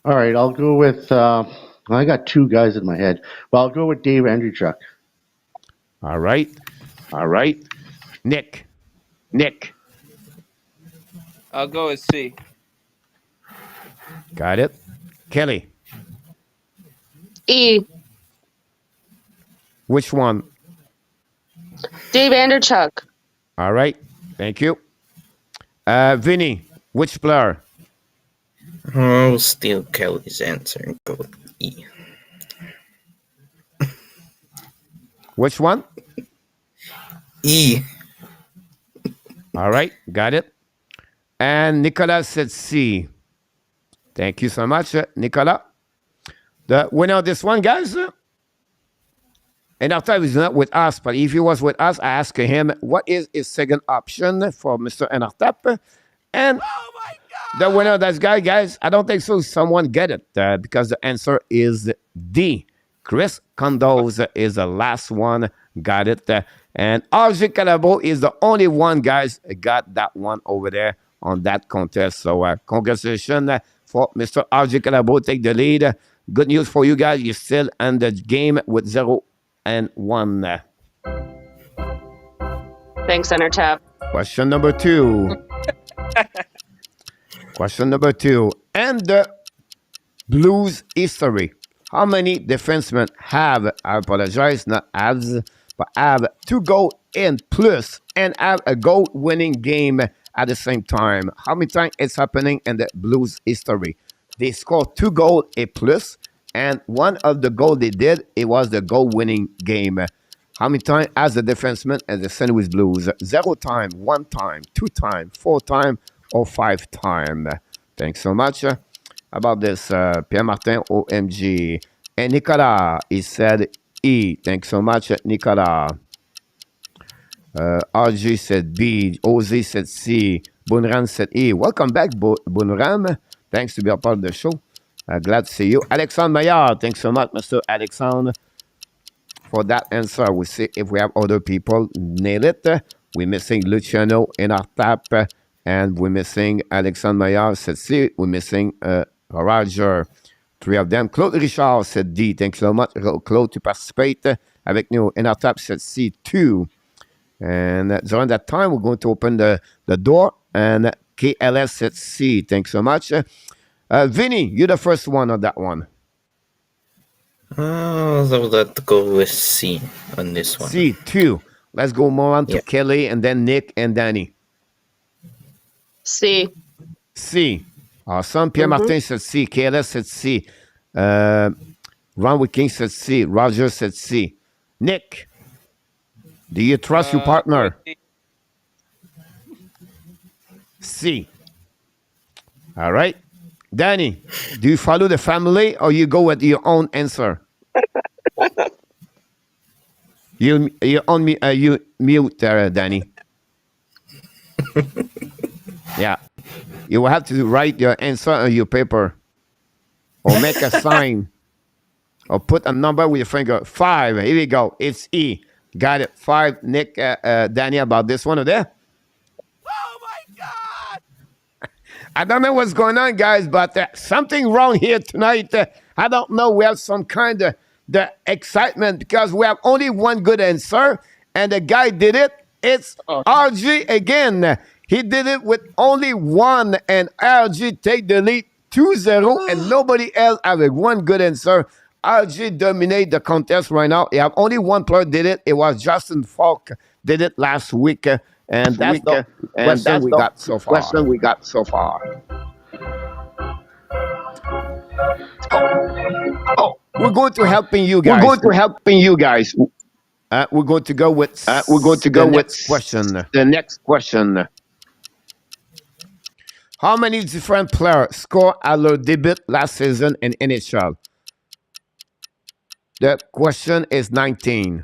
All right, I'll go with. I got 2 guys in my head. Well, I'll go with Dave Andrewchuk. All right. All right. Nick. Nick. I'll go with C. Got it. Kelly. E. Which one? Dave Anderchuk. All right. Thank you. Vinny. Which player? I'll steal Kelly's answer and go with E. Which one? E. All right. Got it. And Nicolas said C. Thank you so much, Nicolas. The winner of this one, guys, And after he's not with us, but if he was with us, I asked him what is his second option for Mr. Enartap. And the winner of that guy, guys, I don't think so. Someone get it because the answer is D. Chris Condos is the last one, got it. And RJ Calabo is the only one, guys, got that one over there on that contest. So congratulations for Mr. RJ Calabo. Take the lead. Good news for you guys. You're still in the game with 0-1. Thanks, Enartap. Question number 2. Question number 2. And the Blues history. How many defensemen have, I apologize, not Habs, but have 2 goals in plus and have a goal-winning game at the same time? How many times it's happening in the Blues history? They scored 2 goals a plus, and one of the goals they did, it was the goal-winning game. How many times as a defenseman and the St. Louis Blues? 0 time, 1 time, 2 time, 4 time, or 5 time? Thanks so much. About this, Pierre-Martin, OMG. And Nicolas, he said E. Thanks so much, Nicolas. RG said B. Ozzy said C. Bunram said E. Welcome back, Bunram. Thanks to be a part of the show. Glad to see you. Alexandre Maillard, thanks so much, Mr. Alexandre, for that answer. We'll see if we have other people nail it. We're missing Luciano in our tap, and we're missing Alexandre Maillard said C. We're missing Roger. 3 of them. Claude Richard said D. Thanks so much, Claude, to participate avec nous. In our tap said C2. And during that time, we're going to open the door. And KLS said C. Thanks so much. Vinny, you're the first one on that one. So let's go with C on this one. C2. Let's go more on to Kelly and then Nick and Danny. C. C. Awesome. Pierre-Martin said C. KLS said C. Ron Wiking said C. Roger said C. Nick, do you trust your partner? C. All right. Danny, do you follow the family or you go with your own answer? you mute there, Danny. Yeah. You will have to write your answer on your paper or make a sign or put a number with your finger. 5. Here we go. It's E. Got it. 5. Nick, Danny, about this one over there. Oh, my God. I don't know what's going on, guys, but something wrong here tonight. I don't know. We have some kind of the excitement because we have only one good answer, and the guy did it. It's RG again. He did it with only 1, and RG take the lead 2-0, and nobody else have a one good answer. RG dominate the contest right now. You have only one player did it. It was Justin Falk did it last week, and that's the question we got so far. We're going to helping you guys. We're going to go with the next question. How many different players scored at their debut last season in NHL? The question is 19.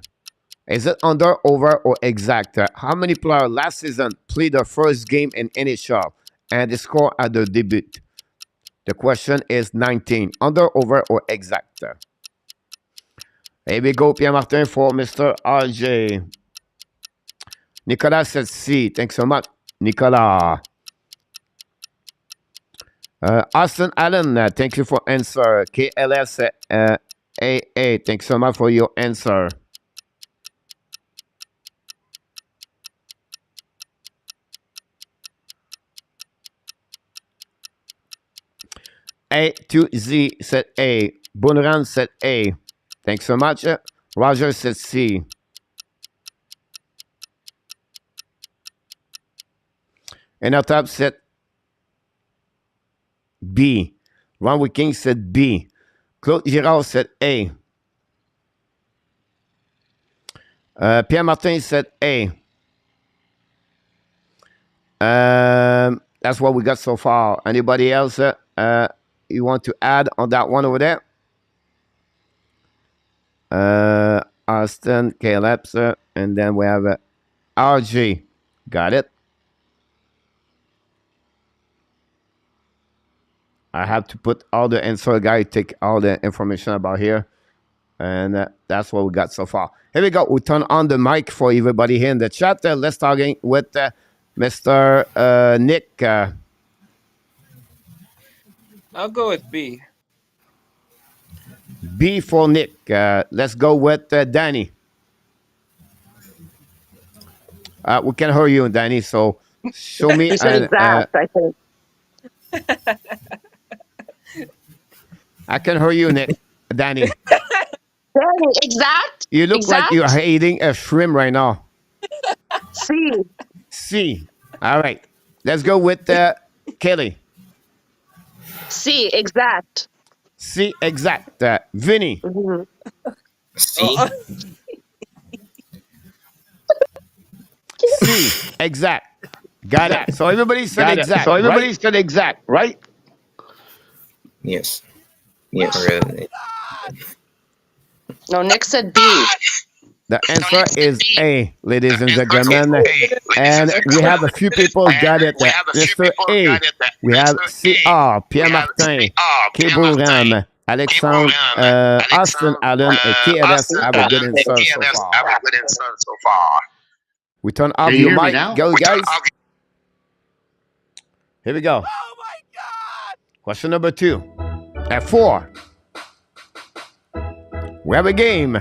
Is it under, over, or exact? How many players last season played their first game in NHL and they scored at their debut? The question is 19. Under, over, or exact? Here we go, Pierre-Martin, for Mr. RJ. Nicolas says C. Thanks so much, Nicolas. Austin Allen, thank you for answer. KLS AA, thanks so much for your answer. A to Z said A. Bunran said A. Thanks so much. Roger said C. And our top said B. Ron Wiking said B. Claude Girard said A. Pierre Martin said A. That's what we got so far. Anybody else you want to add on that one over there? Austin, Caleb, and then we have RG. Got it? I have to put all the answer guy, take all the information about here. And that's what we got so far. Here we go. We turn on the mic for everybody here in the chat. Let's start with Mr. Nick. I'll go with B. B for Nick. Let's go with Danny. We can hear you, Danny. So show me. You said exact, I think. I can hear you, Nick. Danny. Danny, exact? You look exact? like you're eating a shrimp right now. C. C. All right. Let's go with Kelly. C, exact. C, exact. Vinny. Mm-hmm. C. C, exact. Got it. So everybody said exact. So everybody right? said exact, right? Yes. Yes. No, Nick said B. The answer is A, ladies and gentlemen. And we have a few people got it. Mr. A. We have CR, Pierre Martin, Kebouram, Alexandre, Austin Allen, and KLS have a good answer so far. We turn off Can you your hear me mic. now? Go, guys. Here we go. Oh my God! Question number 2. At 4. We have a game.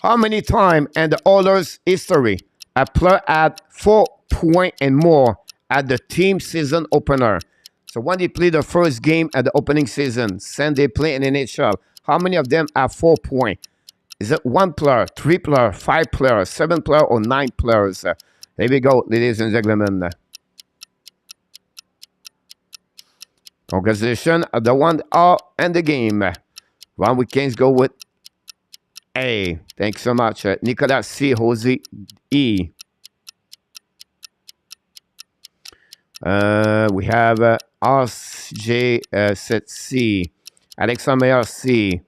How many times in the Oilers' history a player had 4 points and more at the team season opener? So when they play the first game at the opening season, since they play in NHL, how many of them have 4 points? Is it 1 player, 3 players, 5 players, 7 players, or 9 players? Here we go, ladies and gentlemen. Congratulations, the one are in the game. One weekends go with A. Thanks so much. Nicolas C. Jose E. We have RJ set C. Alexandre C.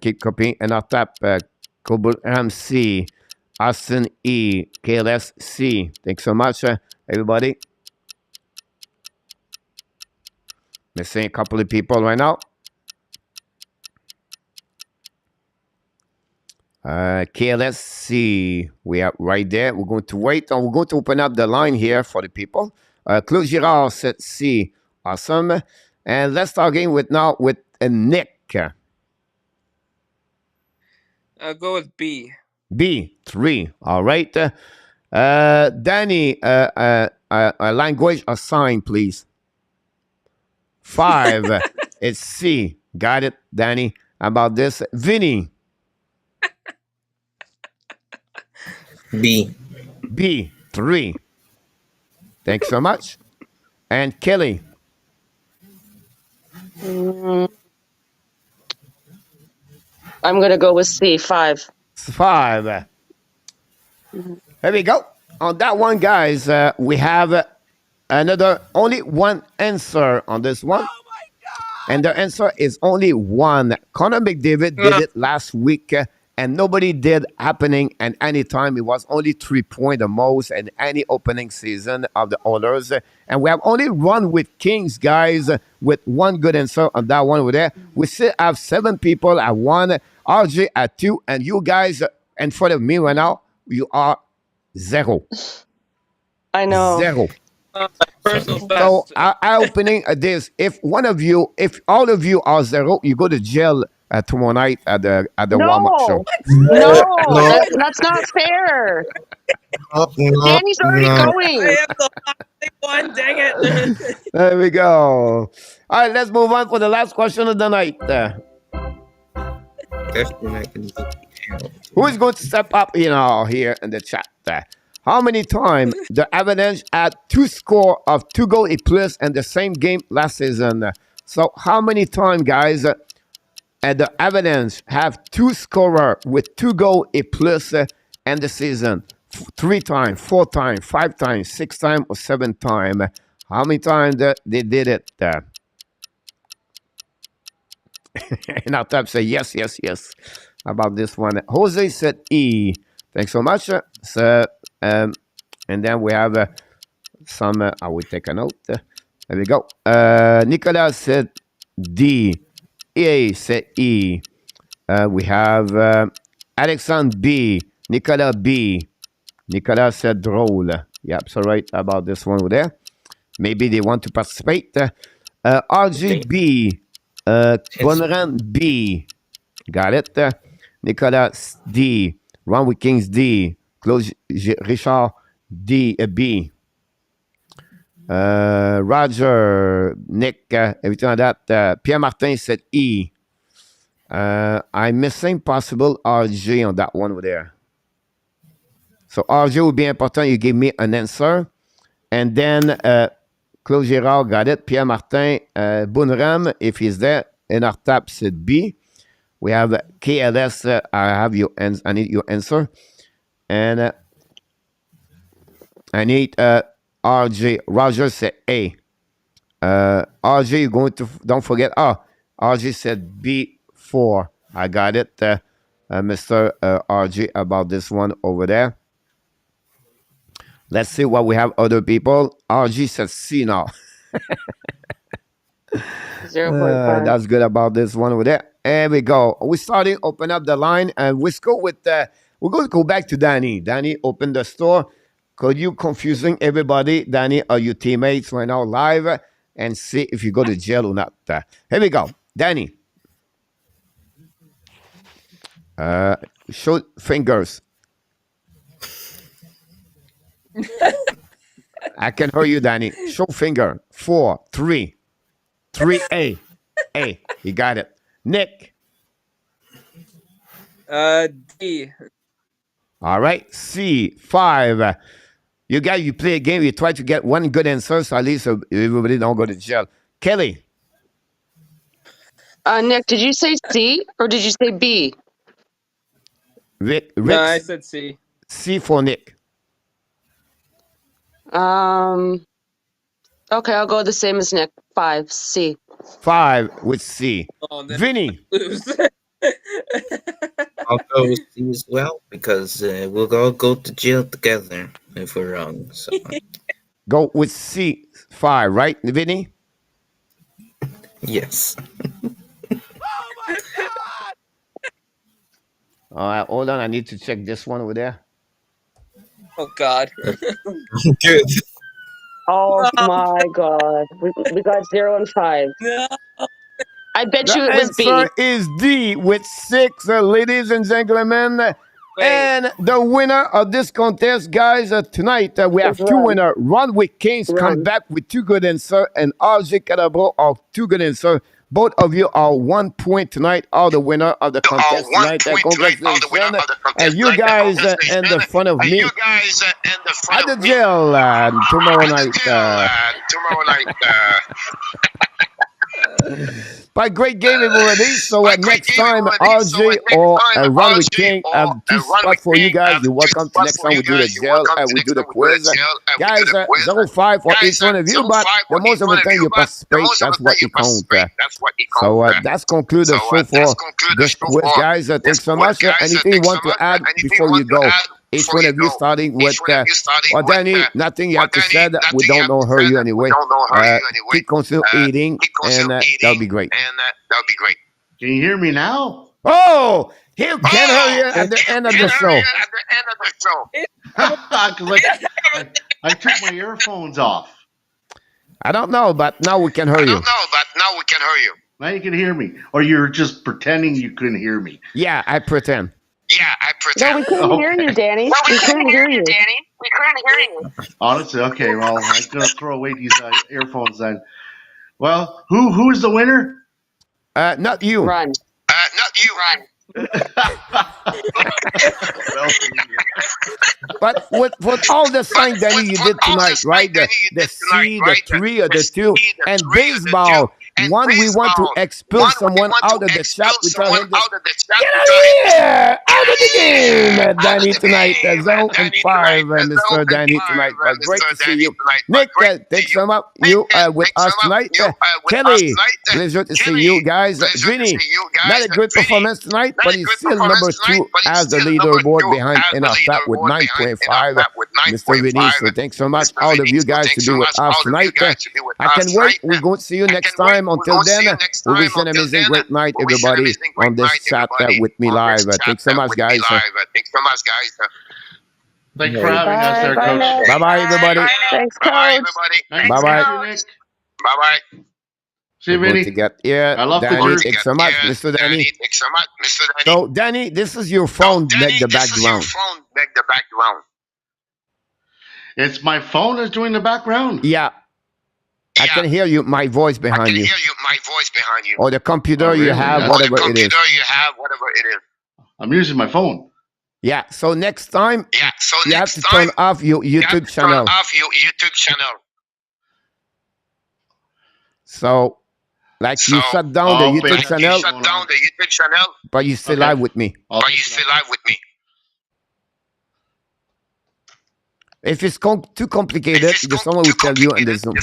Keep copying and our tap. Kobulham C. Austin E. KLS C. Thanks so much, everybody. Missing a couple of people right now. KLSC, we are right there. We're going to wait and we're going to open up the line here for the people. Claude Girard said C. Awesome. And let's start again with Nick. I'll go with B. B, 3. All right. Danny, language assign, please. 5. It's C. Got it, Danny. How about this? Vinny. B. B, 3. Thanks so much. And Kelly. I'm going to go with C, 5. 5. Here we go. On that one, guys, we have only one answer on this one. Oh my God. And the answer is only 1. Connor McDavid did it last week, and nobody did happening at any time. It was only 3 points the most in any opening season of the Oilers. And we have only run with Kings, guys, with 1 good answer on that one over there. We still have 7 people at 1, RJ at 2, and you guys in front of me right now, you are 0. I know. 0. Personal best. So I opening this. If all of you are 0, you go to jail tomorrow night at the warm-up show. No, that's not fair. Danny's already going. I have the one, dang it. There we go. All right, let's move on for the last question of the night. Who is going to step up here in the chat? How many times the Avalanche had 2 score of 2 goals plus in the same game last season? So how many times, guys, the Avalanche have 2 scorer with 2 goals plus in the season? 3 times, 4 times, 5 times, 6 times, or 7 times? How many times they did it? And our type say yes, yes, yes about this one. Jose said E. Thanks so much. And then we have some, I will take a note. There we go. Nicolas said D. EA said E. We have Alexandre B. Nicolas B. Nicolas said drôle. Yep, so right about this one over there. Maybe they want to participate. RGB. Bonran B. Got it. Nicolas D. Ron with Kings D. Claude Richard D. B. Roger, Nick, everything like that. Pierre Martin said E. I'm missing possible RG on that one over there. So RG would be important. You give me an answer. And then Claude Girard got it. Pierre Martin, Bunram, if he's there. And our tap said B. We have KLS. I need your answer. And I need RJ. Roger said A. RJ, you're going to, don't forget. RJ said B4. I got it, Mr. RJ, about this one over there. Let's see what we have other people. RG said C now. 0.5. That's good about this one over there. There we go. We're starting, open up the line, and we're going to go back to Danny. Danny, open the store. Could you confusing everybody? Danny, are your teammates right now live? And see if you go to jail or not. Here we go. Danny. Show fingers. I can hear you, Danny. Show finger. 4, 3. 3A. A. You got it. Nick. D. All right. C. 5. You play a game. You try to get one good answer, so at least everybody don't go to jail. Kelly. Nick, did you say C or did you say B? Rick. No, I said C. C for Nick. Okay, I'll go the same as Nick. 5, C. 5 with C. Oh, Vinny. I'll go with C as well because we'll all go to jail together if we're wrong. So. Go with C. 5, right, Vinny? Yes. All right, hold on. I need to check this one over there. Oh, God. Good. Oh my God. We got 0 and 5. No. I bet The you it was B. answer is D with 6, ladies and gentlemen. Wait. And the winner of this contest, guys, tonight we have It's two Ron. winners. Ron with Kings come Ron. back with 2 good answers, and RJ Calabro are 2 good answers. Both of you are 1 point tonight, are the winner of the contest tonight. Congratulations. And you guys in the front of me at the jail tomorrow night. By great game everybody. So next time, RJ or Ron with King have 2 spots for you guys. You're welcome to next time we do the jail and we do the quiz. Guys, 0.5 for each one of you, but the most of the time you participate, that's what you count. So that's conclude the show for this quiz, guys. Thanks so much. Anything you want to add before you go? Each one of you starting with, well, Danny, nothing you have to say. We don't know her you anyway. Keep continue eating, and that'll be great. Can you hear me now? Oh, he can hear you at the end of the show. 'Cause I took my earphones off. I don't know, but now we can hear you. Now you can hear me. Or you're just pretending you couldn't hear me. Yeah, I pretend. No, we couldn't hear you, Danny. We couldn't hear you. Honestly, okay, well, I'm going to throw away these earphones then. Well, who is the winner? Not you. Run. But with all the sign, Danny, you did tonight, right? The C, the 3, or the 2, and baseball. One, we want to expel someone out of the chat. We tell him this. Get out of here! Out of the game, Danny tonight. 0-5, Mr. Danny tonight. But great to see you. Nick, thanks so much. You with us tonight. Kelly, pleasure to see you guys. Vinny, not a great performance tonight, but he's still number 2 as the leaderboard behind in our top with 9.5. Mr. Vinny, so thanks so much, all of you guys, to be with us tonight. I can wait. We're going to see you next time. Until then, we wish you an amazing, great night, everybody, on this chat with me live. Thanks so much, guys. Thanks for having us there, Coach. Bye-bye, everybody. Thanks, Coach. Bye-bye. See you, We're going Vinny. to get here. I love the Danny, jersey. thanks so much, Mr. Danny. So, Danny, this is your phone, make the background. It's my phone that's doing the background. Yeah. I can hear you, my voice behind you. Or the computer you have, whatever it is. I'm using my phone. Yeah, so next time, you have to turn off your YouTube channel. So, like you shut down the YouTube channel, but you still live with me. If it's too complicated, someone will tell you in the Zoom.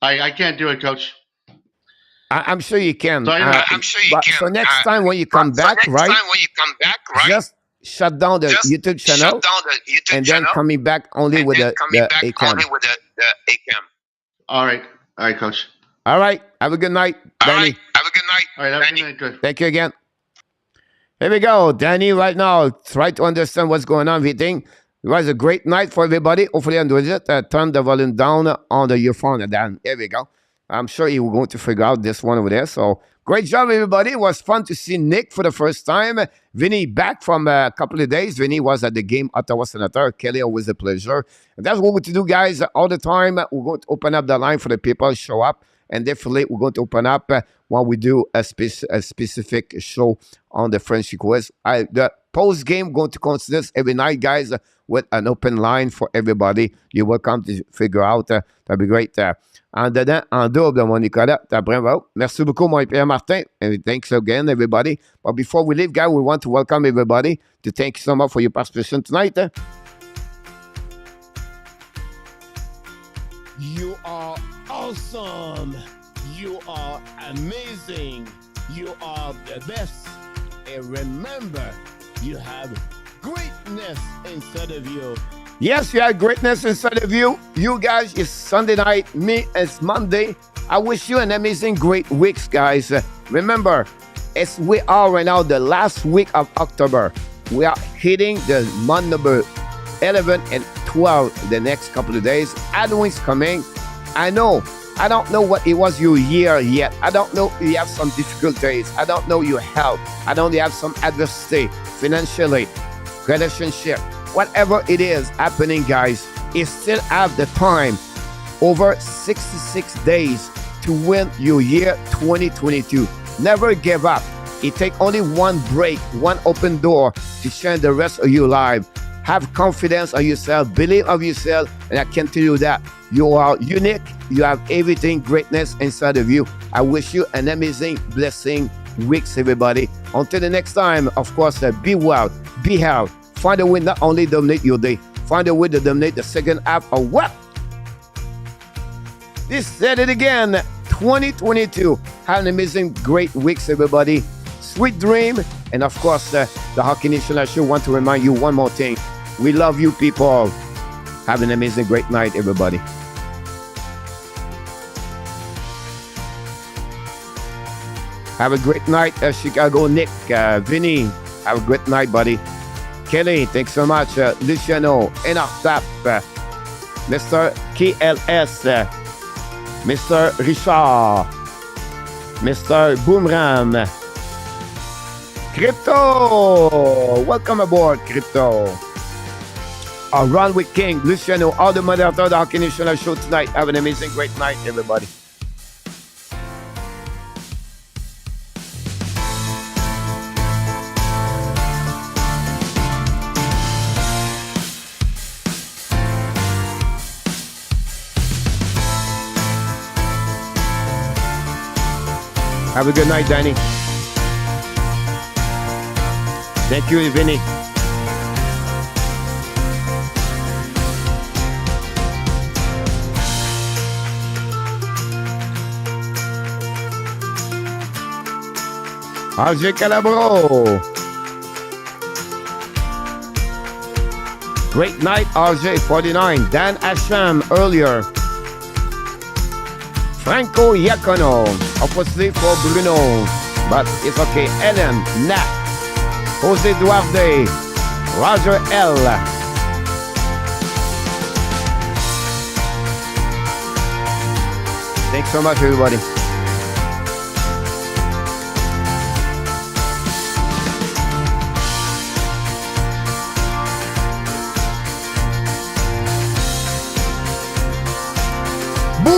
I can't do it, Coach. I'm sure you can. So So next time when you come back, right? Just shut down the YouTube channel and then coming back only with the ACAM. All right, Coach. All right. Have a good night, Danny. All right, have a good night, Coach. Thank you again. Here we go. Danny, right now, try to understand what's going on. We think it was a great night for everybody. Hopefully, I'm doing it. Turn the volume down on the earphone. Dan. Here we go. I'm sure you were going to figure out this one over there. So, great job, everybody. It was fun to see Nick for the first time. Vinny back from a couple of days. Vinny was at the game, Ottawa Senator. Kelly, always a pleasure. And that's what we're going to do, guys, all the time. We're going to open up the line for the people show up. And definitely, we're going to open up when we do a specific show on the Frenchy quiz. The post-game going to consist every night, guys, with an open line for everybody. You're welcome to figure out. That'd be great. En dedans, en double, mon Nicolas. Bravo. Merci beaucoup, mon Pierre-Martin. And thanks again, everybody. But before we leave, guys, we want to welcome everybody to thank you so much for your participation tonight. You are awesome. You are amazing. You are the best. And remember, you have greatness inside of you. Yes, you have greatness inside of you. You guys, it's Sunday night. Me, it's Monday. I wish you an amazing, great week, guys. Remember, we are right now the last week of October. We are hitting the month number 11 and 12 the next couple of days. Halloween's coming. I know. I don't know what it was your year yet. I don't know if you have some difficulties. I don't know your health. I don't know if you have some adversity financially, relationship. Whatever it is happening, guys, you still have the time, over 66 days to win your year 2022. Never give up. It takes only one break, one open door to change the rest of your life. Have confidence on yourself, believe of yourself, and I can tell you that you are unique. You have everything, greatness inside of you. I wish you an amazing, blessing weeks, everybody. Until the next time, of course, be well, be healthy. Find a way not only dominate your day, find a way to dominate the second half of what? This said it again, 2022. Have an amazing, great weeks, everybody. Sweet dream. And of course, the Hockey Nation, I sure want to remind you one more thing. We love you, people. Have an amazing, great night, everybody. Have a great night, Chicago Nick, Vinny. Have a great night, buddy. Kelly, thanks so much. Luciano, Enartap, Mr. KLS, Mr. Richard, Mr. Boomram, Crypto. Welcome aboard, Crypto. Run with King, Luciano, all the moderators of the Hockey National Show tonight. Have an amazing, great night, everybody. Have a good night, Danny. Thank you, Vinny. RJ Calabro. Great night, RJ 49. Dan Asham earlier. Franco Iacono. Opposite for Bruno. But it's okay. Ellen, Nat. Jose Duarte. Roger L. Thanks so much, everybody.